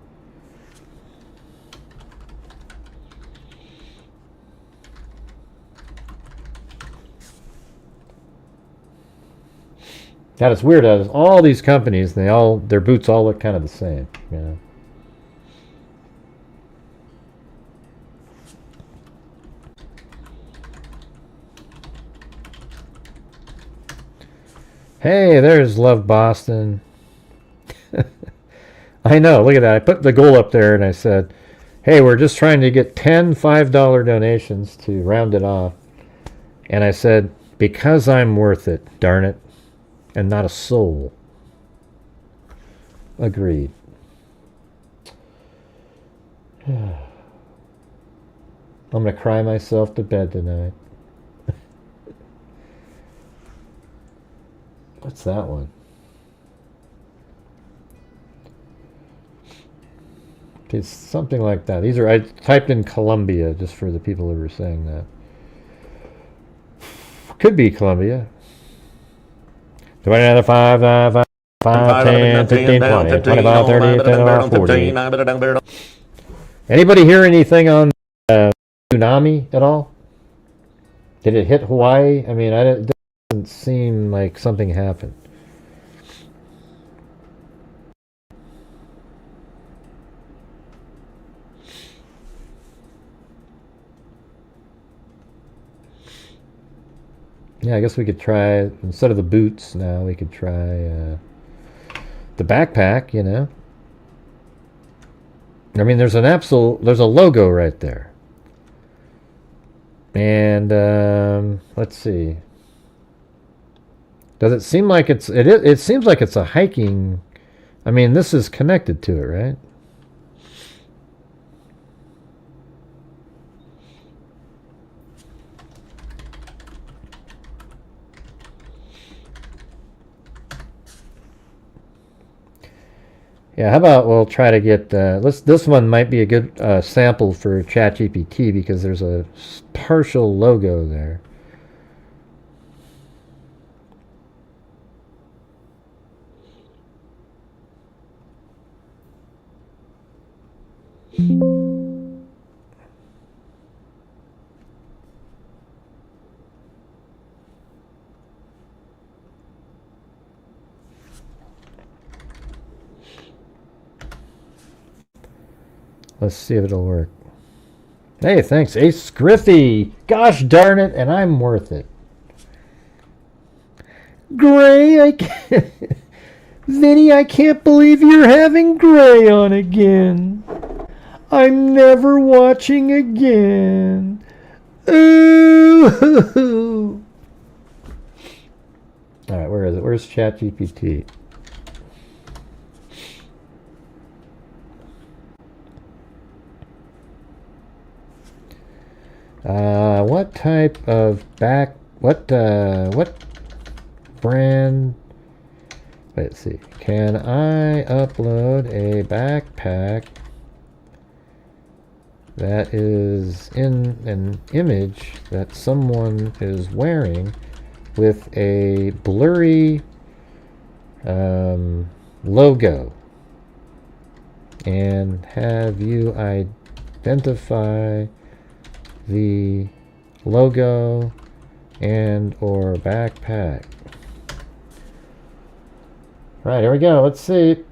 God, it's weird. All these companies, their boots all look kind of the same, you know. Hey, there's Love Boston. I know, look at that. I put the goal up there and I said, hey, we're just trying to get 10 $5 donations to round it off. And I said, because I'm worth it, darn it. And not a soul. Agreed. I'm going to cry myself to bed tonight. What's that one? It's something like that. These are, I typed in Columbia just for the people who were saying that. Could be Columbia. 20, 5, 10, 15, 20, 25, 30, 40. Anybody hear anything on tsunami at all? Did it hit Hawaii? I mean, it doesn't seem like something happened. Yeah, I guess we could try, instead of the boots now, we could try the backpack, you know. I mean, there's there's a logo right there. And let's see. Does it seem like it seems like it's a hiking, I mean, this is connected to it, right? Yeah, how about we'll try to get, this one might be a good sample for ChatGPT because there's a partial logo there. Let's see if it'll work. Hey, thanks, Ace Griffey. Gosh darn it, and I'm worth it. Gray, I can't... Vinny, I can't believe you're having Gray on again. I'm never watching again. Ooh. All right, where is it? Where's ChatGPT? What type of what brand, let's see, can I upload a backpack that is in an image that someone is wearing with a blurry logo, and have you identify the logo and or backpack. Right, here we go. Let's see.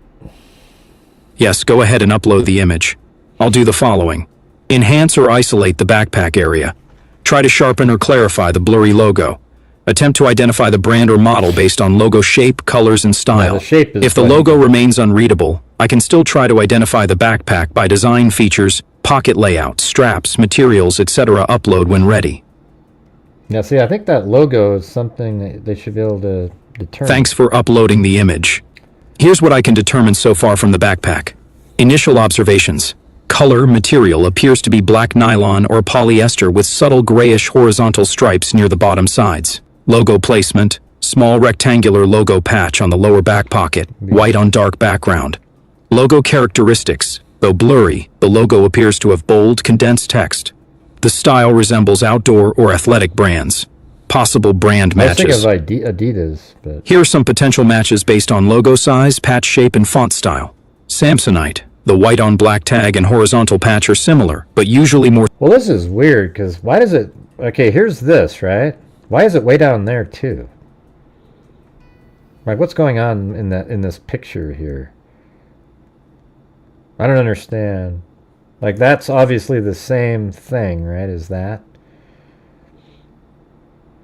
Yes, go ahead and upload the image. I'll do the following. Enhance or isolate the backpack area. Try to sharpen or clarify the blurry logo. Attempt to identify the brand or model based on logo shape, colors, and style. Yeah, the shape is if the logo remains unreadable, I can still try to identify the backpack by design features, pocket layout, straps, materials, etc. upload when ready. Now, see, I think that logo is something that they should be able to determine. Thanks for uploading the image. Here's what I can determine so far from the backpack. Initial observations. Color material appears to be black nylon or polyester with subtle grayish horizontal stripes near the bottom sides. Logo placement. Small rectangular logo patch on the lower back pocket, white on dark background. Logo characteristics. Though blurry, the logo appears to have bold, condensed text. The style resembles outdoor or athletic brands. Possible brand matches. I think of Adidas, but... Here are some potential matches based on logo size, patch shape, and font style. Samsonite. The white on black tag and horizontal patch are similar, but usually more... Well, this is weird, because why does it... Okay, here's this, right? Why is it way down there, too? Like, what's going on in this picture here? I don't understand. Like, that's obviously the same thing, right, as that?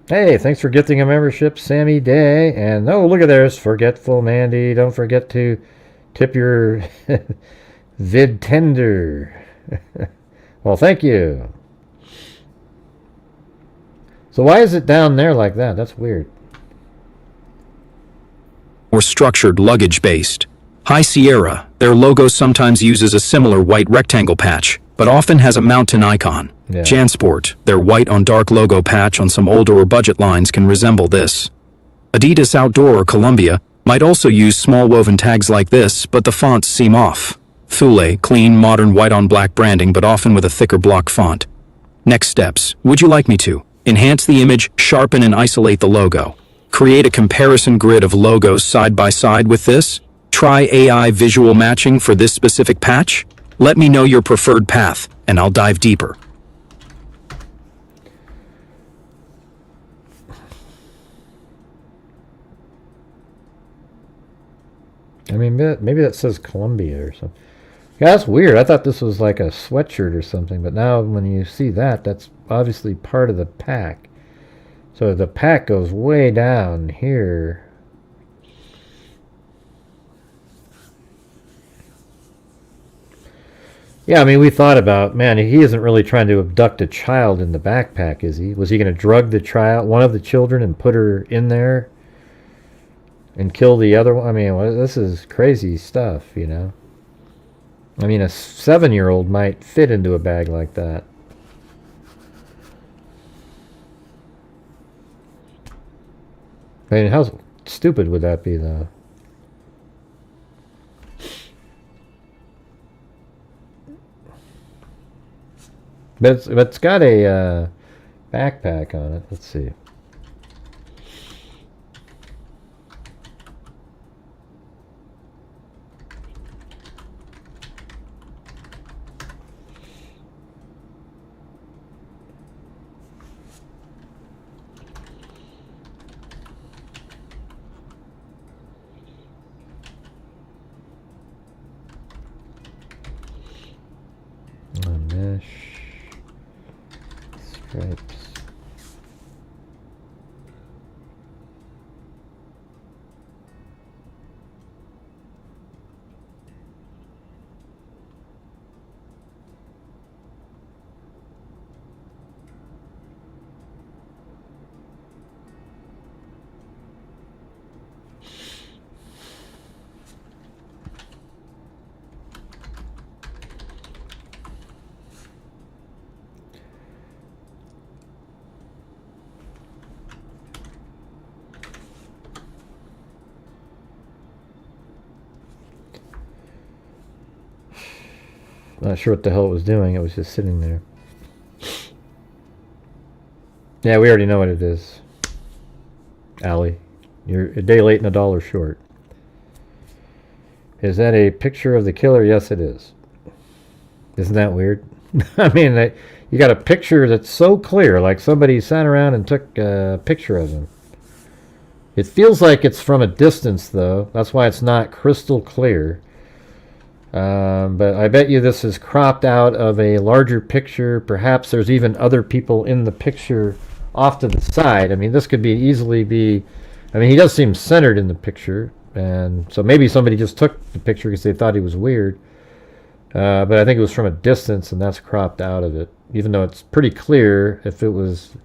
Hey, thanks for gifting a membership, Sammy Day. And, oh, look at this, Forgetful Mandy. Don't forget to tip your vid tender. Well, thank you. So why is it down there like that? That's weird. Or structured luggage-based. High Sierra, their logo sometimes uses a similar white rectangle patch, but often has a mountain icon. Yeah. Jansport, their white on dark logo patch on some older or budget lines can resemble this. Adidas Outdoor or Columbia might also use small woven tags like this, but the fonts seem off. Thule, clean, modern white on black branding, but often with a thicker block font. Next steps. Would you like me to? Enhance the image, sharpen and isolate the logo. Create a comparison grid of logos side by side with this. Try AI visual matching for this specific patch. Let me know your preferred path, and I'll dive deeper. I mean, maybe that says Columbia or something. Yeah, that's weird. I thought this was like a sweatshirt or something, but now when you see that, that's obviously part of the pack. So the pack goes way down here. Yeah, I mean, we thought about, man, he isn't really trying to abduct a child in the backpack, is he? Was he going to drug the child, one of the children, and put her in there and kill the other one? I mean, this is crazy stuff, you know? I mean, a 7-year-old might fit into a bag like that. I mean, how stupid would that be, though? But it's got a backpack on it. Let's see. Mesh. Stripes. Not sure what the hell it was doing. It was just sitting there. Yeah, we already know what it is. Allie, you're a day late and a dollar short. Is that a picture of the killer? Yes, it is. Isn't that weird? I mean, you got a picture that's so clear, like somebody sat around and took a picture of him. It feels like it's from a distance, though. That's why it's not crystal clear. But I bet you this is cropped out of a larger picture. Perhaps there's even other people in the picture off to the side. I mean, this could easily be... I mean, he does seem centered in the picture, And so maybe somebody just took the picture because they thought he was weird. But I think it was from a distance, and that's cropped out of it. Even though it's pretty clear, if it was,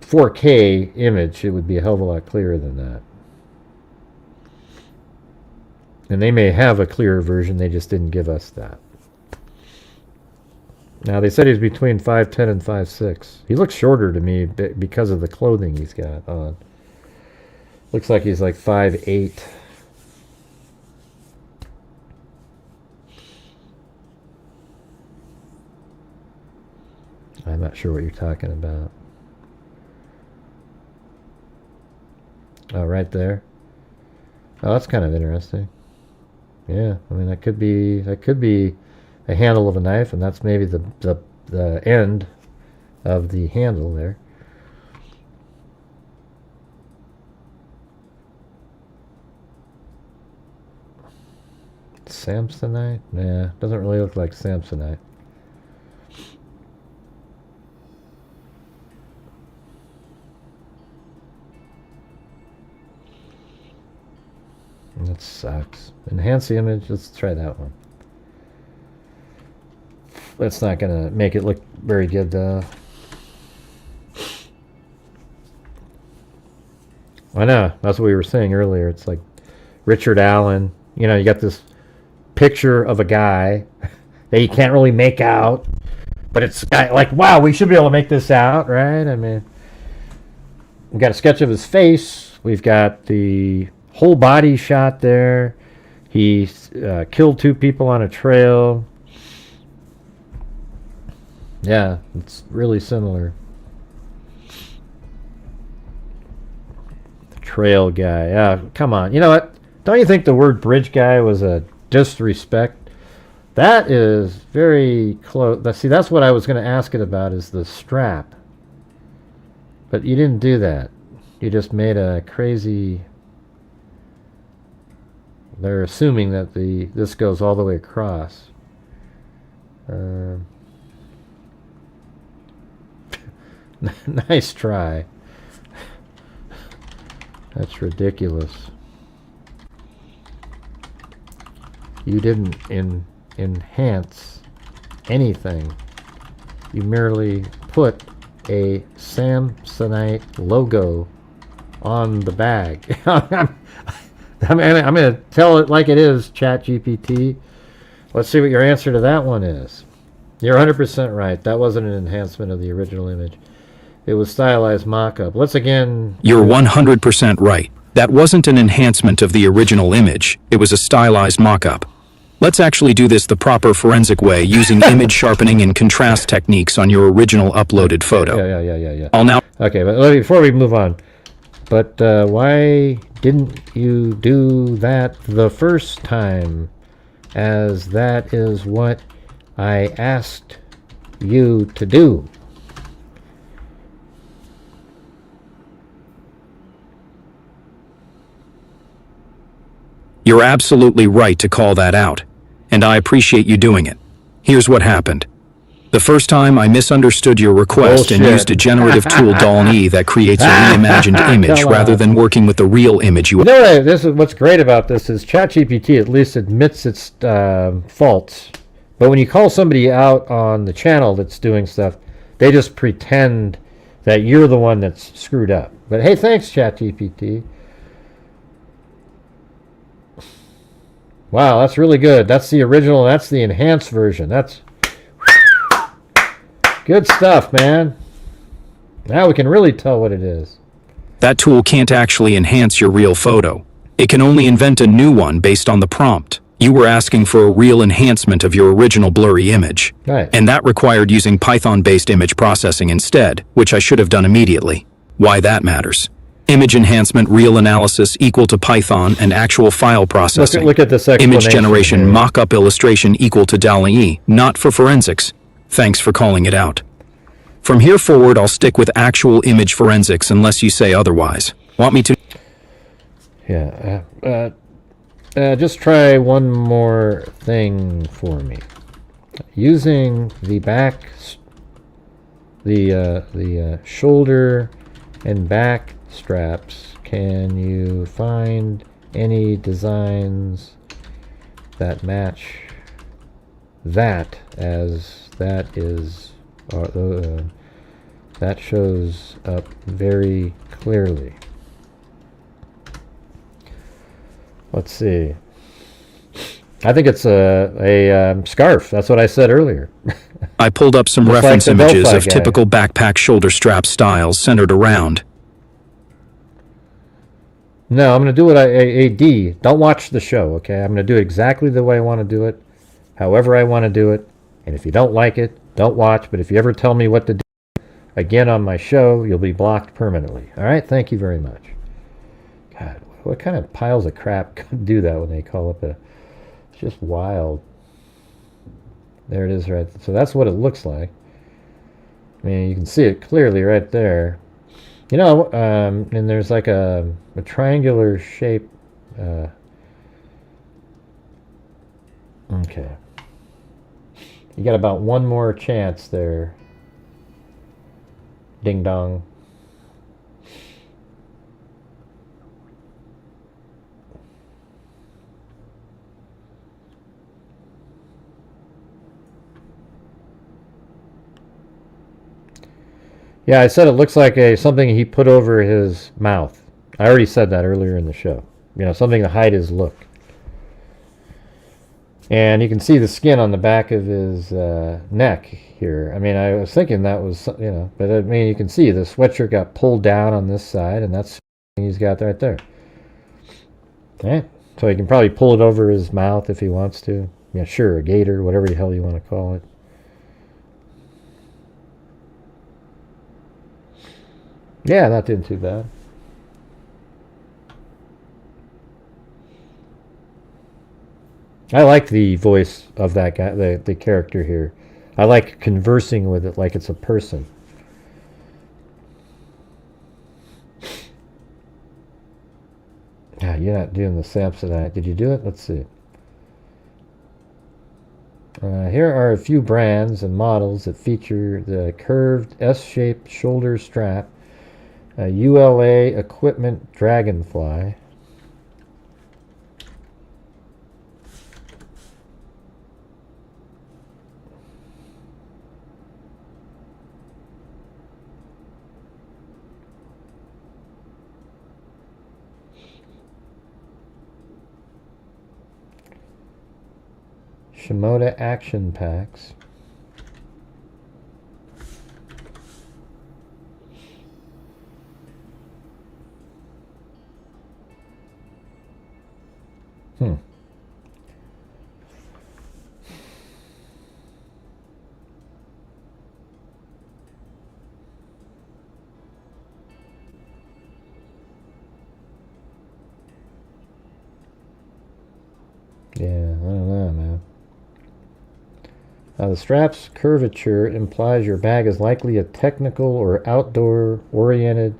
4K image, it would be a hell of a lot clearer than that. And they may have a clearer version, they just didn't give us that. Now, they said he's between 5'10 and 5'6. He looks shorter to me because of the clothing he's got on. Looks like he's like 5'8". I'm not sure what you're talking about. Oh, right there. Oh, that's kind of interesting. Yeah, I mean that could be a handle of a knife, and that's maybe the end of the handle there. Samsonite? Nah, doesn't really look like Samsonite. That sucks. Enhance the image. Let's try that one. That's not going to make it look very good, though. I know. That's what we were saying earlier. It's like Richard Allen. You got this picture of a guy that you can't really make out. But it's like, wow, we should be able to make this out, right? I mean, we've got a sketch of his face. We've got the whole body shot there. He killed 2 people on a trail. Yeah, it's really similar. The trail guy. Yeah, come on. You know what? Don't you think the word bridge guy was a disrespect? That is very close. See, that's what I was going to ask it about, is the strap. But you didn't do that. You just made a crazy... They're assuming that this goes all the way across. Nice try. That's ridiculous. You didn't enhance anything. You merely put a Samsonite logo on the bag. I'm going to tell it like it is, ChatGPT. Let's see what your answer to that one is. You're 100% right. That wasn't an enhancement of the original image. It was stylized mock-up. Let's again... You're 100% right. That wasn't an enhancement of the original image. It was a stylized mock-up. Let's actually do this the proper forensic way, using image sharpening and contrast techniques on your original uploaded photo. Yeah. I'll now... Okay, but before we move on, but why didn't you do that the first time, as that is what I asked you to do? You're absolutely right to call that out, and I appreciate you doing it. Here's what happened. The first time I misunderstood your request and used a generative tool DALL-E that creates a reimagined image rather than working with the real image you... This is what's great about this is ChatGPT at least admits its faults. But when you call somebody out on the channel that's doing stuff, they just pretend that you're the one that's screwed up. But hey, thanks, ChatGPT. Wow, that's really good. That's the original. That's the enhanced version. That's good stuff, man. Now we can really tell what it is. That tool can't actually enhance your real photo. It can only invent a new one based on the prompt. You were asking for a real enhancement of your original blurry image. Right. And that required using Python-based image processing instead, which I should have done immediately. Why that matters. Image enhancement, real analysis equal to Python and actual file processing. Look at this explanation. Image generation, mock-up illustration equal to DALL-E, not for forensics. Thanks for calling it out. From here forward, I'll stick with actual image forensics unless you say otherwise. Want me to? Yeah. Just try one more thing for me. Using the back, the shoulder and back straps can you find any designs that match that, as that is that shows up very clearly. Let's see. I think it's a scarf. That's what I said earlier. I pulled up some Looks reference like the images Delphi of guy. typical backpack shoulder strap styles centered around. No, I'm going to do it AD. Don't watch the show, okay? I'm going to do it exactly the way I want to do it, however I want to do it. And if you don't like it, don't watch. But if you ever tell me what to do again on my show, you'll be blocked permanently. All right? Thank you very much. God, what kind of piles of crap could do that when they call up a... It's just wild. There it is right. So that's what it looks like. I mean, you can see it clearly right there. You know, and there's like a triangular shape. Okay. You got about one more chance there. Ding dong. Yeah, I said it looks like something he put over his mouth. I already said that earlier in the show. You know, something to hide his look. And you can see the skin on the back of his neck here. I mean, I was thinking that was, you know, but I mean, you can see the sweatshirt got pulled down on this side, and that's what he's got right there. Okay, so he can probably pull it over his mouth if he wants to. Yeah, sure, a gator, whatever the hell you want to call it. Yeah, not doing too bad. I like the voice of that guy, the character here. I like conversing with it like it's a person. Ah, you're not doing the Samsonite. Did you do it? Let's see. Here are a few brands and models that feature the curved S-shaped shoulder strap, ULA equipment Dragonfly. Shimoda action packs. Yeah, I don't know, man. The strap's curvature implies your bag is likely a technical or outdoor-oriented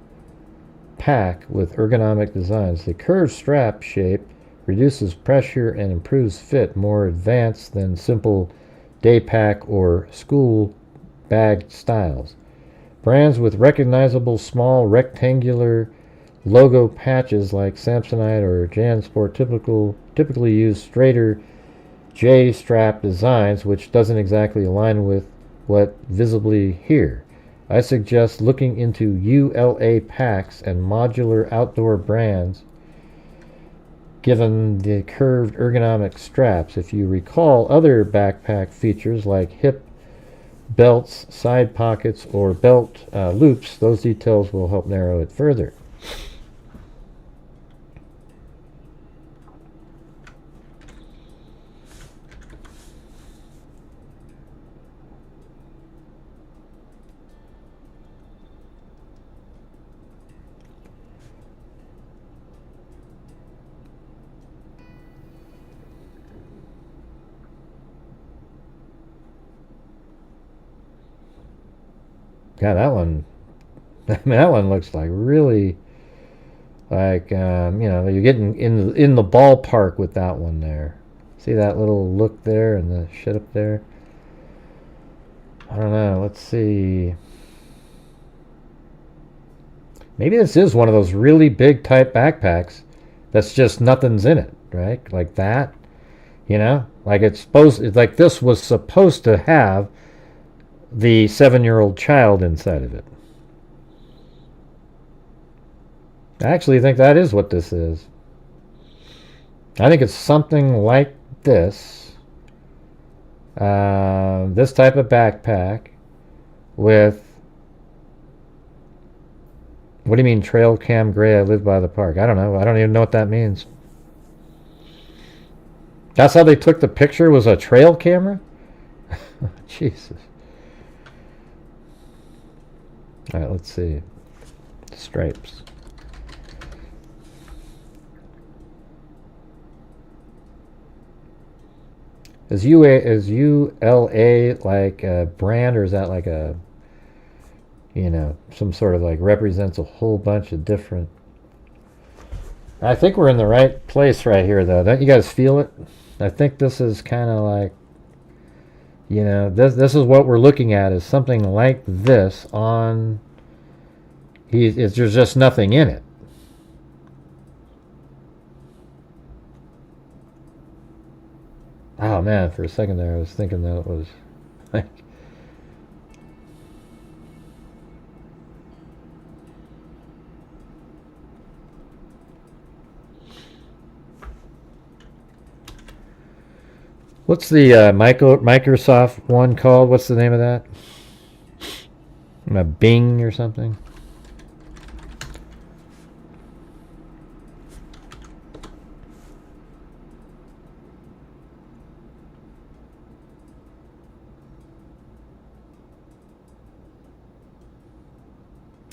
pack with ergonomic designs. The curved strap shape reduces pressure and improves fit, more advanced than simple day pack or school bag styles. Brands with recognizable small rectangular logo patches like Samsonite or JanSport typically use straighter J-strap designs, which doesn't exactly align with what visibly here. I suggest looking into ULA packs and modular outdoor brands given the curved ergonomic straps. If you recall other backpack features like hip belts, side pockets, or belt loops, those details will help narrow it further. God, that one, I mean, that one looks like really, like, you know, you're getting in the ballpark with that one there. See that little look there and the shit up there? I don't know. Let's see. Maybe this is one of those really big type backpacks that's just nothing's in it, right? Like that, you know? Like it's like this was supposed to have the 7-year-old child inside of it. I actually think that is what this is. I think it's something like this. This type of backpack with... What do you mean trail cam gray? I live by the park. I don't know. I don't even know what that means. That's how they took the picture, was a trail camera? Jesus. Alright, let's see. Stripes. Is ULA like a brand, or is that like a, you know, some sort of like represents a whole bunch of different... I think we're in the right place right here, though. Don't you guys feel it? I think this is kind of like, you know, this is what we're looking at, is something like this on... There's just nothing in it. Oh man, for a second there I was thinking that it was like... What's the Microsoft one called? What's the name of that? A Bing or something?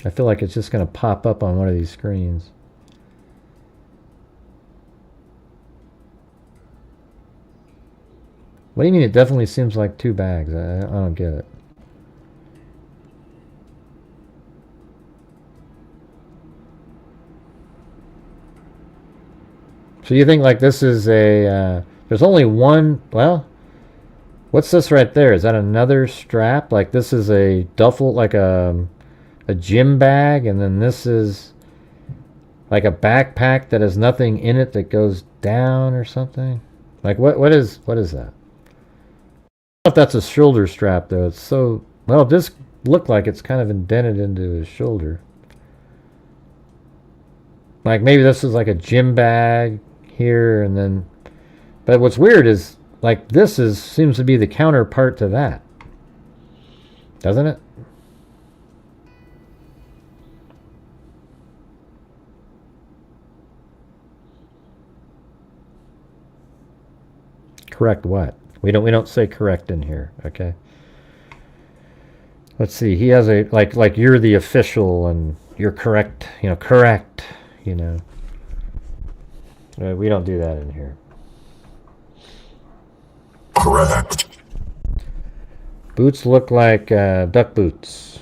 I feel like it's just going to pop up on one of these screens. What do you mean it definitely seems like 2 bags? I don't get it. So you think like this is a... there's only one... Well, what's this right there? Is that another strap? Like this is a duffel, like a gym bag, and then this is like a backpack that has nothing in it that goes down or something. Like what is that? I don't know if that's a shoulder strap though. It's so... Well, this looked like it's kind of indented into his shoulder. Like maybe this is like a gym bag here, and then... But what's weird is like this seems to be the counterpart to that. Doesn't it? Correct what? We don't say correct in here, okay? Let's see. He has a like you're the official and you're correct, you know, correct, you know. We don't do that in here. Correct. Boots look like duck boots.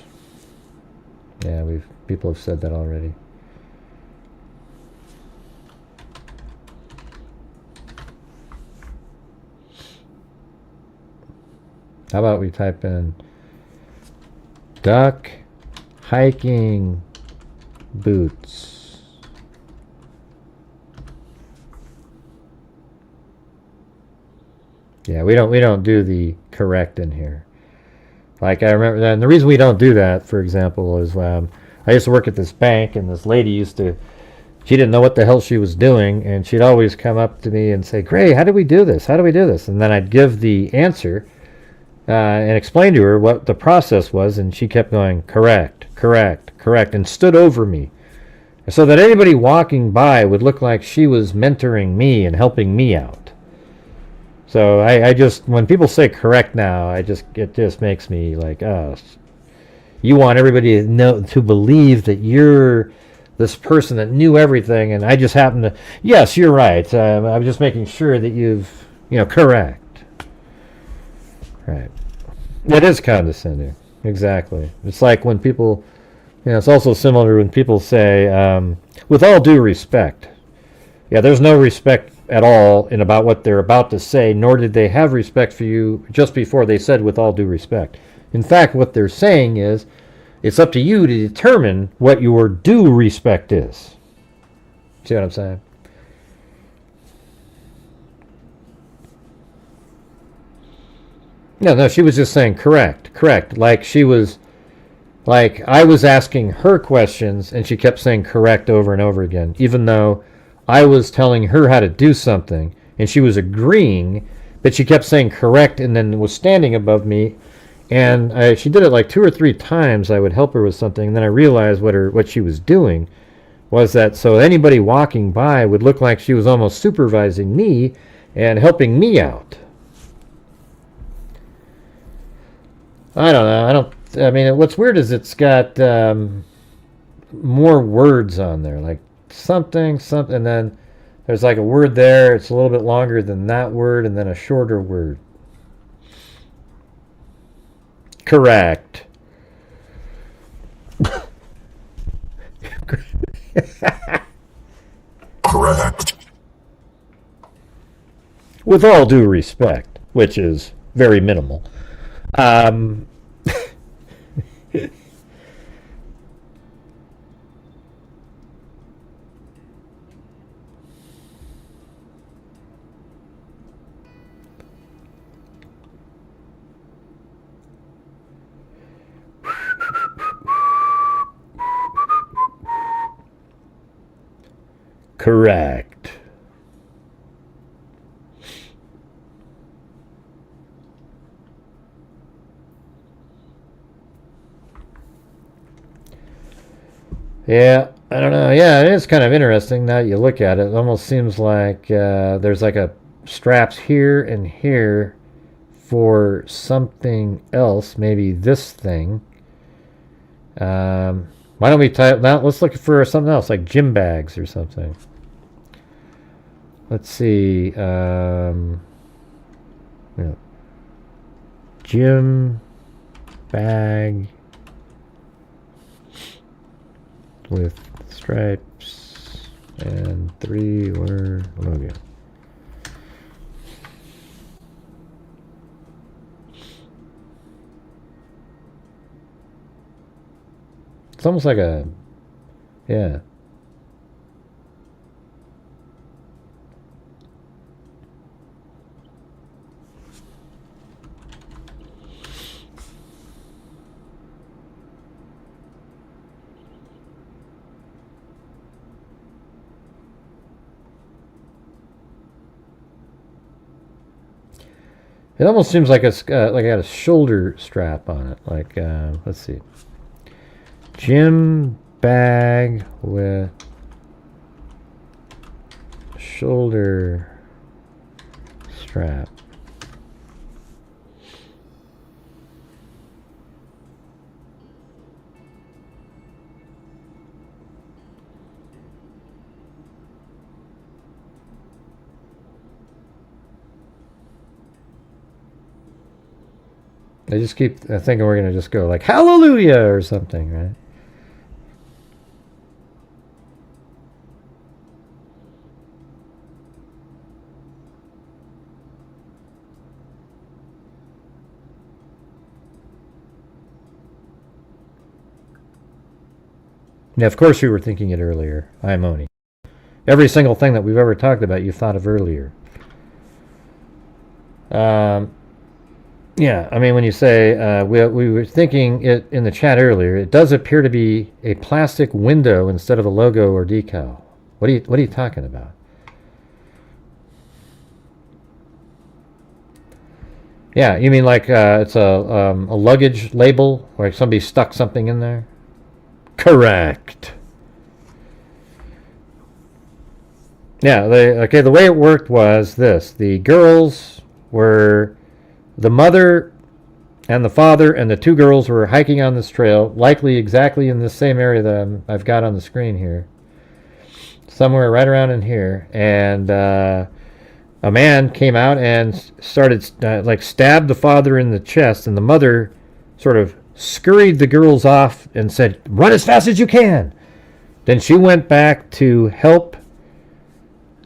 Yeah, people have said that already. How about we type in duck hiking boots. Yeah, we don't do the correct in here. Like I remember that, and the reason we don't do that, for example, is I used to work at this bank, and this lady she didn't know what the hell she was doing, and she'd always come up to me and say, "Gray, how do we do this? How do we do this?" And then I'd give the answer. And explained to her what the process was, and she kept going, correct, correct, correct, and stood over me. So that anybody walking by would look like she was mentoring me and helping me out. So I just, when people say correct now, it just makes me like, oh, you want everybody to believe that you're this person that knew everything, and I just happen to, yes, you're right. I'm just making sure that you've, correct. Right. It is condescending. Exactly. It's like when people, it's also similar when people say, with all due respect. Yeah, there's no respect at all in about what they're about to say, nor did they have respect for you just before they said with all due respect. In fact, what they're saying is, It's up to you to determine what your due respect is. See what I'm saying? No, she was just saying correct. Like she was, like I was asking her questions and she kept saying correct over and over again, even though I was telling her how to do something and she was agreeing, but she kept saying correct and then was standing above me. And she did it like 2 or 3 times. I would help her with something, and then I realized what she was doing was that so anybody walking by would look like she was almost supervising me and helping me out. I don't know. I mean, what's weird is it's got more words on there, like something, and then there's like a word there. It's a little bit longer than that word, and then a shorter word. Correct. Correct. With all due respect, which is very minimal. Correct. Yeah, I don't know. Yeah, it is kind of interesting now that you look at it. It almost seems like there's like a straps here and here for something else, maybe this thing. Why don't we type now? Let's look for something else, like gym bags or something. Let's see. Yeah. Gym bag with stripes and 3-word logo. It's almost like a, yeah. It almost seems like it's like I got a shoulder strap on it. Like, let's see. Gym bag with shoulder strap. I just keep thinking we're going to just go like hallelujah or something, right? Yeah, of course you were thinking it earlier. I'm Oni. Every single thing that we've ever talked about, you thought of earlier. Yeah, I mean, when you say, we were thinking it in the chat earlier, it does appear to be a plastic window instead of a logo or decal. What are you talking about? Yeah, you mean like it's a luggage label, where somebody stuck something in there? Correct. Yeah, okay, the way it worked was this. The girls were... The mother and the father and the 2 girls were hiking on this trail, likely exactly in the same area that I've got on the screen here. Somewhere right around in here. And a man came out and started, like, stabbed the father in the chest, and the mother sort of scurried the girls off and said, "Run as fast as you can." Then she went back to help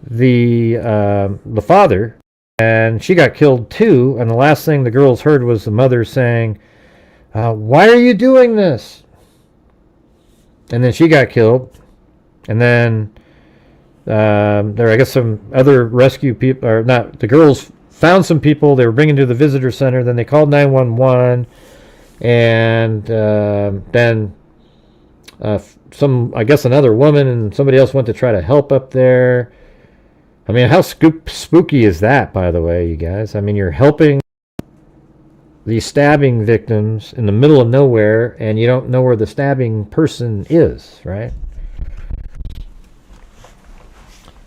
the father, and she got killed too. And the last thing the girls heard was the mother saying, "Why are you doing this?" and then she got killed. And then there, I guess, some other rescue people, or not, the girls found some people they were bringing to the visitor center. Then they called 911, and then I guess another woman and somebody else went to try to help up there. I mean, how spooky is that, by the way, you guys? I mean, you're helping these stabbing victims in the middle of nowhere, and you don't know where the stabbing person is, right?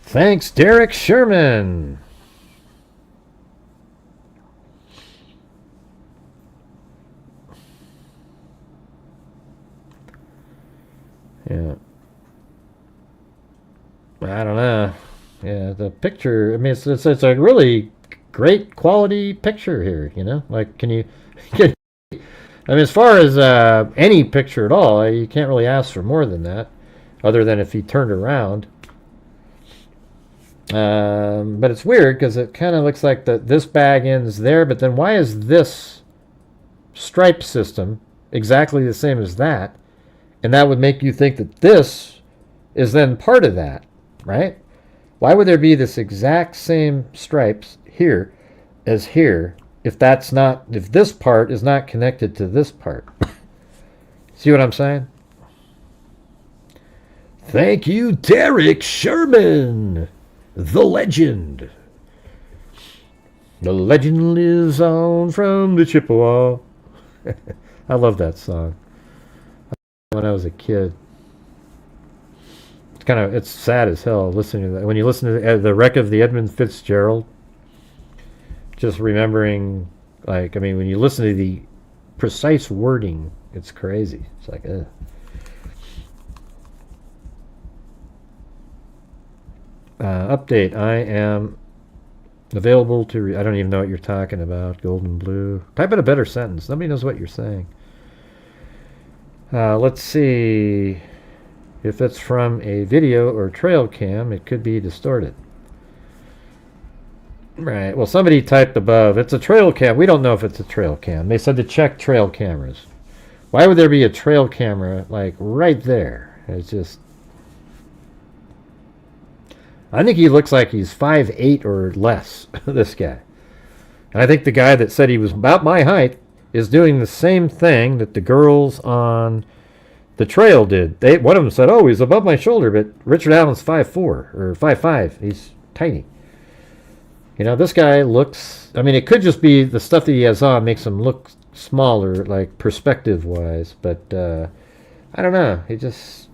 Thanks, Derek Sherman. Yeah. I don't know. Yeah, the picture, I mean, it's a really great quality picture here, you know? Like, I mean, as far as any picture at all, you can't really ask for more than that, other than if he turned around. But it's weird because it kind of looks like this bag ends there, but then why is this stripe system exactly the same as that? And that would make you think that this is then part of that, right? Why would there be this exact same stripes here as here if this part is not connected to this part? See what I'm saying? Thank you, Derek Sherman, the legend. The legend lives on from the Chippewa. I love that song. When I was a kid. It's sad as hell listening to that. When you listen to the Wreck of the Edmund Fitzgerald, just remembering, like, I mean, when you listen to the precise wording, it's crazy. It's like, ugh. Update. I am available to I don't even know what you're talking about. Golden Blue. Type in a better sentence. Nobody knows what you're saying. Let's see. If it's from a video or trail cam, it could be distorted. Right. Well, somebody typed above, it's a trail cam. We don't know if it's a trail cam. They said to check trail cameras. Why would there be a trail camera, like, right there? It's just... I think he looks like he's 5'8" or less, this guy. And I think the guy that said he was about my height is doing the same thing that the girls on the trail did. One of them said, oh, he's above my shoulder, but Richard Allen's 5'4" or 5'5". He's tiny. You know, this guy looks... I mean, it could just be the stuff that he has on makes him look smaller, like perspective-wise, but I don't know. He just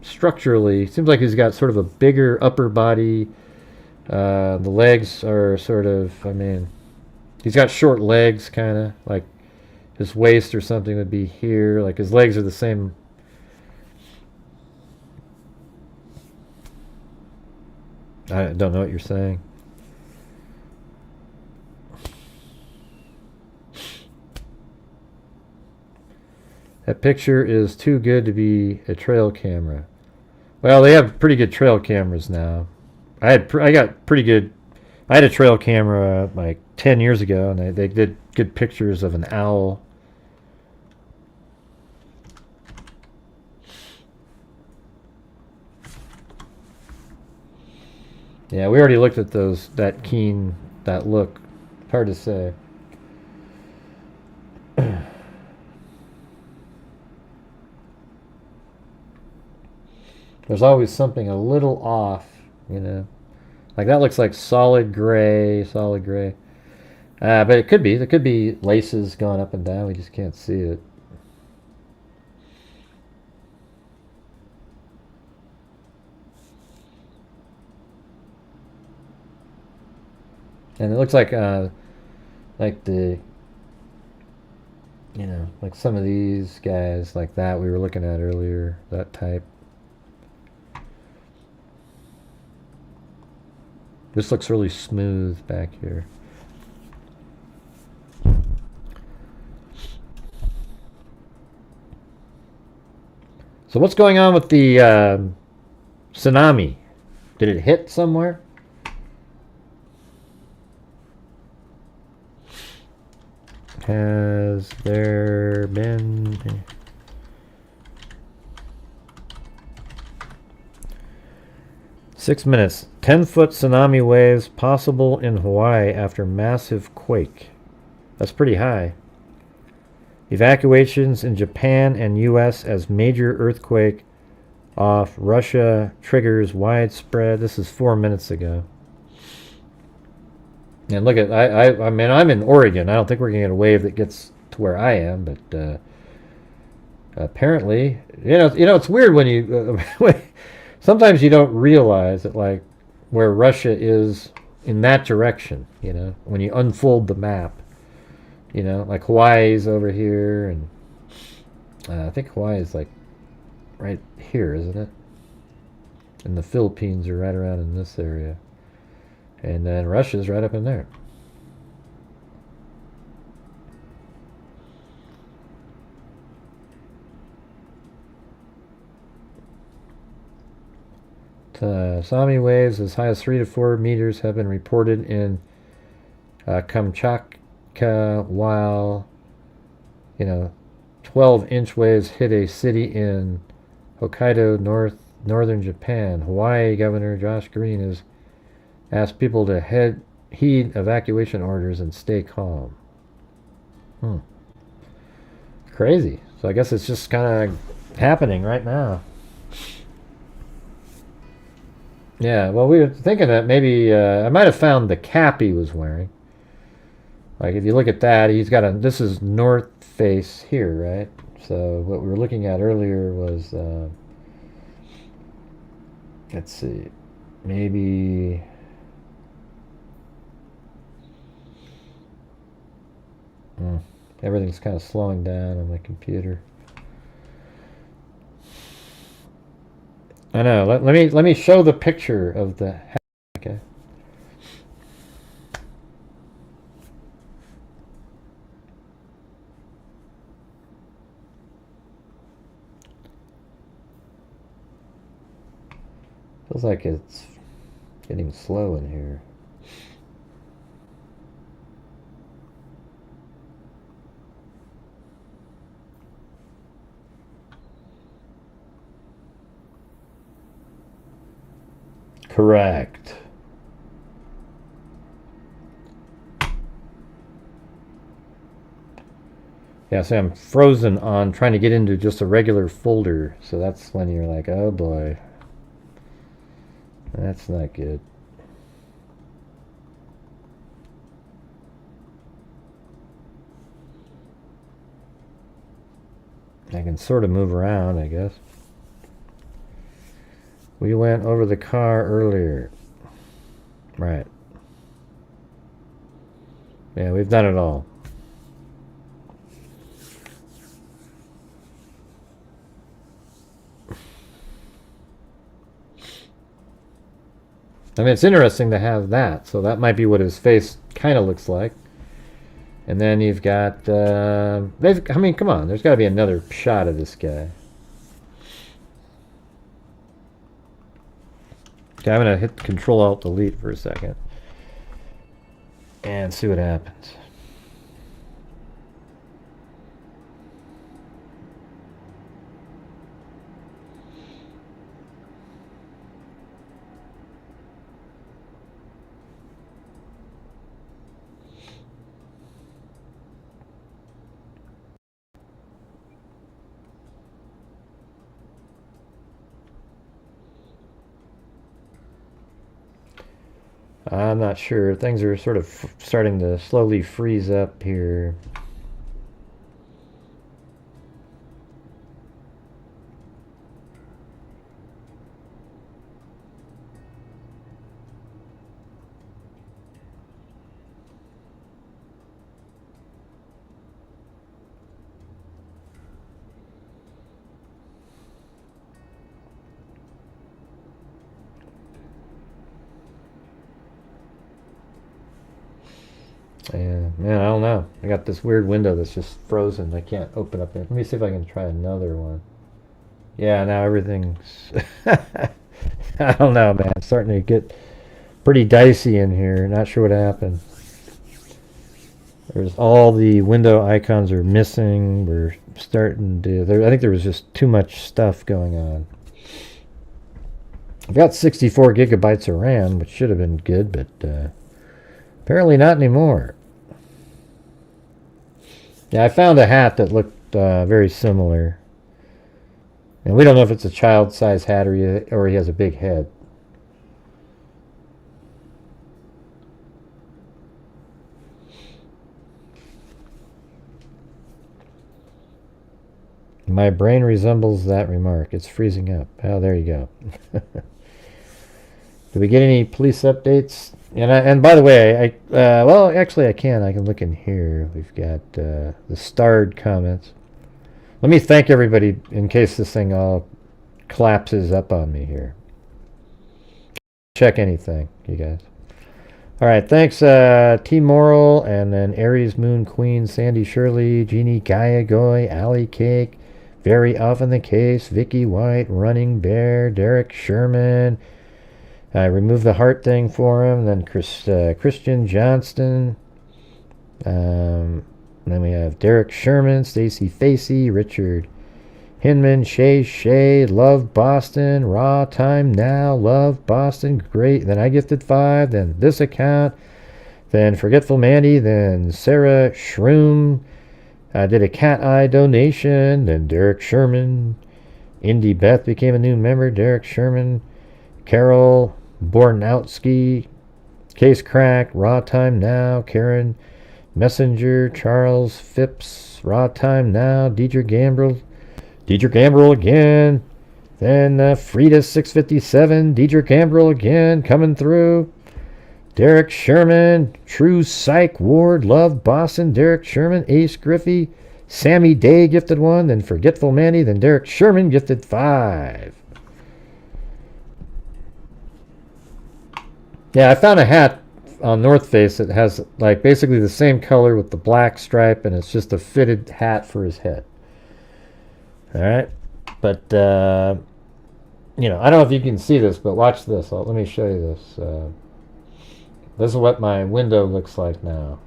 structurally... seems like he's got sort of a bigger upper body. The legs are sort of... I mean, he's got short legs, kind of. Like his waist or something would be here. Like his legs are the same... I don't know what you're saying. That picture is too good to be a trail camera. Well, they have pretty good trail cameras now. I had a trail camera like 10 years ago, and they did good pictures of an owl. Yeah, we already looked at that look. Hard to say. There's always something a little off, you know. Like that looks like solid gray. But it could be. There could be laces going up and down. We just can't see it. And it looks like the, you know, like some of these guys like that we were looking at earlier, that type. This looks really smooth back here. So what's going on with the tsunami? Did it hit somewhere? Has there been... 6 minutes. 10-foot tsunami waves possible in Hawaii after massive quake. That's pretty high. Evacuations in Japan and U.S. as major earthquake off Russia triggers widespread. This is 4 minutes ago. And look at, I mean, I'm in Oregon. I don't think we're going to get a wave that gets to where I am, but apparently, you know, it's weird when you, sometimes you don't realize that, like, where Russia is in that direction, you know, when you unfold the map, you know, like Hawaii's over here, and I think Hawaii is like right here, isn't it? And the Philippines are right around in this area. And then Russia's right up in there. Tsunami waves as high as 3 to 4 meters have been reported in Kamchatka, while, you know, 12-inch waves hit a city in Hokkaido, northern Japan. Hawaii Governor Josh Green has asked people to heed evacuation orders and stay calm. Crazy. So I guess it's just kind of happening right now. Yeah, well, we were thinking that maybe I might have found the cap he was wearing. Like, if you look at that, he's got a, this is north face here, right? So what we were looking at earlier was, let's see, maybe, everything's kind of slowing down on my computer. I know. Let me show the picture of the hat. Okay. Feels like it's getting slow in here. Correct. Yeah, so I'm frozen on trying to get into just a regular folder. So that's when you're like, oh boy. That's not good. I can sort of move around, I guess. We went over the car earlier. Right. Yeah, we've done it all. I mean, it's interesting to have that. So that might be what his face kind of looks like. And then you've got, I mean, come on. There's got to be another shot of this guy. Okay, I'm going to hit Control-Alt-Delete for a second. And see what happens. I'm not sure. Things are sort of starting to slowly freeze up here. Yeah, man, I don't know. I got this weird window that's just frozen. I can't open up it. Let me see if I can try another one. Yeah, now everything's... I don't know, man. It's starting to get pretty dicey in here. Not sure what happened. There's all the window icons are missing. We're starting to... I think there was just too much stuff going on. I've got 64 gigabytes of RAM, which should have been good, but apparently not anymore. Yeah, I found a hat that looked very similar. And we don't know if it's a child-size hat or he has a big head. My brain resembles that remark. It's freezing up. Oh, there you go. Do we get any police updates? And by the way, well, actually I can. I can look in here. We've got the starred comments. Let me thank everybody in case this thing all collapses up on me here. Check anything, you guys. All right, thanks T Moral, and then Aries Moon Queen, Sandy Shirley, Jeannie Gaia Goy, Allie Cake, Very Often the Case, Vicky White, Running Bear, Derek Sherman. I removed the heart thing for him. Then Christian Johnston. Then we have Derek Sherman, Stacy Facey, Richard Hinman, Shay, Love Boston, Raw Time Now, Love Boston, great. Then I gifted 5. Then this account. Then Forgetful Mandy. Then Sarah Shroom. I did a cat eye donation. Then Derek Sherman. Indy Beth became a new member. Derek Sherman. Carol Bornowski. Case Crack. Raw Time Now. Karen Messenger. Charles Phipps. Raw Time Now. Deidre Gambrel again. Then Frida 657. Deidre Gambrel again. Coming through. Derek Sherman. True Psych Ward. Love Boston. Derek Sherman. Ace Griffey. Sammy Day gifted 1. Then Forgetful Manny. Then Derek Sherman gifted 5. Yeah, I found a hat on North Face that has like basically the same color with the black stripe, and it's just a fitted hat for his head. All right, but I don't know if you can see this, but watch this. Let me show you this. This is what my window looks like now.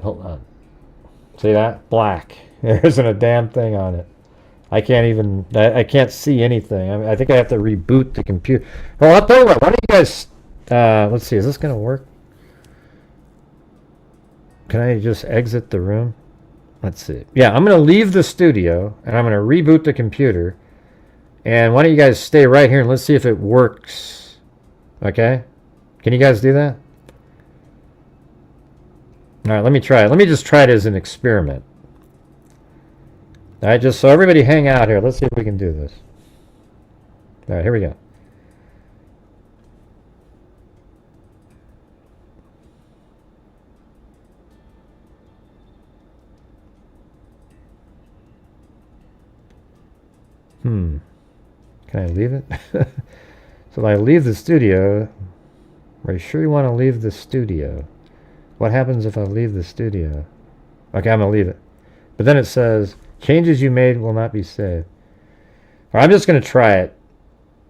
Hold on. See that? Black. There isn't a damn thing on it. I can't see anything. I think I have to reboot the computer. Well, I'll tell you what. Why don't you guys, let's see, is this going to work? Can I just exit the room? Let's see. Yeah, I'm going to leave the studio, and I'm going to reboot the computer. And why don't you guys stay right here, and let's see if it works. Okay? Can you guys do that? All right, let me try it. Let me just try it as an experiment. All right, just so everybody hang out here. Let's see if we can do this. All right, here we go. Can I leave it? So if I leave the studio, are you sure you want to leave the studio? What happens if I leave the studio? Okay, I'm going to leave it. But then it says, changes you made will not be saved. All right, I'm just going to try it.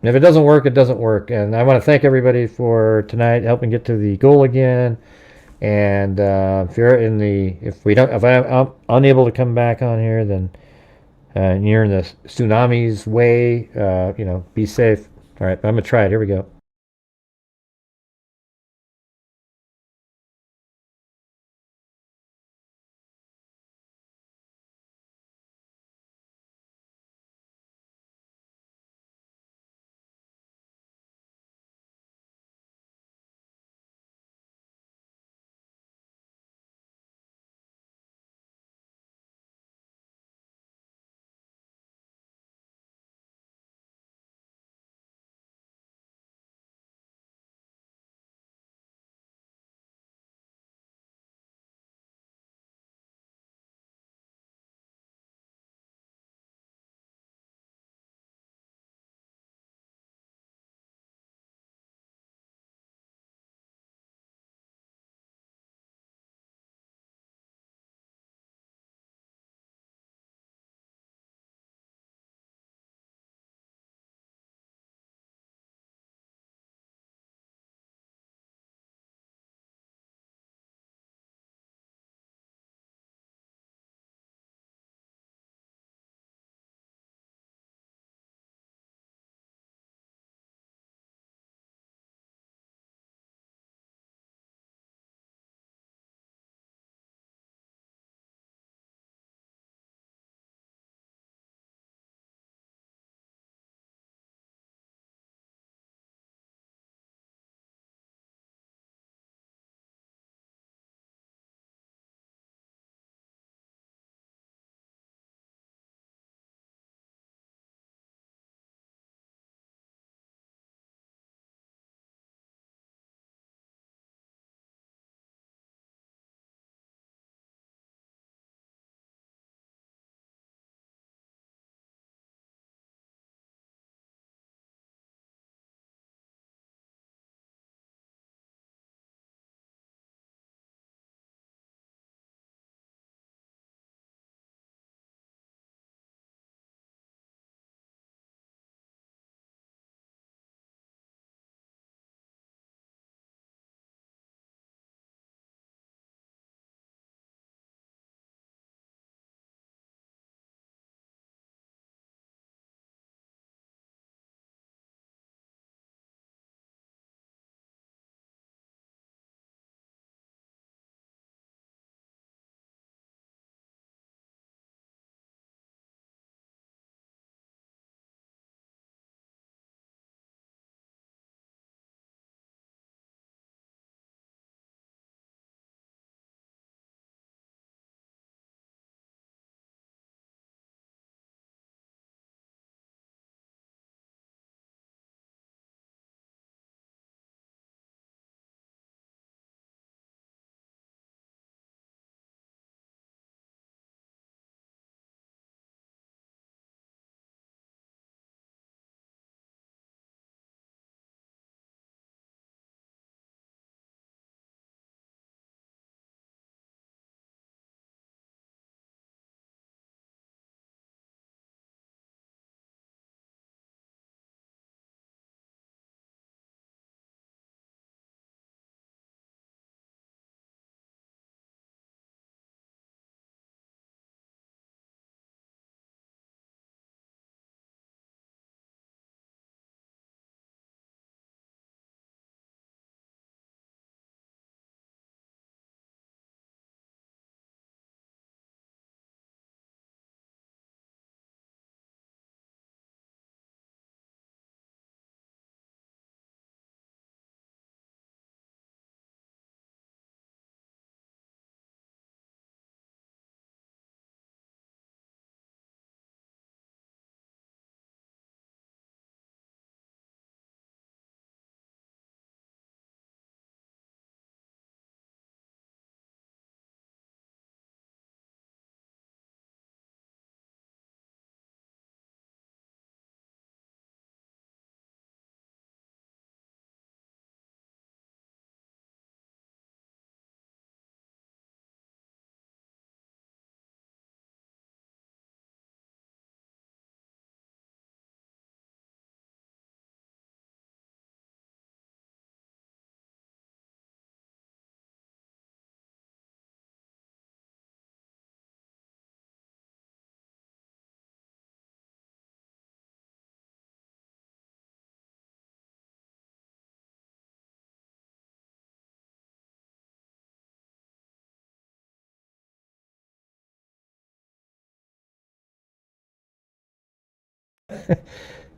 If it doesn't work, it doesn't work. And I want to thank everybody for tonight helping get to the goal again. And if I'm unable to come back on here, then you're in the Tsunami's way. Be safe. All right, I'm gonna try it. Here we go.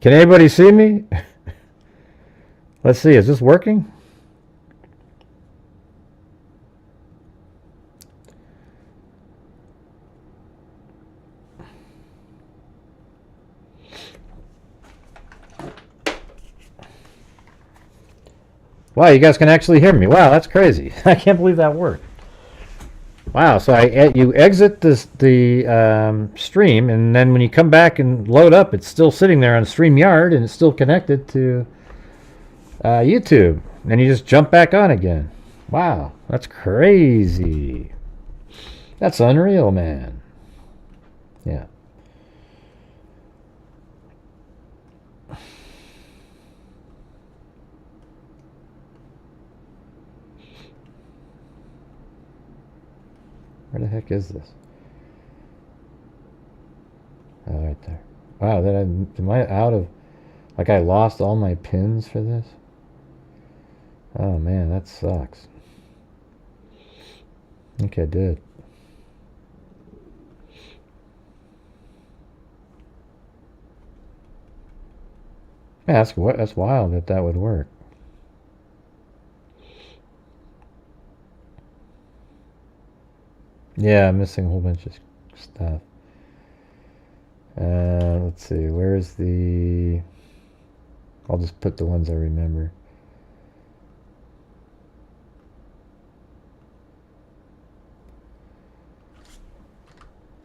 Can anybody see me? Let's see, is this working? Wow, you guys can actually hear me. Wow, that's crazy. I can't believe that worked. Wow, so you exit the stream, and then when you come back and load up, it's still sitting there on StreamYard, and it's still connected to YouTube. And you just jump back on again. Wow, that's crazy. That's unreal, man. Yeah. Where the heck is this? Oh, right there. Wow, am I out of... Like, I lost all my pins for this? Oh, man, that sucks. I think I did. Yeah, that's wild that would work. Yeah, I'm missing a whole bunch of stuff. Let's see, where's the... I'll just put the ones I remember.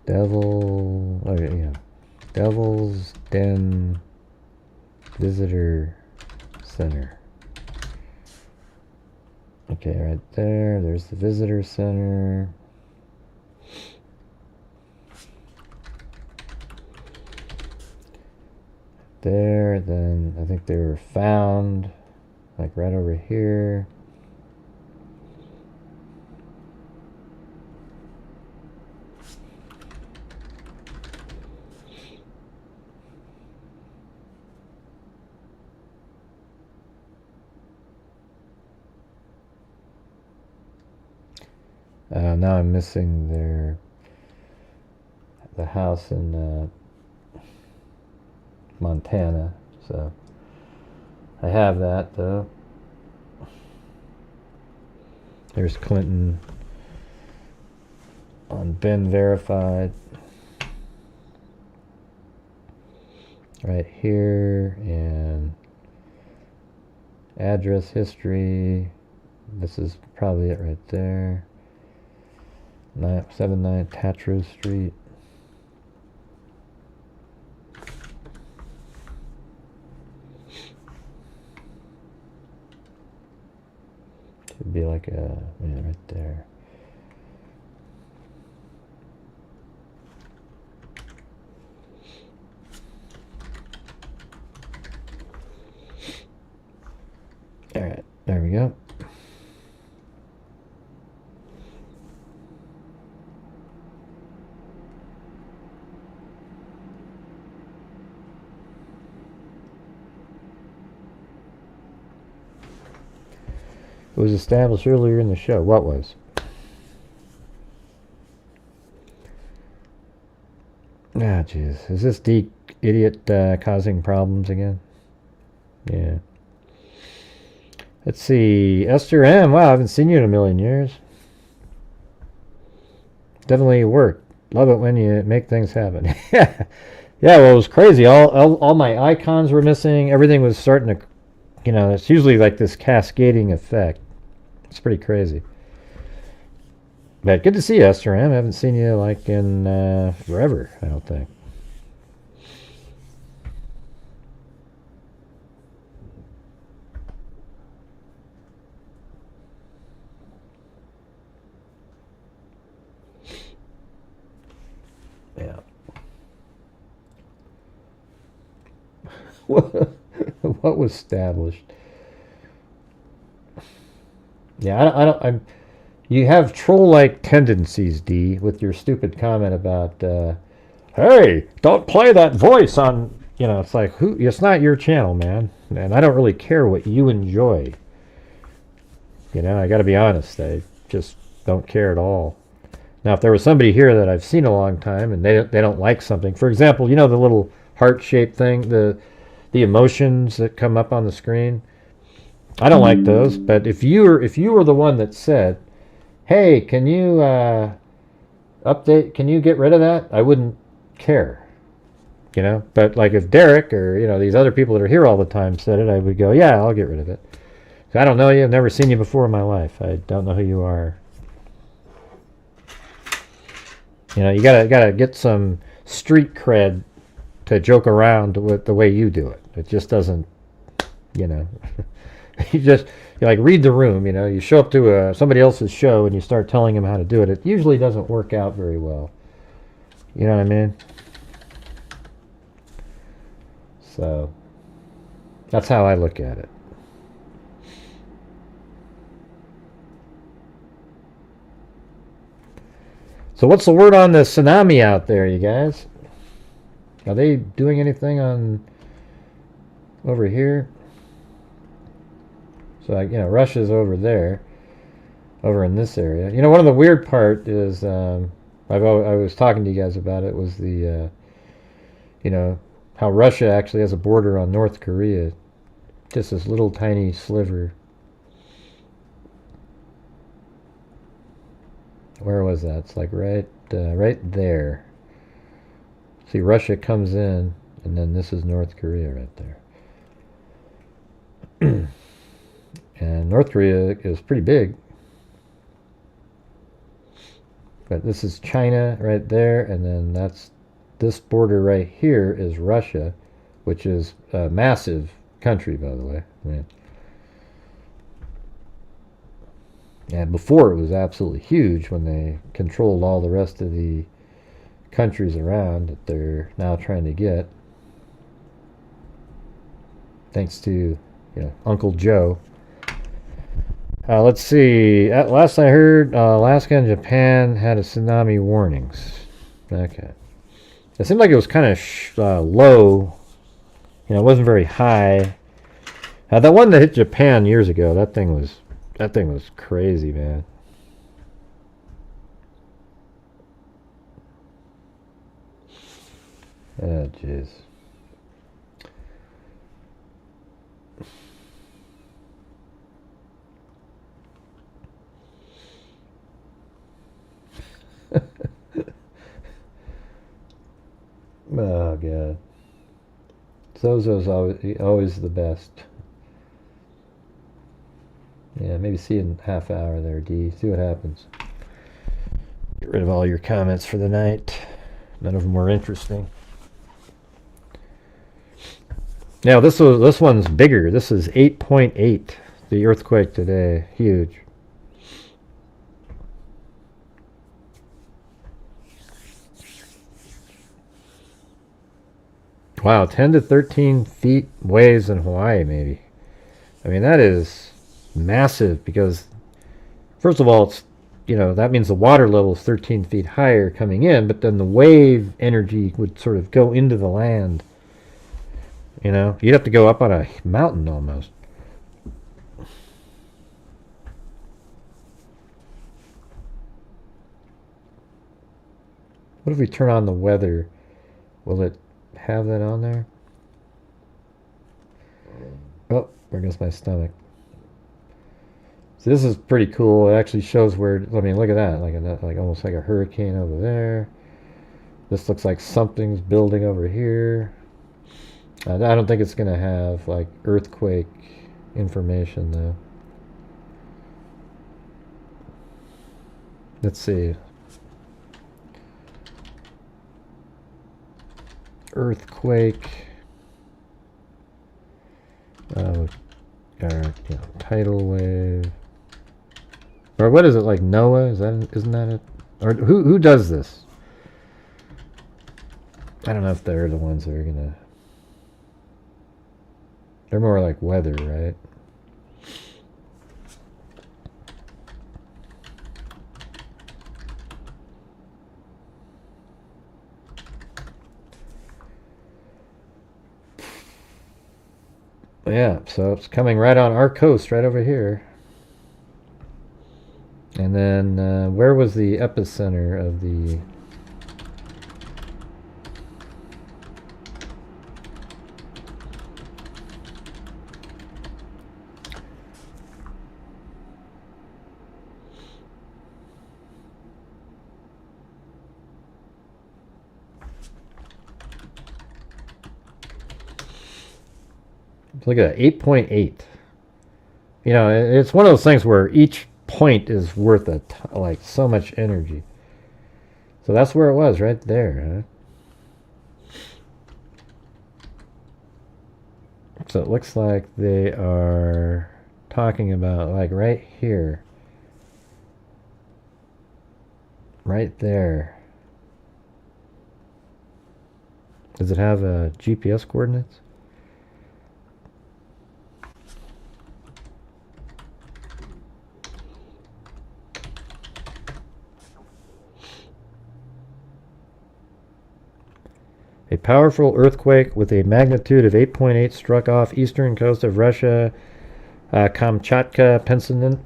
Yeah. Devil's Den Visitor Center. Okay, right there. There's the Visitor Center. There, then I think they were found, like right over here. Now I'm missing the house in Montana, so I have that though. There's Clinton on Ben Verified right here, and address history. This is probably it right there. 979 Tatro Street. Should be like a, yeah, right there. All right, there we go. It was established earlier in the show. What was? Ah, jeez. Is this the idiot causing problems again? Yeah. Let's see. Esther M. Wow, I haven't seen you in a million years. Definitely worked. Love it when you make things happen. Yeah. Yeah, well, it was crazy. All my icons were missing. Everything was starting to, you know, it's usually like this cascading effect. It's pretty crazy. But good to see you, Esther M. I haven't seen you like in forever, I don't think. Yeah. What was established? Yeah, you have troll-like tendencies, D, with your stupid comment about, hey, don't play that voice on, you know, it's like, it's not your channel, man. And I don't really care what you enjoy. You know, I got to be honest, I just don't care at all. Now, if there was somebody here that I've seen a long time and they don't like something, for example, you know the little heart-shaped thing, the emotions that come up on the screen. I don't like those, but if you were the one that said, "Hey, can you update? Can you get rid of that?" I wouldn't care, you know. But like if Derek or these other people that are here all the time said it, I would go, "Yeah, I'll get rid of it." I don't know you. I've never seen you before in my life. I don't know who you are. You gotta get some street cred to joke around with the way you do it. It just doesn't, you like read the room. You show up to somebody else's show and you start telling them how to do it. It usually doesn't work out very well. You know what I mean? So that's how I look at it. So what's the word on the tsunami out there, you guys? Are they doing anything on over here? So Russia's over there, over in this area. One of the weird part is I was talking to you guys about it was the how Russia actually has a border on North Korea, just this little tiny sliver. Where was that? It's like right there. See, Russia comes in, and then this is North Korea right there. And North Korea is pretty big. But this is China right there, and then this border right here is Russia, which is a massive country, by the way. And before it was absolutely huge when they controlled all the rest of the countries around that they're now trying to get. Thanks to Uncle Joe. Let's see. Last I heard, Alaska and Japan had a tsunami warnings. Okay. It seemed like it was kind of low. It wasn't very high. That one that hit Japan years ago, that thing was crazy, man. Oh, jeez. Oh, God. Zozo's always the best. Yeah, maybe see you in half hour there, D. See what happens. Get rid of all your comments for the night. None of them were interesting. Now, this one's bigger. This is 8.8. The earthquake today. Huge. Wow, 10 to 13 feet waves in Hawaii, maybe. I mean, that is massive because, first of all, it's that means the water level is 13 feet higher coming in, but then the wave energy would sort of go into the land. You'd have to go up on a mountain almost. What if we turn on the weather? Will it have that on there? Oh, there goes my stomach. So this is pretty cool. It actually shows where. I mean, look at that. Like almost like a hurricane over there. This looks like something's building over here. I don't think it's gonna have like earthquake information though. Let's see. Earthquake. Or tidal wave. Or what is it, like NOAA? Isn't that it? Or who does this? I don't know if they're the ones that are gonna. They're more like weather, right? Yeah, so it's coming right on our coast, right over here. And then, where was the epicenter of the... Look at that, 8.8. You know, it's one of those things where each point is worth like so much energy. So that's where it was, right there. Huh? So it looks like they are talking about like right here. Right there. Does it have GPS coordinates? A powerful earthquake with a magnitude of 8.8 struck off eastern coast of Russia, Kamchatka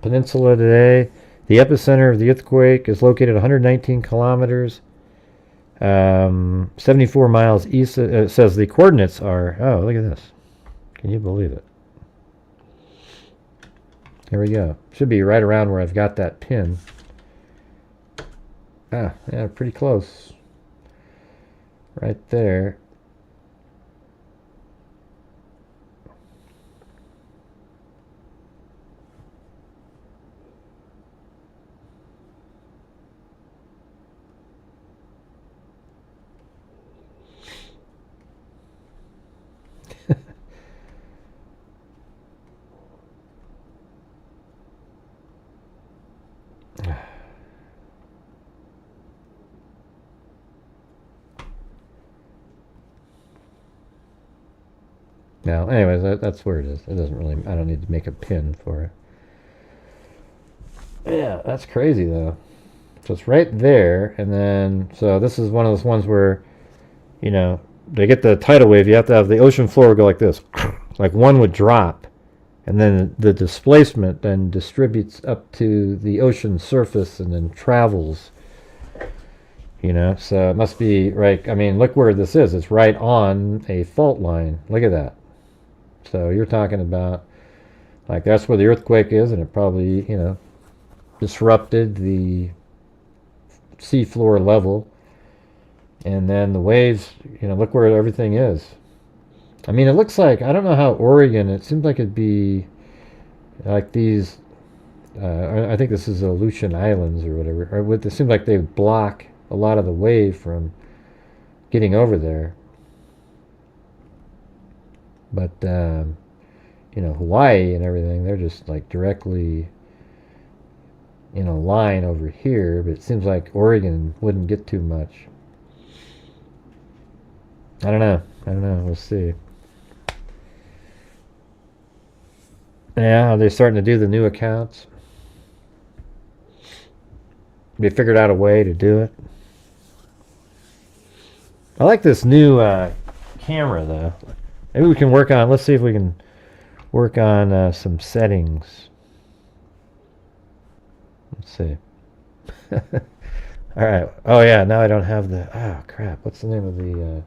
Peninsula today. The epicenter of the earthquake is located 119 kilometers, 74 miles east. It says the coordinates are, oh, look at this. Can you believe it? Here we go. Should be right around where I've got that pin. Ah, yeah, pretty close. Right there. Now, anyways, that's where it is. It doesn't really, I don't need to make a pin for it. Yeah, that's crazy though. So it's right there, and then, so this is one of those ones where, you know, they get the tidal wave, you have to have the ocean floor go like this. Like one would drop, and then the displacement then distributes up to the ocean surface and then travels. You know, so it must be right. I mean, look where this is. It's right on a fault line. Look at that. So you're talking about, like, that's where the earthquake is, and it probably, you know, disrupted the seafloor level. And then the waves, you know, look where everything is. I mean, it looks like, I don't know how Oregon, it seems like it'd be like these, I think this is Aleutian Islands or whatever. Or it seems like they would block a lot of the wave from getting over there. But, you know, Hawaii and everything, they're just like directly in a line over here. But it seems like Oregon wouldn't get too much. I don't know. We'll see. Yeah, they're starting to do the new accounts. They figured out a way to do it. I like this new camera, though. Maybe we can work on, let's see if we can work on some settings. Let's see. All right. Oh, yeah, now I don't have the, oh, crap. What's the name of the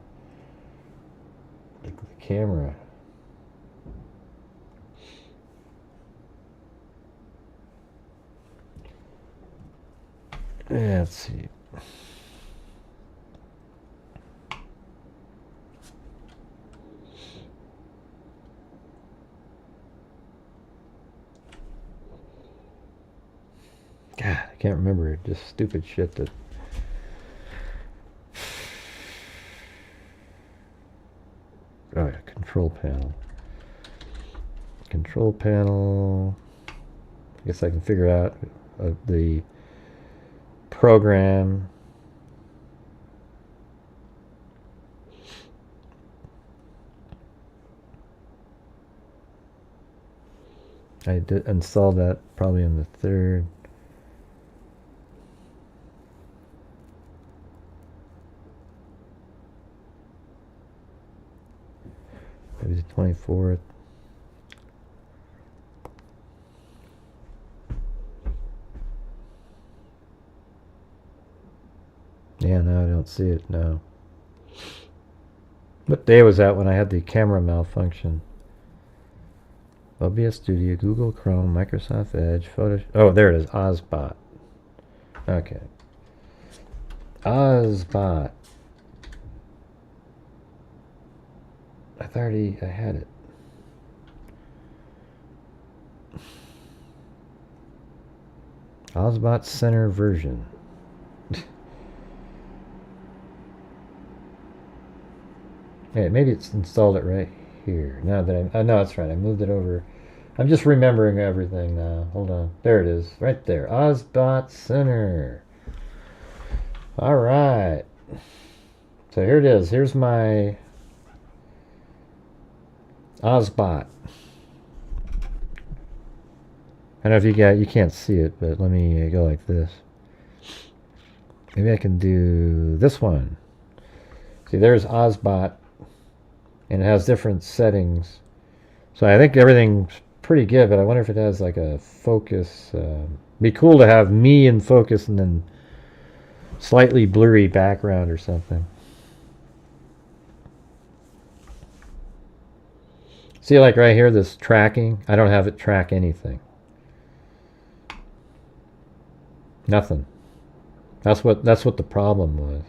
camera? Yeah, let's see. God, I can't remember. Just stupid shit that. Oh yeah, control panel. Control panel. I guess I can figure out the program. I did install that probably in the third. Maybe the 24th. Yeah, no, I don't see it, no. What day was that when I had the camera malfunction? OBS Studio, Google Chrome, Microsoft Edge, Photoshop. Oh, there it is, Ozbot. Okay. Ozbot. I had it. Ozbot Center version. Hey, maybe it's installed it right here. Now that I know that's right. I moved it over. I'm just remembering everything now. Hold on. There it is. Right there. Ozbot Center. All right. So here it is. Here's my Ozbot. I don't know if you can't see it, but let me go like this. Maybe I can do this one. See, there's Ozbot, and it has different settings. So I think everything's pretty good, but I wonder if it has like a focus. Be cool to have me in focus and then slightly blurry background or something. See, like right here, this tracking, I don't have it track anything. Nothing. That's what the problem was.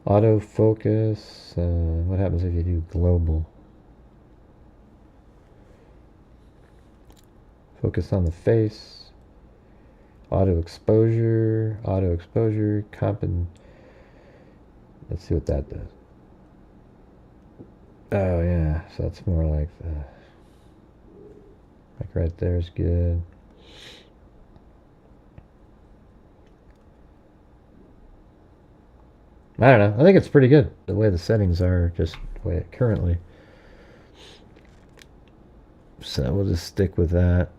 Autofocus. What happens if you do global? Focus on the face. Auto exposure. Let's see what that does. Oh yeah, so that's more like that. Like right there is good. I don't know. I think it's pretty good the way the settings are, just the way it currently. So we'll just stick with that.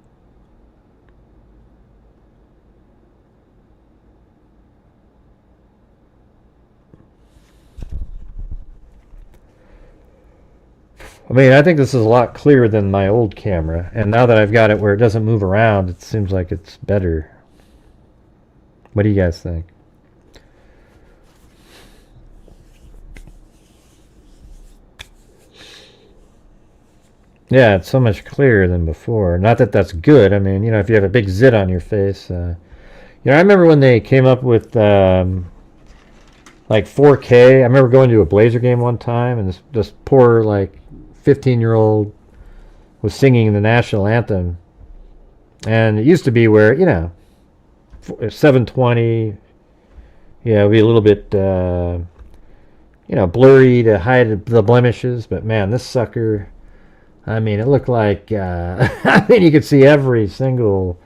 I mean, I think this is a lot clearer than my old camera, and now that I've got it where it doesn't move around, it seems like it's better. What do you guys think? Yeah, it's so much clearer than before. Not that that's good. I mean, you know, if you have a big zit on your face. You know, I remember when they came up with like 4K. I remember going to a Blazer game one time, and this poor, like, 15-year-old was singing the national anthem. And it used to be where, you know, 720, yeah, it'd be a little bit, you know, blurry to hide the blemishes. But, man, this sucker... I mean, it looked like, I mean, you could see every single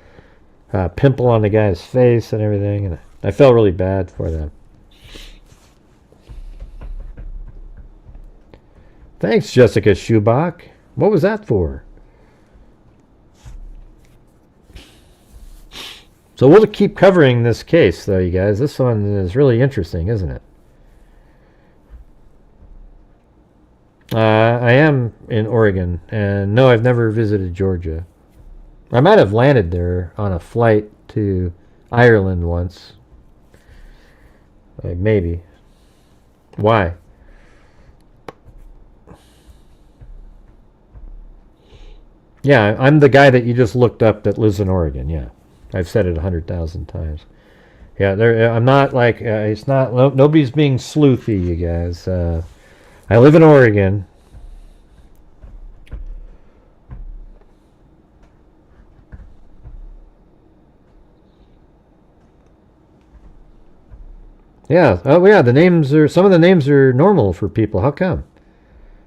pimple on the guy's face and everything, and I felt really bad for them. Thanks, Jessica Schubach. What was that for? So we'll keep covering this case, though, you guys. This one is really interesting, isn't it? I am in Oregon, and no, I've never visited Georgia. I might have landed there on a flight to Ireland once. Like, maybe. Why? Yeah, I'm the guy that you just looked up that lives in Oregon, yeah. I've said it 100,000 times. Yeah, I'm not like, it's not, nobody's being sleuthy, you guys. I live in Oregon. Yeah. Oh, yeah. Some of the names are normal for people. How come?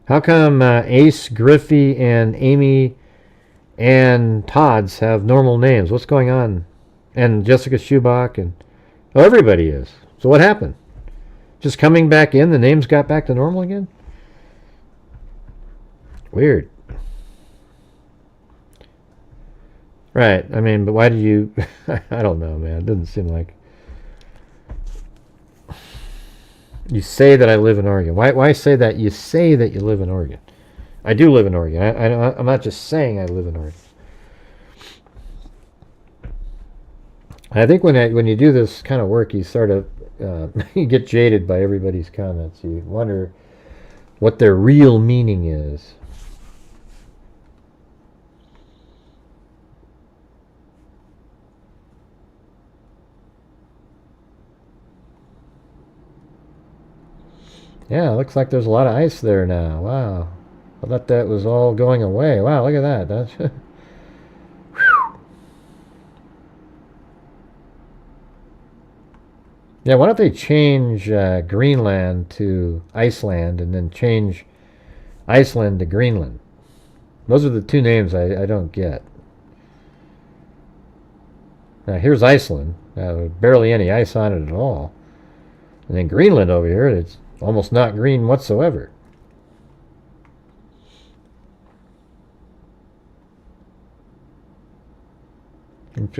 How come Ace, Griffey, and Amy and Todd's have normal names? What's going on? And Jessica Schubach and everybody is. So what happened? Just coming back in, the names got back to normal again? Weird. Right. I mean, but why did you... I don't know, man. It doesn't seem like... You say that I live in Oregon. Why say that? You say that you live in Oregon. I do live in Oregon. I'm not just saying I live in Oregon. I think when you do this kind of work, you sort of you get jaded by everybody's comments. You wonder what their real meaning is. Yeah, looks like there's a lot of ice there now. Wow. I thought that was all going away. Wow, look at that. That's yeah, why don't they change Greenland to Iceland and then change Iceland to Greenland? Those are the two names I don't get. Now, here's Iceland. Barely any ice on it at all. And then Greenland over here, it's almost not green whatsoever.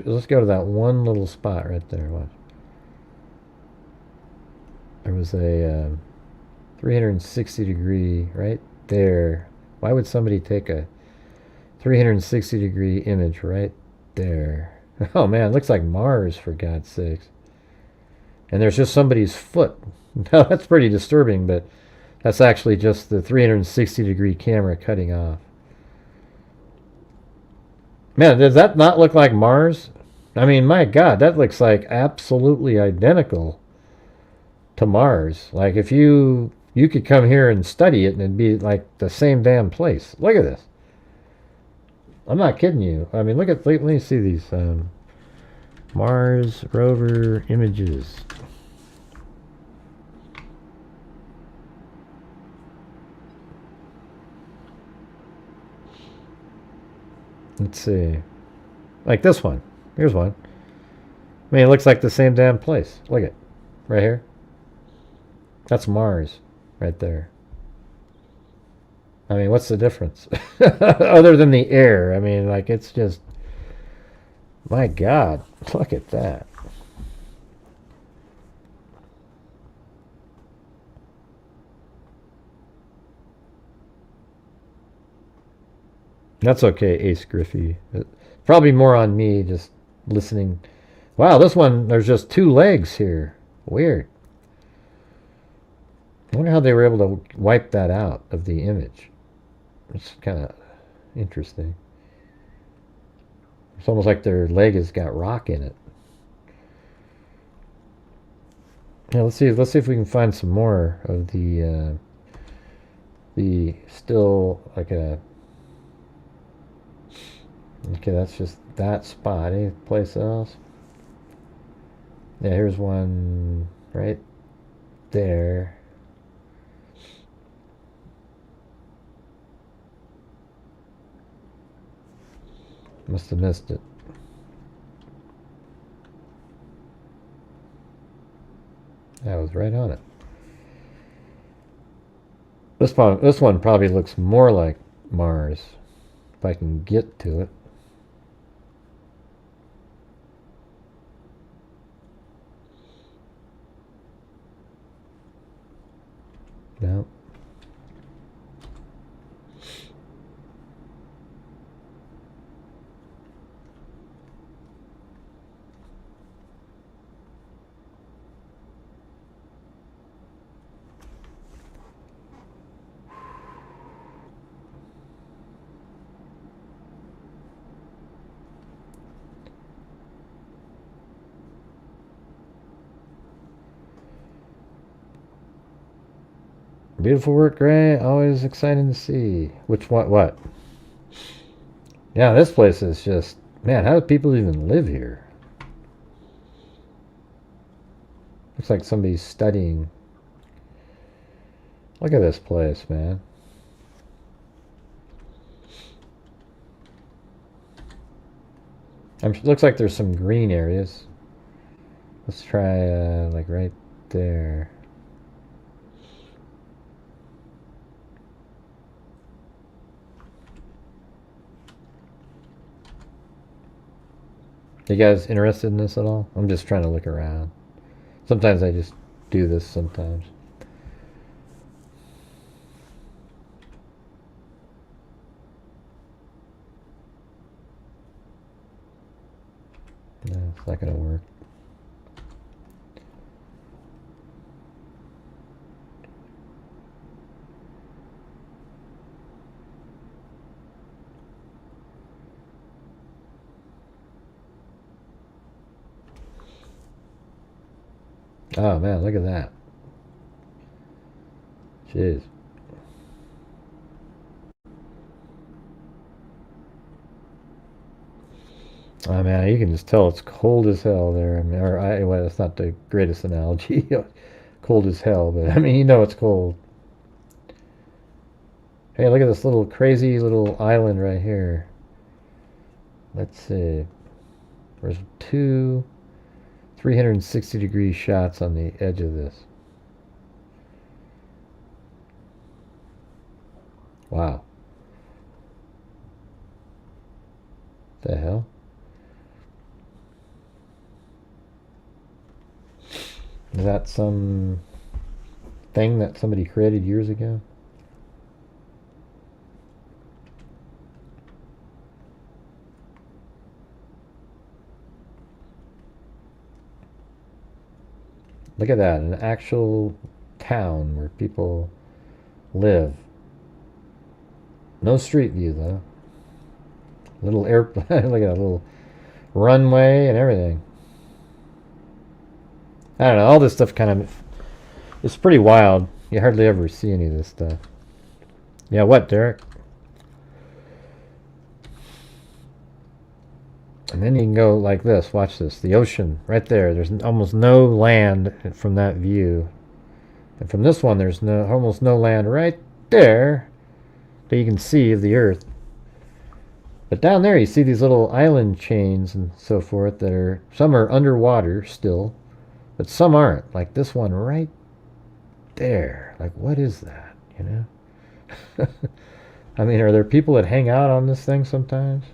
Let's go to that one little spot right there. Watch. There was a 360 degree right there. Why would somebody take a 360 degree image right there? Oh man, it looks like Mars, for God's sakes. And there's just somebody's foot. Now that's pretty disturbing, but that's actually just the 360 degree camera cutting off. Man, does that not look like Mars? I mean, my God, that looks like absolutely identical to Mars. Like if you could come here and study it and it'd be like the same damn place. Look at this. I'm not kidding you. I mean, let me see these Mars rover images. Let's see. Like this one. Here's one. I mean, it looks like the same damn place. Look at right here. That's Mars right there. I mean, what's the difference? Other than the air. I mean, like, it's just... My God. Look at that. That's okay, Ace Griffey. Probably more on me just listening. Wow, this one, there's just 2 legs here. Weird. I wonder how they were able to wipe that out of the image. It's kind of interesting. It's almost like their leg has got rock in it. Yeah, let's see if we can find some more of the still like a... Okay, that's just that spot. Any place else? Yeah, here's one right there. Must have missed it. I was right on it. This one probably looks more like Mars, if I can get to it. No. Beautiful work, Gray. Always exciting to see. Which one? What? Yeah, this place is just... Man, how do people even live here? Looks like somebody's studying. Look at this place, man. Looks like there's some green areas. Let's try, like right there. You guys interested in this at all? I'm just trying to look around. Sometimes I just do this sometimes. No, it's not going to work. Oh man, look at that. Jeez. Oh man, you can just tell it's cold as hell there. I mean, well, that's not the greatest analogy. Cold as hell, but I mean, you know it's cold. Hey, look at this little crazy little island right here. Let's see. There's two 360-degree shots on the edge of this. Wow. The hell? Is that some thing that somebody created years ago? Look at that, an actual town where people live. No street view though. Little airplane, look at that little runway and everything. I don't know, all this stuff kind of, it's pretty wild. You hardly ever see any of this stuff. Yeah, what, Derek? And then you can go like this, watch this, the ocean, right there. There's almost no land from that view. And from this one, there's almost no land right there that you can see of the earth. But down there, you see these little island chains and so forth that are, some are underwater still, but some aren't. Like this one right there. Like, what is that, you know? I mean, are there people that hang out on this thing sometimes?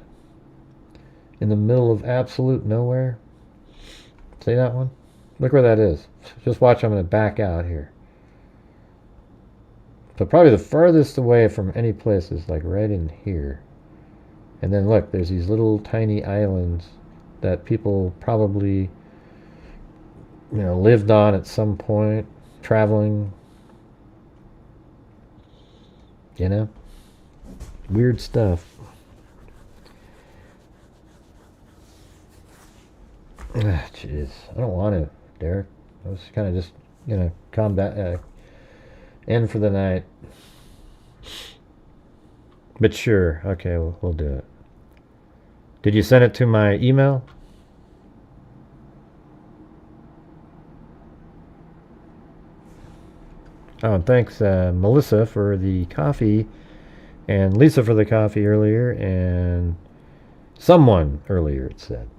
In the middle of absolute nowhere? See that one? Look where that is. Just watch, I'm going to back out here. So probably the farthest away from any place is like right in here. And then look, there's these little tiny islands that people probably, you know, lived on at some point, traveling. You know? Weird stuff. Ah, jeez. I don't want to, Derek. I was kind of just gonna end for the night. But sure, okay, we'll do it. Did you send it to my email? Oh, and thanks, Melissa, for the coffee, and Lisa for the coffee earlier, and someone earlier, it said.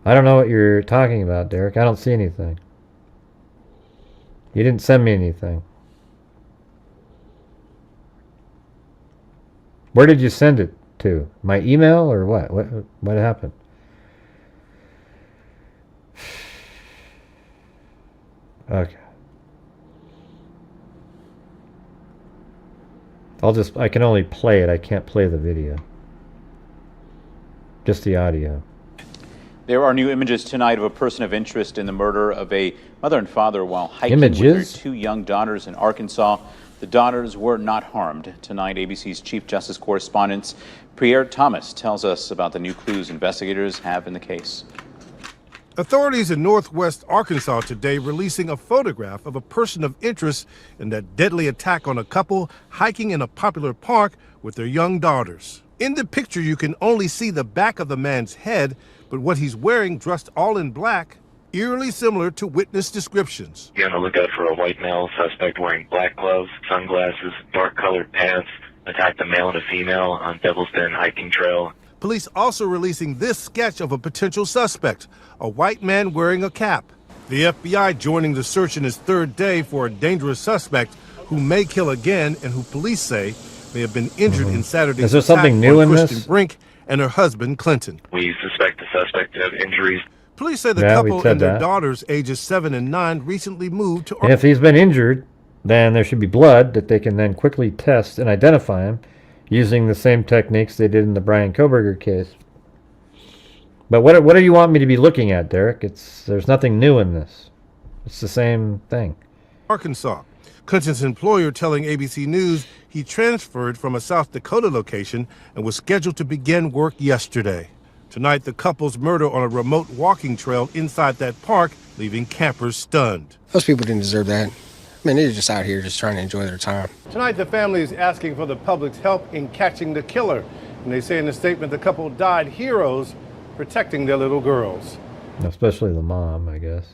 I don't know what you're talking about, Derek. I don't see anything. You didn't send me anything. Where did you send it to? My email or what? What happened? Okay. I can only play it. I can't play the video. Just the audio. There are new images tonight of a person of interest in the murder of a mother and father while hiking with their two young daughters in Arkansas. The daughters were not harmed. Tonight, ABC's Chief Justice Correspondent Pierre Thomas tells us about the new clues investigators have in the case. Authorities in northwest Arkansas today releasing a photograph of a person of interest in that deadly attack on a couple hiking in a popular park with their young daughters. In the picture, you can only see the back of the man's head, but what he's wearing, dressed all in black, eerily similar to witness descriptions. Be on the lookout for a white male suspect wearing black gloves, sunglasses, dark-colored pants, attacked a male and a female on Devil's Den hiking trail. Police also releasing this sketch of a potential suspect, a white man wearing a cap. The FBI joining the search in its third day for a dangerous suspect who may kill again and who police say may have been injured in Saturday's Is there something new in Kristen this? Brink and her husband, Clinton. We suspect the suspect of injuries. Police say the couple and their daughters, ages 7 and 9, recently moved to And if he's been injured, then there should be blood that they can then quickly test and identify him using the same techniques they did in the Brian Koberger case. But what do you want me to be looking at, Derek? There's nothing new in this. It's the same thing. Arkansas. Clinton's employer telling ABC News he transferred from a South Dakota location and was scheduled to begin work yesterday. Tonight, the couple's murder on a remote walking trail inside that park, leaving campers stunned. Those people didn't deserve that. I mean, they're just out here just trying to enjoy their time. Tonight, the family is asking for the public's help in catching the killer. And they say in the statement the couple died heroes protecting their little girls. Especially the mom, I guess.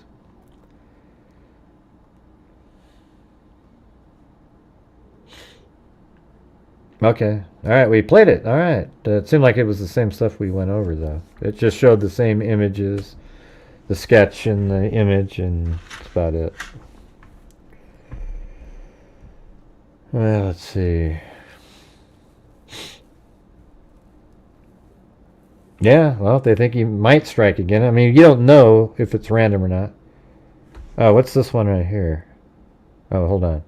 Okay. All right, we played it. All right. It seemed like it was the same stuff we went over, though. It just showed the same images, the sketch and the image, and that's about it. Well, let's see. Yeah, well, they think he might strike again. I mean, you don't know if it's random or not. Oh, what's this one right here? Oh, hold on.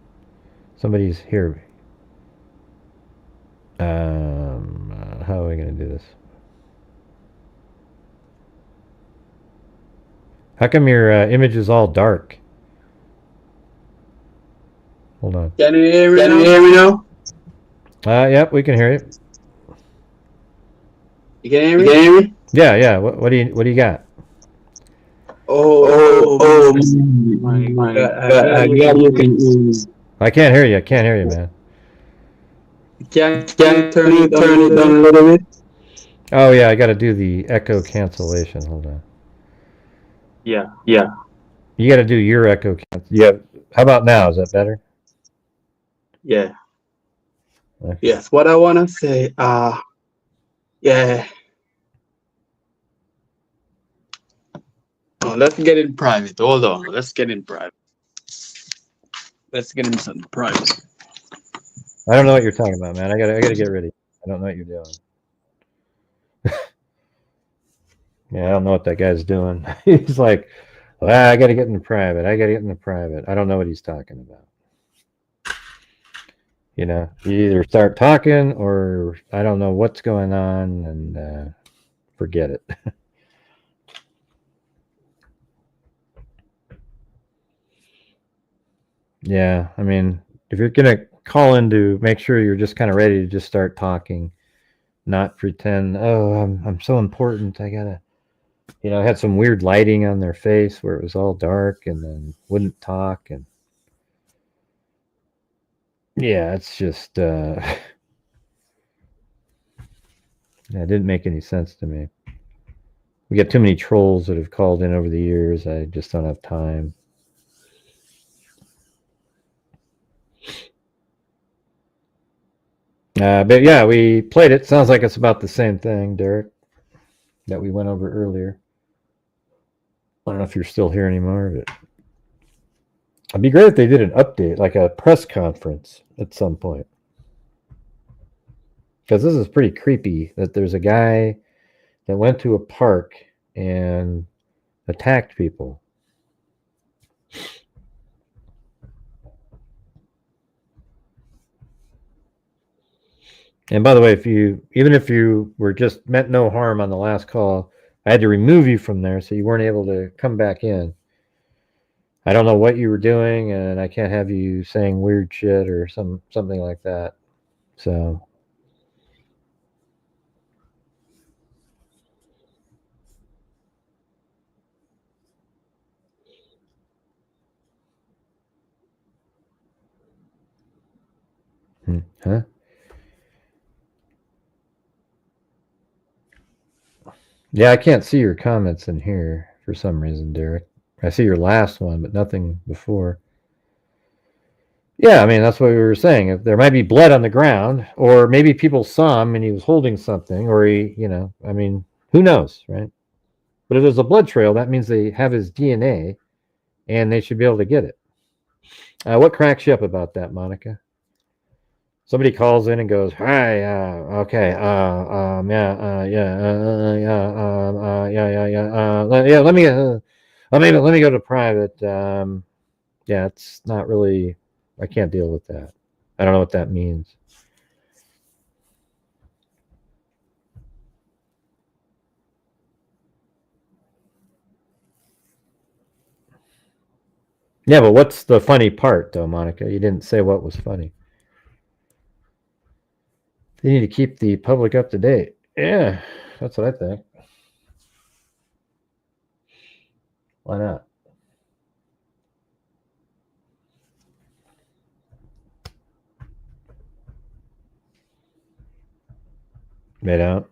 Somebody's here. How are we going to do this? How come your image is all dark? Hold on. Can you hear me now? Yep, we can hear you. You can hear me? Yeah. What do you got? Oh my God. You can hear me. I can't hear you, man. Can you turn it down a little bit? Oh yeah, I got to do the echo cancellation. Hold on. Yeah. You got to do your echo cancel. Yeah. How about now? Is that better? Yeah. Okay. Yes. What I wanna say, yeah. Oh, let's get in private. Hold on. Let's get in private. Let's get in something private. I don't know what you're talking about, man. I gotta get ready. I don't know what you're doing. Yeah, I don't know what that guy's doing. He's like, well, I gotta get into private. I don't know what he's talking about. You know, you either start talking or I don't know what's going on and forget it. Yeah, I mean, if you're gonna call in to make sure you're just kind of ready to just start talking, not pretend, oh, I'm so important. I gotta, I had some weird lighting on their face where it was all dark and then wouldn't talk. And yeah, it's just, yeah, it didn't make any sense to me. We get too many trolls that have called in over the years. I just don't have time. But yeah, we played it. Sounds like it's about the same thing, Derek, that we went over earlier. I don't know if you're still here anymore, but it'd be great if they did an update, like a press conference at some point. Because this is pretty creepy that there's a guy that went to a park and attacked people. And by the way, even if you were just meant no harm on the last call, I had to remove you from there so you weren't able to come back in. I don't know what you were doing, and I can't have you saying weird shit or something like that. So huh? Yeah, I can't see your comments in here for some reason, Derek. I see your last one, but nothing before. Yeah, I mean, that's what we were saying. If there might be blood on the ground, or maybe people saw him and he was holding something, or he, I mean, who knows, right? But if there's a blood trail, that means they have his DNA, and they should be able to get it. What cracks you up about that, Monica? Somebody calls in and goes, "Hi, okay, yeah, let me go to private." Yeah, it's not really. I can't deal with that. I don't know what that means. Yeah, but what's the funny part, though, Monica? You didn't say what was funny. They need to keep the public up to date. Yeah, that's what I think. Why not? Made out.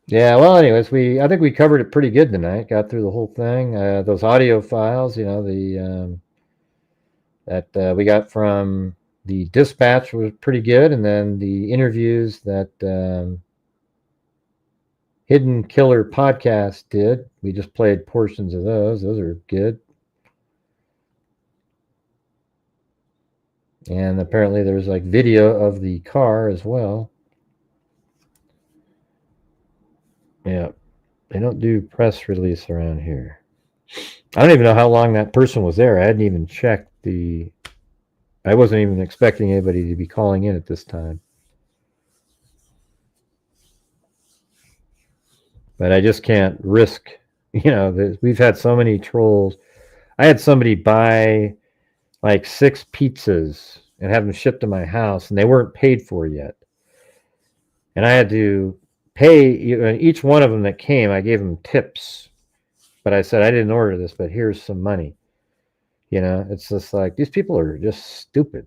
Yeah, well, anyways, I think we covered it pretty good tonight. Got through the whole thing. Those audio files, the that we got from the dispatch was pretty good, and then the interviews that Hidden Killer Podcast did. We just played portions of those. Those are good. And apparently there's like video of the car as well. Yeah. They don't do press release around here. I don't even know how long that person was there. I hadn't even checked I wasn't even expecting anybody to be calling in at this time. But I just can't risk, we've had so many trolls. I had somebody buy like 6 pizzas and have them shipped to my house, and they weren't paid for yet. And I had to pay each one of them that came. I gave them tips, but I said, I didn't order this, but here's some money. It's just like, these people are just stupid.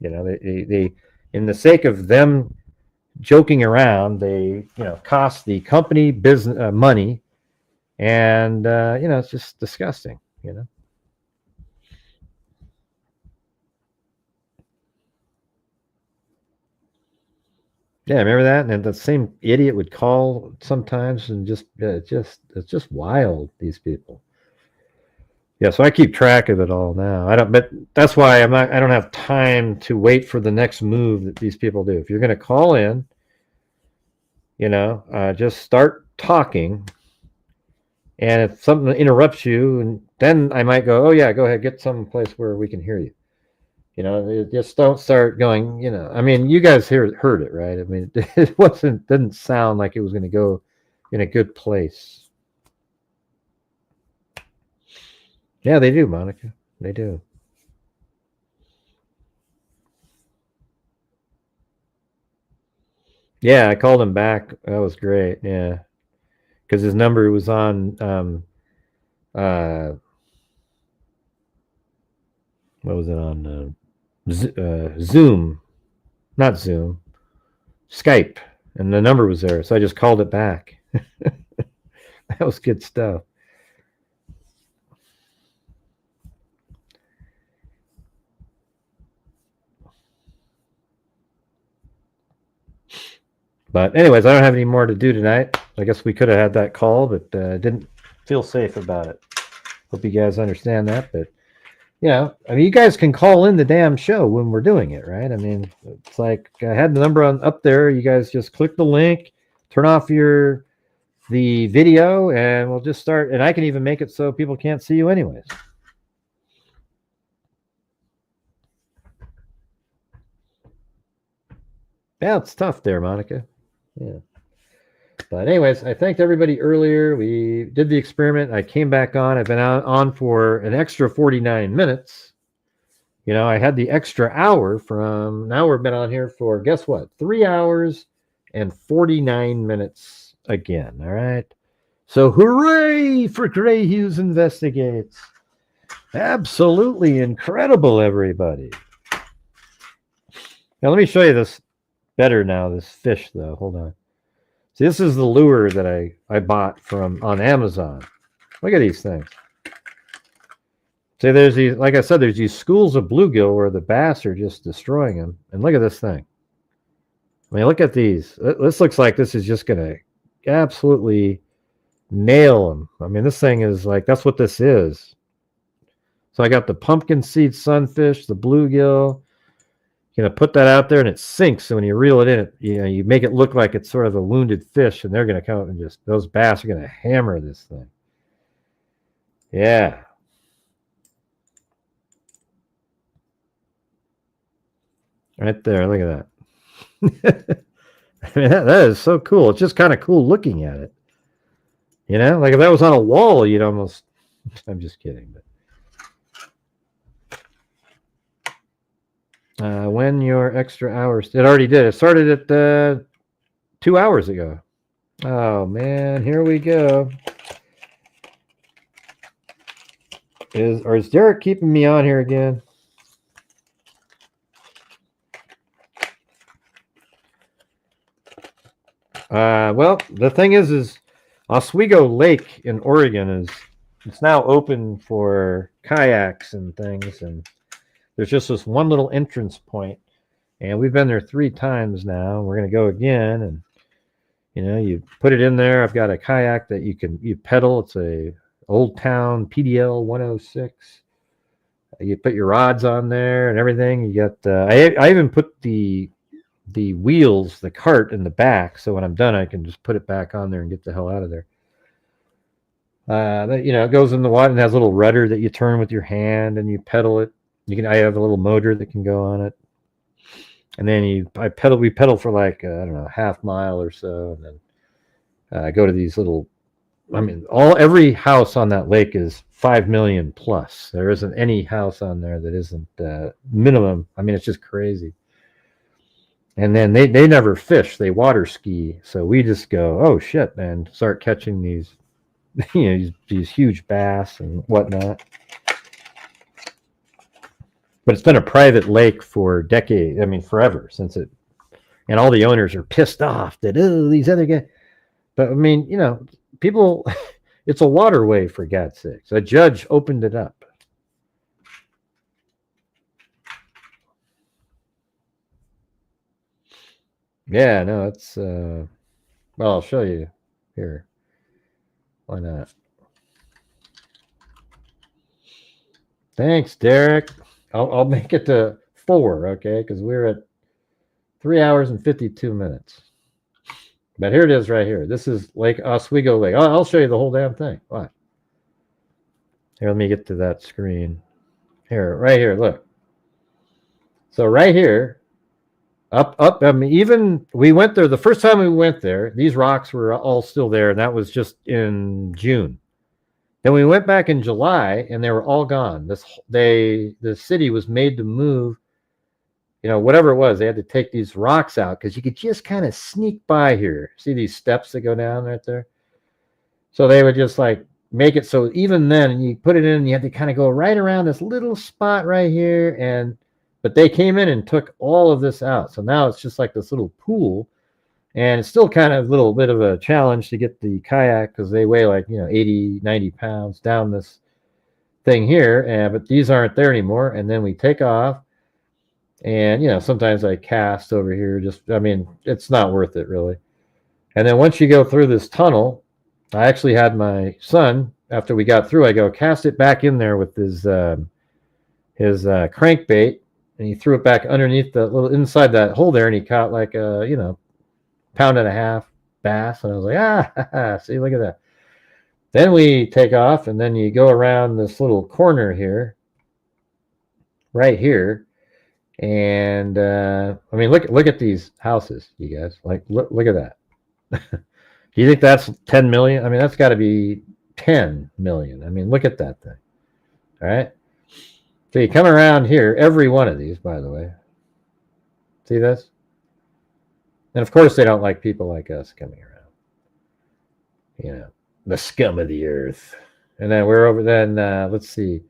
They in the sake of them joking around, they, cost the company business money, and it's just disgusting. Yeah, remember that? And the same idiot would call sometimes, and it's just wild, these people. Yeah, so I keep track of it all now. But that's why I don't have time to wait for the next move that these people do. If you're going to call in, just start talking. And if something interrupts you, and then I might go, oh yeah, go ahead, get some place where we can hear you. Just don't start going, I mean, you guys heard it, right? I mean, it didn't sound like it was going to go in a good place. Yeah, they do, Monica. They do. Yeah, I called him back. That was great. Yeah. Because his number was on, what was it on? Zoom, not Zoom, Skype, and the number was there, so I just called it back. That was good stuff. But anyways, I don't have any more to do tonight. I guess we could have had that call, but didn't feel safe about it. Hope you guys understand that, but I mean, you guys can call in the damn show when we're doing it, right? I mean, it's like I had the number up there. You guys just click the link, turn off the video, and we'll just start. And I can even make it so people can't see you anyways. Yeah, it's tough there, Monica. Yeah. But anyways, I thanked everybody earlier. We did the experiment. I came back on. I've been on for an extra 49 minutes. I had the extra hour now we've been on here for, guess what? 3 hours and 49 minutes again. All right. So hooray for Grant Hughes Investigates. Absolutely incredible, everybody. Now, let me show you this better now, this fish, though. Hold on. See, this is the lure that I bought on Amazon. Look at these things. See, there's these, like I said, there's these schools of bluegill where the bass are just destroying them. And look at this thing. I mean, look at these. This looks like this is just going to absolutely nail them. I mean, this thing is like, that's what this is. So I got the pumpkin seed sunfish, the bluegill. Put that out there and it sinks. So when you reel it in, you make it look like it's sort of a wounded fish, and they're going to come up and those bass are going to hammer this thing. Yeah. Right there. Look at that. I mean, that is so cool. It's just kind of cool looking at it. Like if that was on a wall, you'd almost I'm just kidding. But when your extra hours, it already did. It started at 2 hours ago. Oh man, here we go. Is Derek keeping me on here again? Well, the thing is Oswego Lake in Oregon it's now open for kayaks and things, and there's just this one little entrance point, and we've been there 3 times now. We're gonna go again, and you put it in there. I've got a kayak that you pedal. It's a Old Town PDL 106. You put your rods on there and everything. You got I even put the wheels, the cart in the back, so when I'm done I can just put it back on there and get the hell out of there. It goes in the water and has a little rudder that you turn with your hand and you pedal it. I have a little motor that can go on it. And then we pedal for like I don't know, half mile or so, and then I go to these little. I mean, every house on that lake is 5 million plus. There isn't any house on there that isn't minimum. I mean, it's just crazy. And then they never fish; they water ski. So we just go, oh shit, and start catching these, these huge bass and whatnot. But it's been a private lake for decades. I mean, forever since it. And all the owners are pissed off that these other guys. But I mean, people, it's a waterway for God's sakes. A judge opened it up. Yeah, no, it's well, I'll show you here. Why not? Thanks, Derek. I'll make it to 4, okay? Because we're at 3 hours and 52 minutes. But here it is right here. This is Lake Oswego Lake. I'll show you the whole damn thing. What? Here, let me get to that screen. Here, right here, look. So right here, up. I mean, even we went there the first time we went there. These rocks were all still there, and that was just in June. Then we went back in July, and they were all gone. The city was made to move. Whatever it was, they had to take these rocks out because you could just kind of sneak by here. See these steps that go down right there? So they would just like make it so even then you put it in, you had to kind of go right around this little spot right here. But they came in and took all of this out. So now it's just like this little pool. And it's still kind of a little bit of a challenge to get the kayak because they weigh like, 80, 90 pounds down this thing here. But these aren't there anymore. And then we take off. And, sometimes I cast over here. It's not worth it, really. And then once you go through this tunnel, I actually had my son, after we got through, I go, cast it back in there with his crankbait. And he threw it back underneath the little, inside that hole there. And he caught like a, pound and a half bass. And I was like, see, look at that. Then we take off, and then you go around this little corner here, right here. And look at these houses, you guys. Like, look at that. Do you think that's 10 million? I mean, that's got to be 10 million. I mean, look at that thing. All right. So you come around here, every one of these, by the way. See this? And of course, they don't like people like us coming around. The scum of the earth. And then we're over. Then let's see.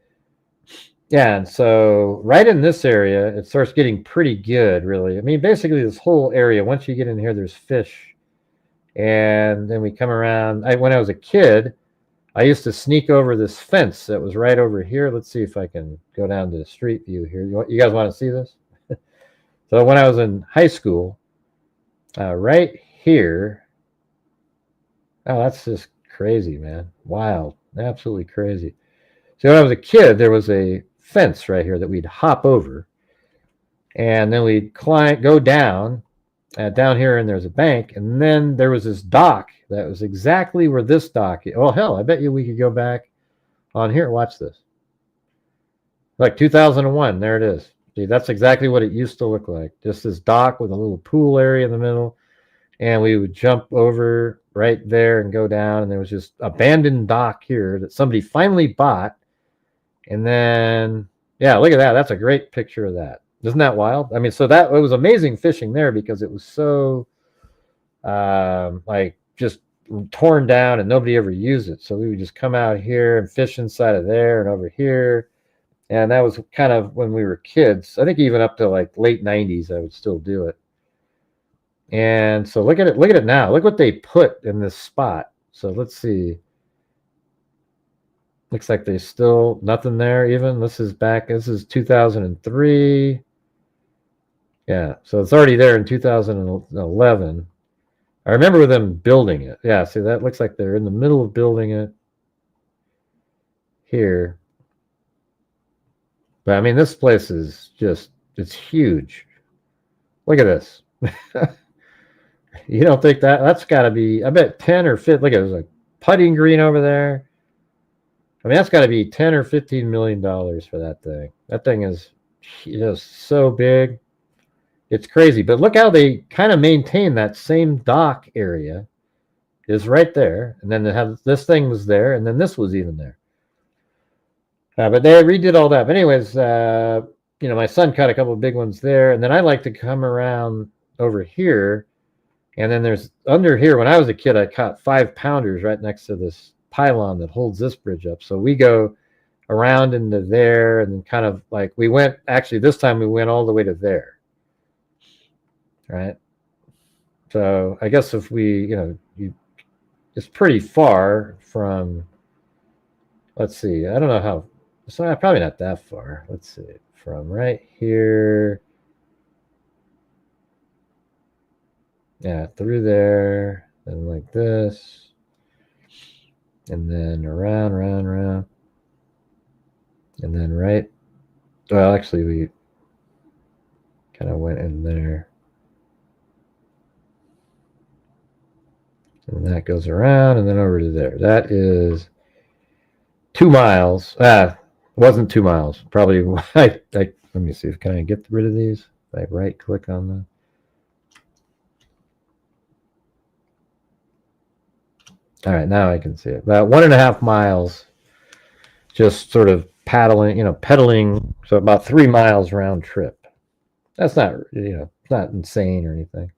Yeah, and so right in this area, it starts getting pretty good, really. I mean, basically this whole area, once you get in here, there's fish. And then we come around. When I was a kid, I used to sneak over this fence that was right over here. Let's see if I can go down to the street view here. You guys want to see this? So when I was in high school, right here. Oh, that's just crazy, man. Wild. Absolutely crazy. So when I was a kid, there was a fence right here that we'd hop over, and then we'd go down here, and there's a bank, and then there was this dock that was exactly where this dock is. Oh hell, I bet you we could go back on here. Watch this. Like 2001, there it is. See, that's exactly what it used to look like. Just this dock with a little pool area in the middle, and we would jump over right there and go down, and there was just abandoned dock here that somebody finally bought. And then, yeah, look at that. That's a great picture of that. Isn't that wild? I mean, so that it was amazing fishing there because it was so like just torn down and nobody ever used it. So we would just come out here and fish inside of there and over here. And that was kind of when we were kids. I think even up to like late 90s, I would still do it. And so look at it. Look at it now. Look what they put in this spot. So let's see. Looks like there's still nothing there even. This is back. This is 2003. Yeah. So it's already there in 2011. I remember them building it. Yeah. See, that looks like they're in the middle of building it here. But I mean, this place is just, it's huge. Look at this. You don't think that's got to be, I bet 10 or 15, look at it, there's a putting green over there. I mean, that's got to be 10 or 15 million dollars for that thing. That thing is just so big. It's crazy. But look how they kind of maintain that same dock area is right there. And then they have, this thing was there, and then this was even there. But they redid all that. But anyways, you know, my son caught a couple of big ones there. And then I like to come around over here. And then there's under here, when I was a kid, I caught 5-pounders right next to this pylon that holds this bridge up. So we go around into there and kind of like we went, actually this time we went all the way to there. Right. So I guess if we, you know, it's pretty far from, let's see, I don't know how, so probably not that far. Let's see, from right here. Yeah, through there, and like this, and then around, and then right. Well, actually, we kind of went in there, and that goes around, and then over to there. That is 2 miles. It wasn't 2 miles. Probably. Let me see. Can I get rid of these? I right click on them. All right, now I can see it. About 1.5 miles, just sort of paddling, you know, pedaling. So about 3 miles round trip. That's not, you know, not insane or anything.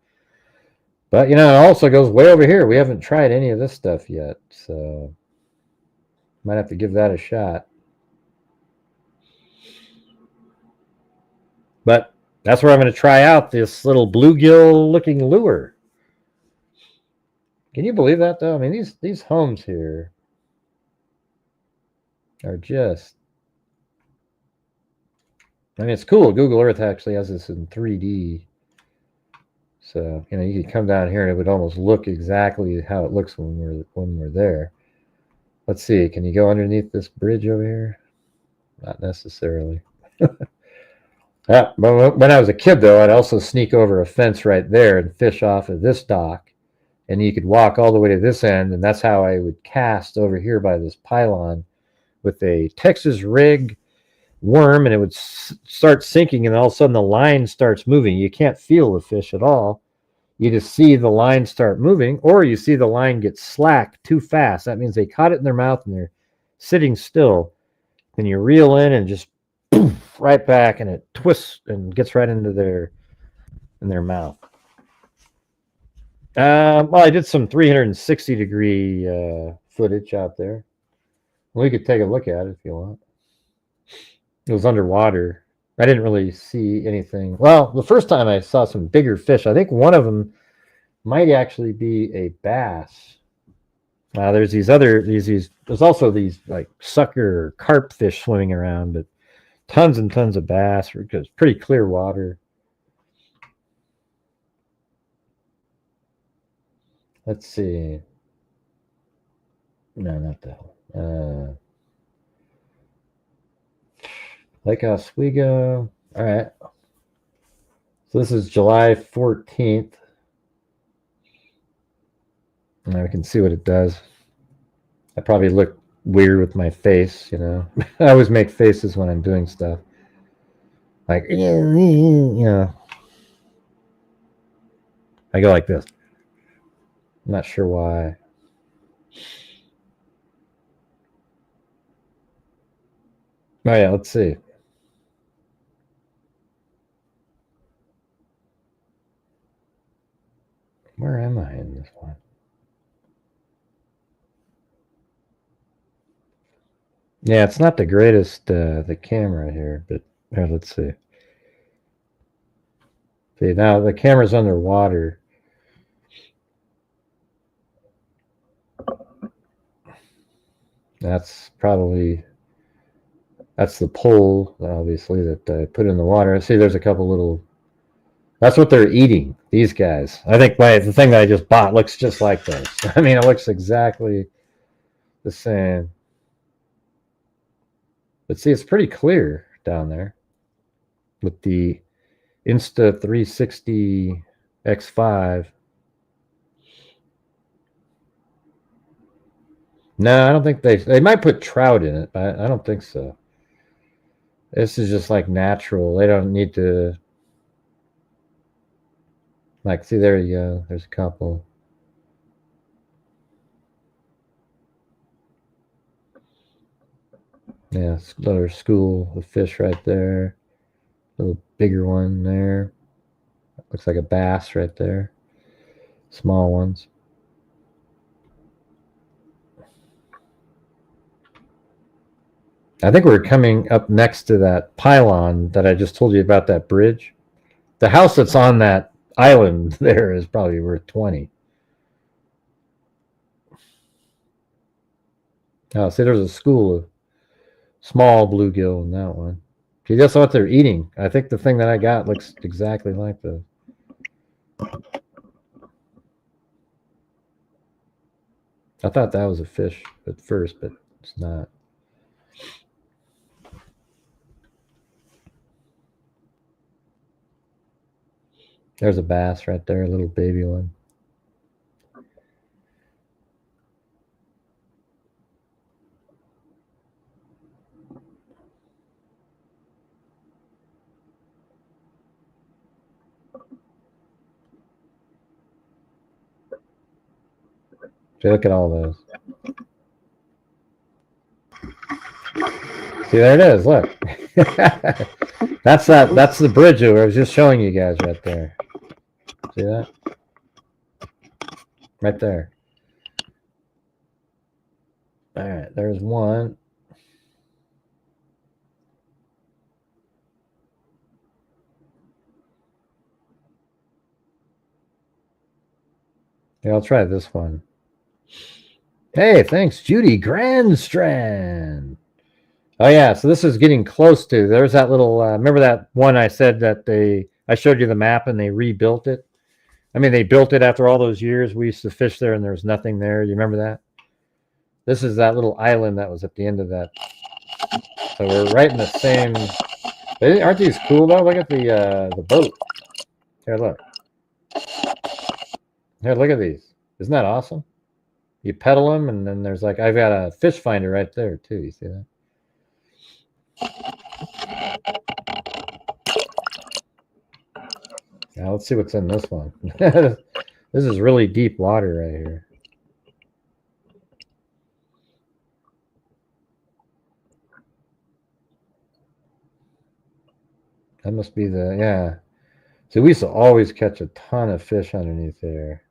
But, you know, it also goes way over here. We haven't tried any of this stuff yet. So might have to give that a shot. But that's where I'm going to try out this little bluegill looking lure. Can you believe that, though? I mean, these homes here are just, I mean, it's cool. Google Earth actually has this in 3D. So, you know, you could come down here and it would almost look exactly how it looks when we're there. Let's see. Can you go underneath this bridge over here? Not necessarily. But when I was a kid, though, I'd also sneak over a fence right there and fish off of this dock. And you could walk all the way to this end, and that's how I would cast over here by this pylon with a Texas rig worm, and it would start sinking, and all of a sudden the line starts moving. You can't feel the fish at all. You just see the line start moving, or you see the line get slack too fast. That means they caught it in their mouth, and they're sitting still. And you reel in and just poof, right back, and it twists and gets right into their mouth. Well, I did some 360-degree footage out there. We could take a look at it if you want. It was underwater. I didn't really see anything. Well, the first time I saw some bigger fish. I think one of them might actually be a bass. There's there's also these like sucker carp fish swimming around, but tons and tons of bass because pretty clear water. Let's see. No, not that one. Lake Oswego. All right. So this is July 14th. Now we can see what it does. I probably look weird with my face, you know. I always make faces when I'm doing stuff. Like, you know. I go like this. I'm not sure why. Oh yeah, let's see. Where am I in this one? Yeah, it's not the greatest, the camera here, but here, let's see. See, now the camera's underwater. That's probably, that's the pole, obviously, that I put in the water. See, there's a couple little, that's what they're eating, these guys. I think the thing that I just bought looks just like this. I mean, it looks exactly the same. But see, it's pretty clear down there with the Insta360 X5. No, I don't think they might put trout in it, but I don't think so. This is just like natural. They don't need to, like, see, there you go. There's a couple. Yeah, another school of fish right there. A little bigger one there. Looks like a bass right there. Small ones. I think we're coming up next to that pylon that I just told you about, that bridge. The house that's on that island there is probably worth 20. Oh, see, there's a school of small bluegill in that one. See, that's what they're eating. I think the thing that I got looks exactly like the. I thought that was a fish at first, but it's not. There's a bass right there, a little baby one. See, look at all those. See, there it is. Look. That's the bridge I was just showing you guys right there. See that? Right there. All right, there's one. Yeah, I'll try this one. Hey, thanks, Judy Grandstrand. Oh yeah, so this is getting close to. There's that little. Remember that one I said that I showed you the map and they rebuilt it. I mean, they built it after all those years. We used to fish there and there was nothing there. You remember that? This is that little island that was at the end of that. So we're right in the same. Aren't these cool though? Look at the boat. Here, look. Here, look at these. Isn't that awesome? You pedal them, and then there's like, I've got a fish finder right there too. You see that? Now let's see what's in this one. This is really deep water right here. That must be the, yeah. So we used to always catch a ton of fish underneath there.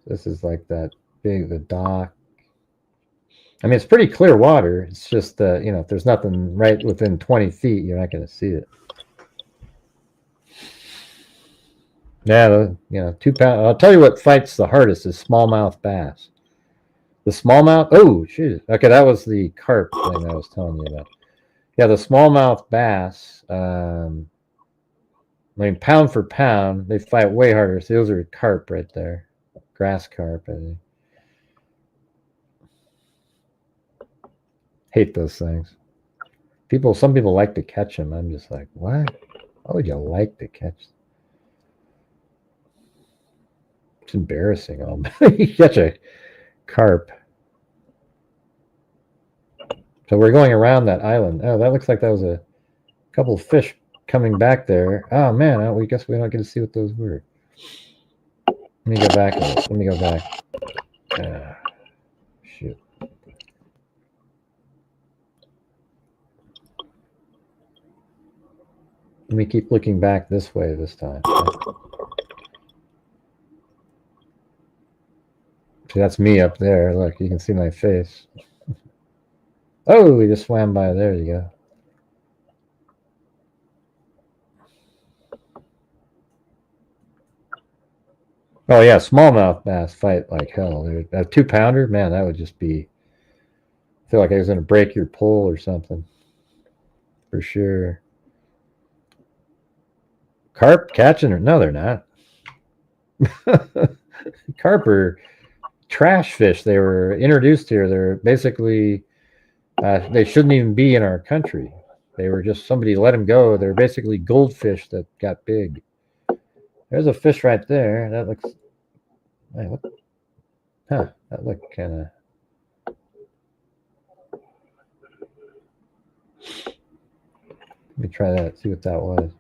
This is like that big, the dock. I mean, it's pretty clear water. It's just, you know, if there's nothing right within 20 feet, you're not going to see it. Yeah, you know, 2 pound. I'll tell you what fights the hardest is smallmouth bass. The smallmouth, oh, shoot. Okay, that was the carp thing I was telling you about. Yeah, the smallmouth bass, I mean, pound for pound, they fight way harder. So those are carp right there. Grass carp, I think. Hate those things. Some people like to catch them. I'm just like, what? Why would you like to catch them? It's embarrassing. You catch a carp. So we're going around that island. Oh, that looks like that was a couple of fish coming back there. Oh man, we guess we don't get to see what those were. Let me go back. Let me go back. Shoot. Let me keep looking back this way this time. See, that's me up there. Look, you can see my face. Oh, we just swam by. There you go. Oh yeah, smallmouth bass fight like hell. A 2-pounder, man, that would just be. I feel like I was gonna break your pole or something. For sure. Carp catching or no, they're not. Carp are trash fish. They were introduced here. They're basically they shouldn't even be in our country. They were just somebody let them go. They're basically goldfish that got big. There's a fish right there. That looks. Wait, what? Huh? That looked kind of. Let me try that. See what that was.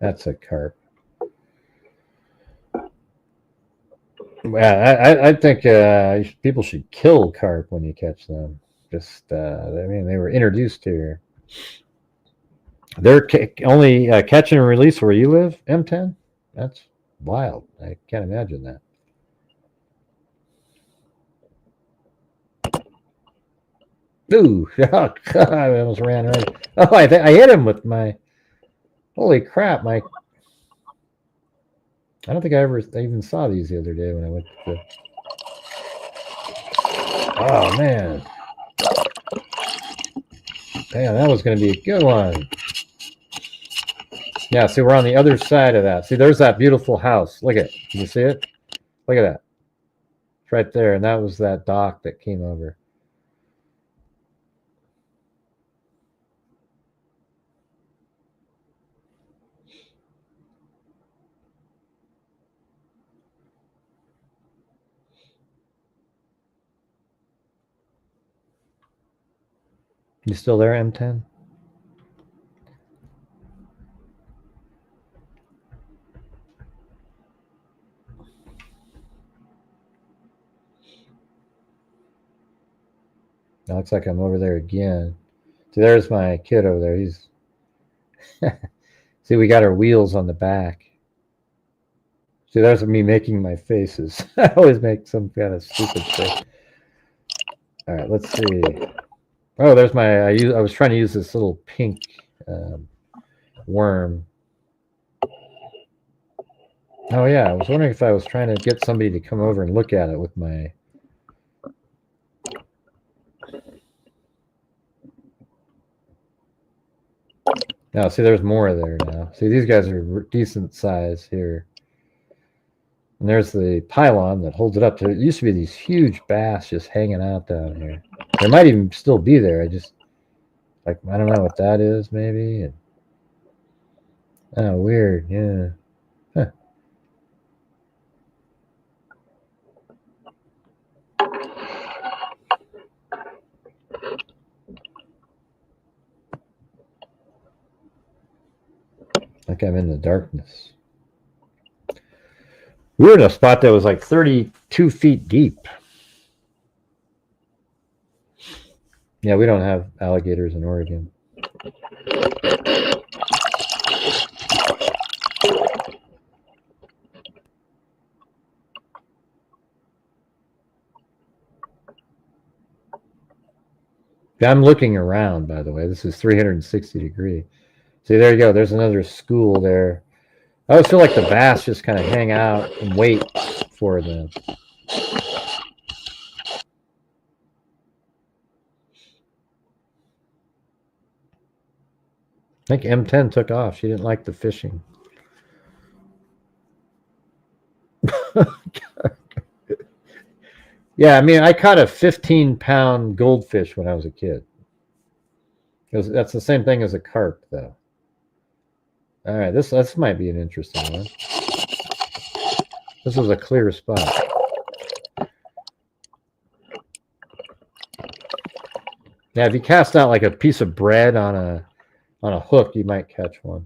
That's a carp. Yeah, I think people should kill carp when you catch them. Just, I mean, they were introduced here. They're only catch and release where you live, M10? That's wild. I can't imagine that. Ooh, oh, God, I almost ran right. Oh, I hit him with my. Holy crap! I don't think I even saw these the other day when I went to the. Oh man! Damn, that was going to be a good one. Yeah, see, we're on the other side of that. See, there's that beautiful house. Look at it. Can you see it? Look at that. It's right there, and that was that dock that came over. You still there, M10? Now looks like I'm over there again. See, there's my kid over there. He's see, we got our wheels on the back. See, there's me making my faces. I always make some kind of stupid face. All right, let's see. Oh, there's my. I was trying to use this little pink worm. Oh yeah, I was wondering if I was trying to get somebody to come over and look at it with my. Now, see, there's more there now. See, these guys are decent size here. And there's the pylon that holds it up. There used to be these huge bass just hanging out down here. There might even still be there. I just, like, I don't know what that is, maybe. And, oh, weird. Yeah. Huh. Like I'm in the darkness. We were in a spot that was like 32 feet deep. Yeah, we don't have alligators in Oregon. I'm looking around, by the way. This is 360 degree. See, there you go. There's another school there. I always feel like the bass just kind of hang out and wait for them. I think M10 took off. She didn't like the fishing. Yeah, I mean, I caught a 15-pound goldfish when I was a kid. That's the same thing as a carp, though. All right, this might be an interesting one. This was a clear spot. Yeah, if you cast out like a piece of bread on a hook, you might catch one.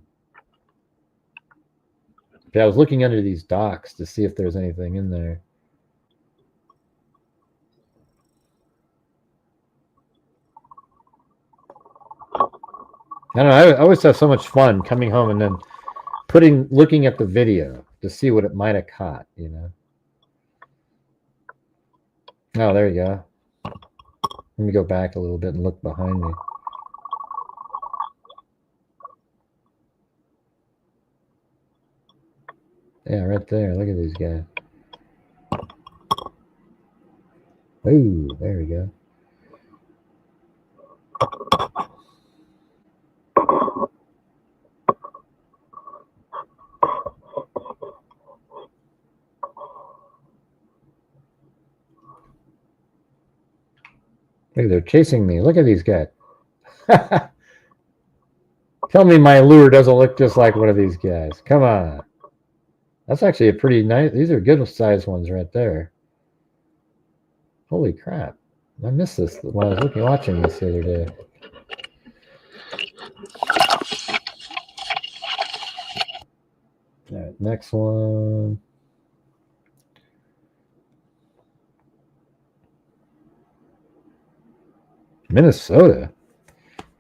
Yeah, I was looking under these docks to see if there's anything in there. I don't know. I always have so much fun coming home and then looking at the video to see what it might have caught, you know. Oh, there you go. Let me go back a little bit and look behind me. Yeah, right there. Look at these guys. Ooh, there we go. Look, they're chasing me. Look at these guys. Tell me my lure doesn't look just like one of these guys. Come on. That's actually a pretty nice... These are good sized ones right there. Holy crap. I missed this when I was watching this the other day. All right, next one. Minnesota.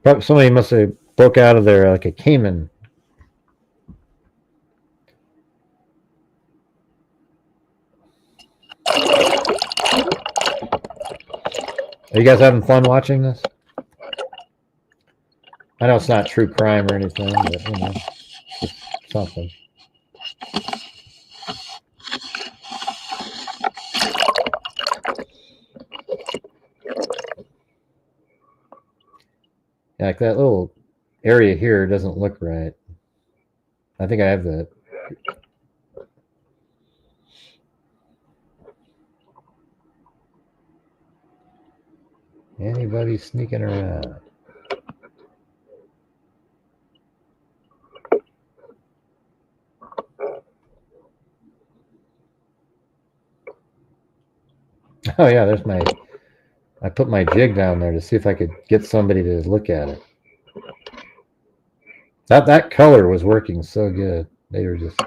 Probably somebody must have broke out of there like a Cayman. Are you guys having fun watching this? I know it's not true crime or anything, but you know, just something. Like that little area here doesn't look right. I think I have that. Anybody sneaking around? Oh yeah, there's my... I put my jig down there to see if I could get somebody to look at it. That color was working so good. They were just...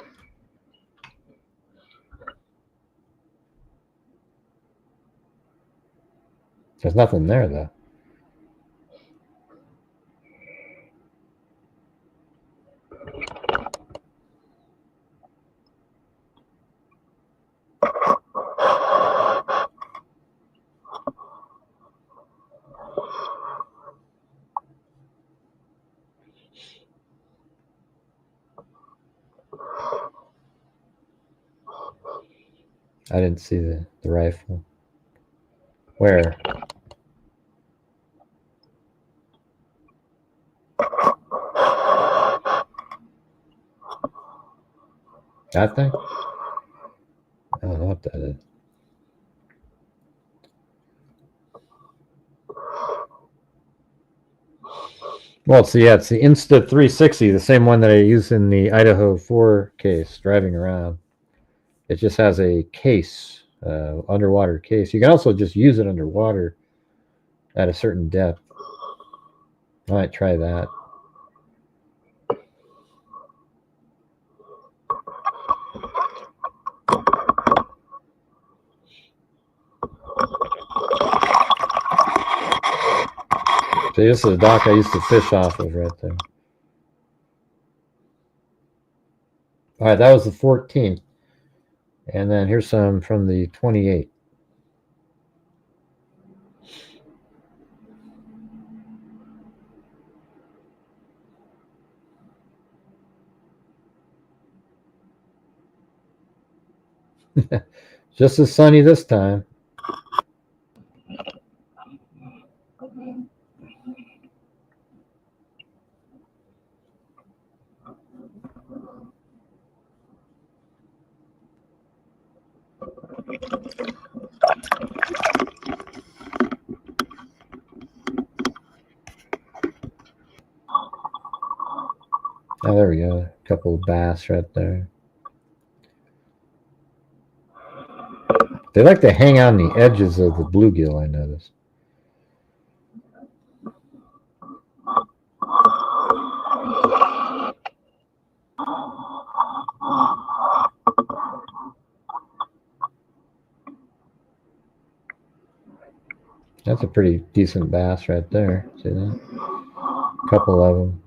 There's nothing there though. I didn't see the rifle. Where? That thing? I don't know what that is. Well, it's the Insta 360, the same one that I use in the Idaho 4 case driving around. It just has a case, underwater case. You can also just use it underwater at a certain depth. I might try that. See, this is the dock I used to fish off of right there. All right, that was the 14th. And then here's some from the 28th. Just as sunny this time. Oh, there we go. A couple of bass right there. They like to hang on the edges of the bluegill, I noticed. That's a pretty decent bass right there. See that? A couple of them.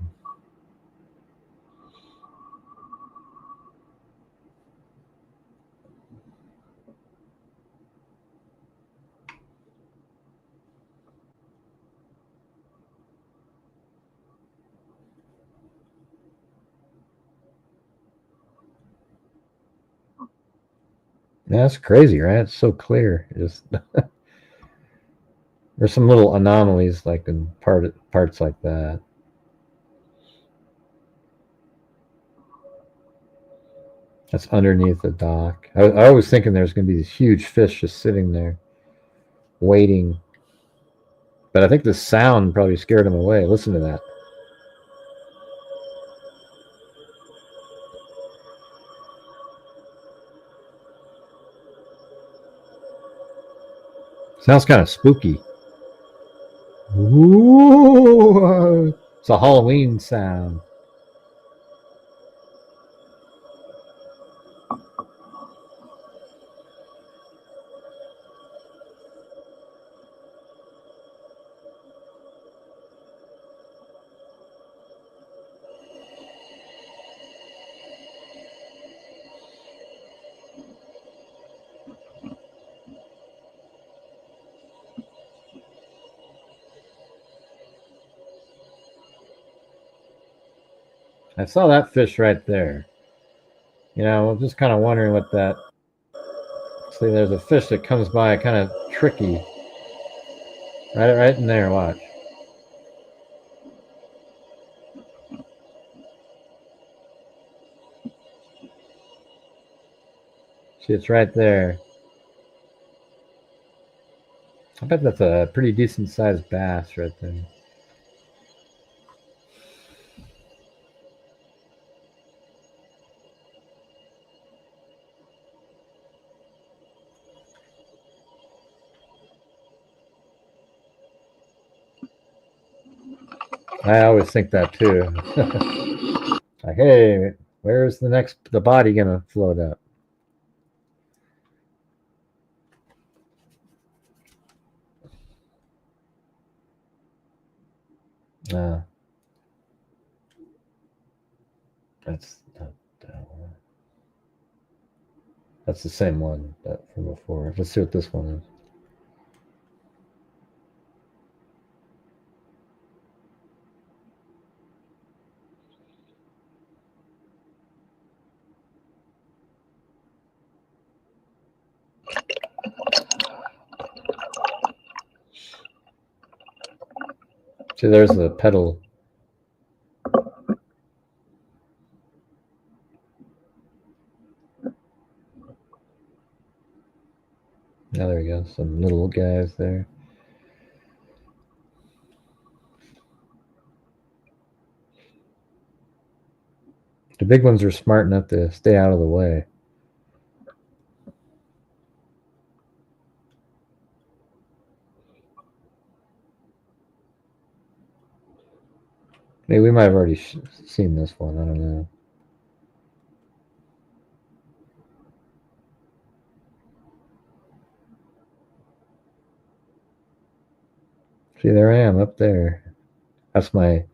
That's crazy, right? It's so clear. Just there's some little anomalies like in parts like that. That's underneath the dock. I was thinking there's going to be these huge fish just sitting there, waiting. But I think the sound probably scared them away. Listen to that. Sounds kind of spooky. Ooh, it's a Halloween sound. I saw that fish right there. You know, I'm just kind of wondering what that... See, there's a fish that comes by kind of tricky. Right in there, watch. See, it's right there. I bet that's a pretty decent sized bass right there. I always think that too. Like, hey, where's the body gonna float up? That's the same one from before. Let's see what this one is. See, there's the pedal. Now there we go. Some little guys there. The big ones are smart enough to stay out of the way. Maybe we might have already seen this one. I don't know. See, there I am up there. That's my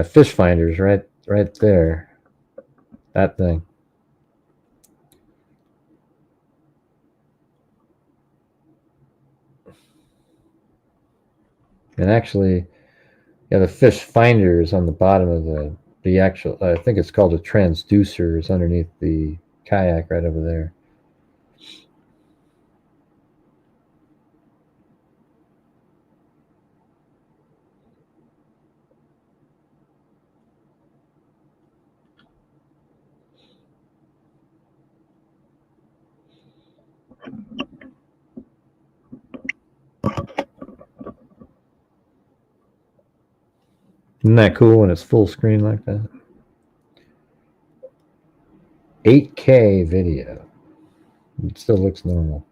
fish finders right there. That thing. And actually, yeah, the fish finder is on the bottom of the actual, I think it's called a transducer, is underneath the kayak right over there. Isn't that cool when it's full screen like that? 8K video. It still looks normal.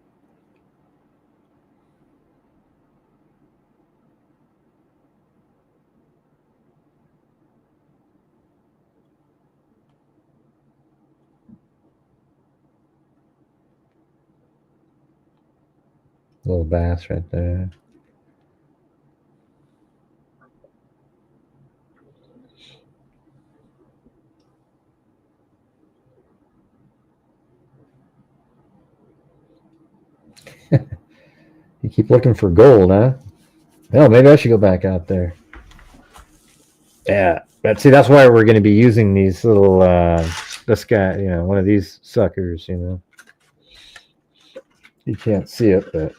Little bass right there. You keep looking for gold, huh? Well, maybe I should go back out there. Yeah, but see, that's why we're going to be using these little, this guy, you know, one of these suckers, you know. You can't see it, but.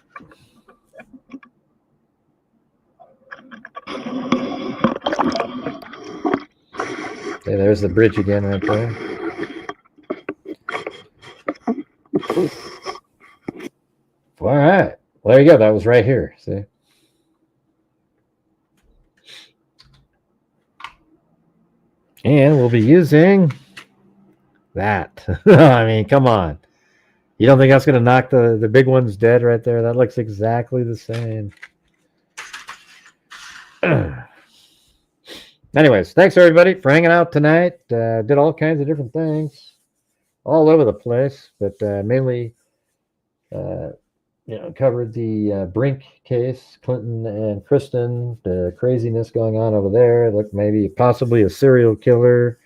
Okay, there's the bridge again right there. All right. Well, there you go. That was right here. See? And we'll be using that. I mean, come on. You don't think that's going to knock the big ones dead right there? That looks exactly the same. Anyways, thanks everybody for hanging out tonight. Did all kinds of different things all over the place, but mainly, covered the Brink case, Clinton and Kristen, the craziness going on over there. Look, maybe possibly a serial killer.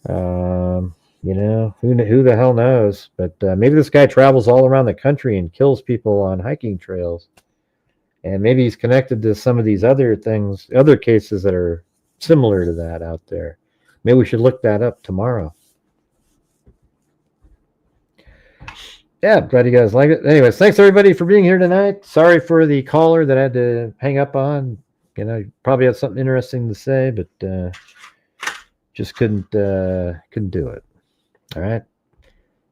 Who the hell knows? But maybe this guy travels all around the country and kills people on hiking trails. And maybe he's connected to some of these other things, other cases that are similar to that out there. Maybe we should look that up tomorrow. Yeah, glad you guys like it. Anyways, thanks everybody for being here tonight. Sorry for the caller that I had to hang up on. You know, probably had something interesting to say, but just couldn't do it. All right.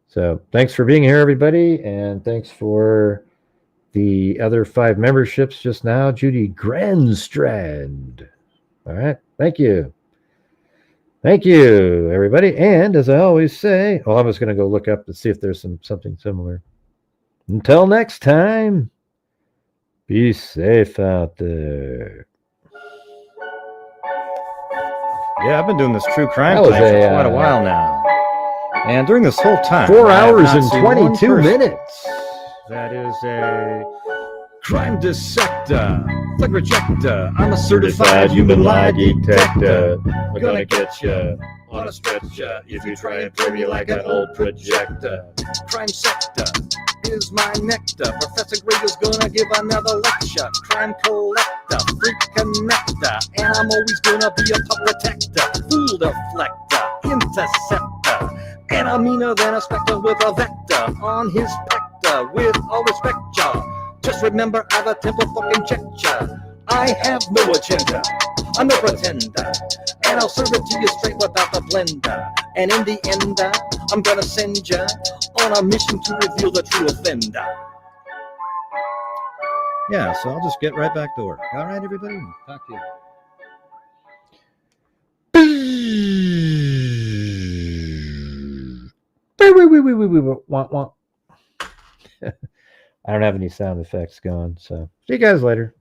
So thanks for being here, everybody, and thanks for the other 5 memberships just now. Judy Grandstrand. All right. Thank you. Thank you, everybody. And as I always say, I was going to go look up to see if there's something similar. Until next time, be safe out there. Yeah, I've been doing this true crime thing for quite a while now. And during this whole time, 4 hours and 22 minutes. That is a crime dissector, flag rejector. I'm a certified human lie detector. I'm gonna get you on a stretcher if you try and play me like an old projector. Crime sector is my nectar. Professor Grader's gonna give another lecture. Crime collector, freak connector, and I'm always gonna be a top protector. Fool deflector, interceptor, and I'm meaner than a spectre with a vector on his spectre. With all respect, y'all. Just remember, I've a temper fucking check ya. I have no agenda, I'm no pretender, and I'll serve it to you straight without the blender. And in the end, I'm gonna send ya on a mission to reveal the true offender. Yeah, so I'll just get right back to work. All right, everybody? Talk to you. I don't have any sound effects going, so see you guys later.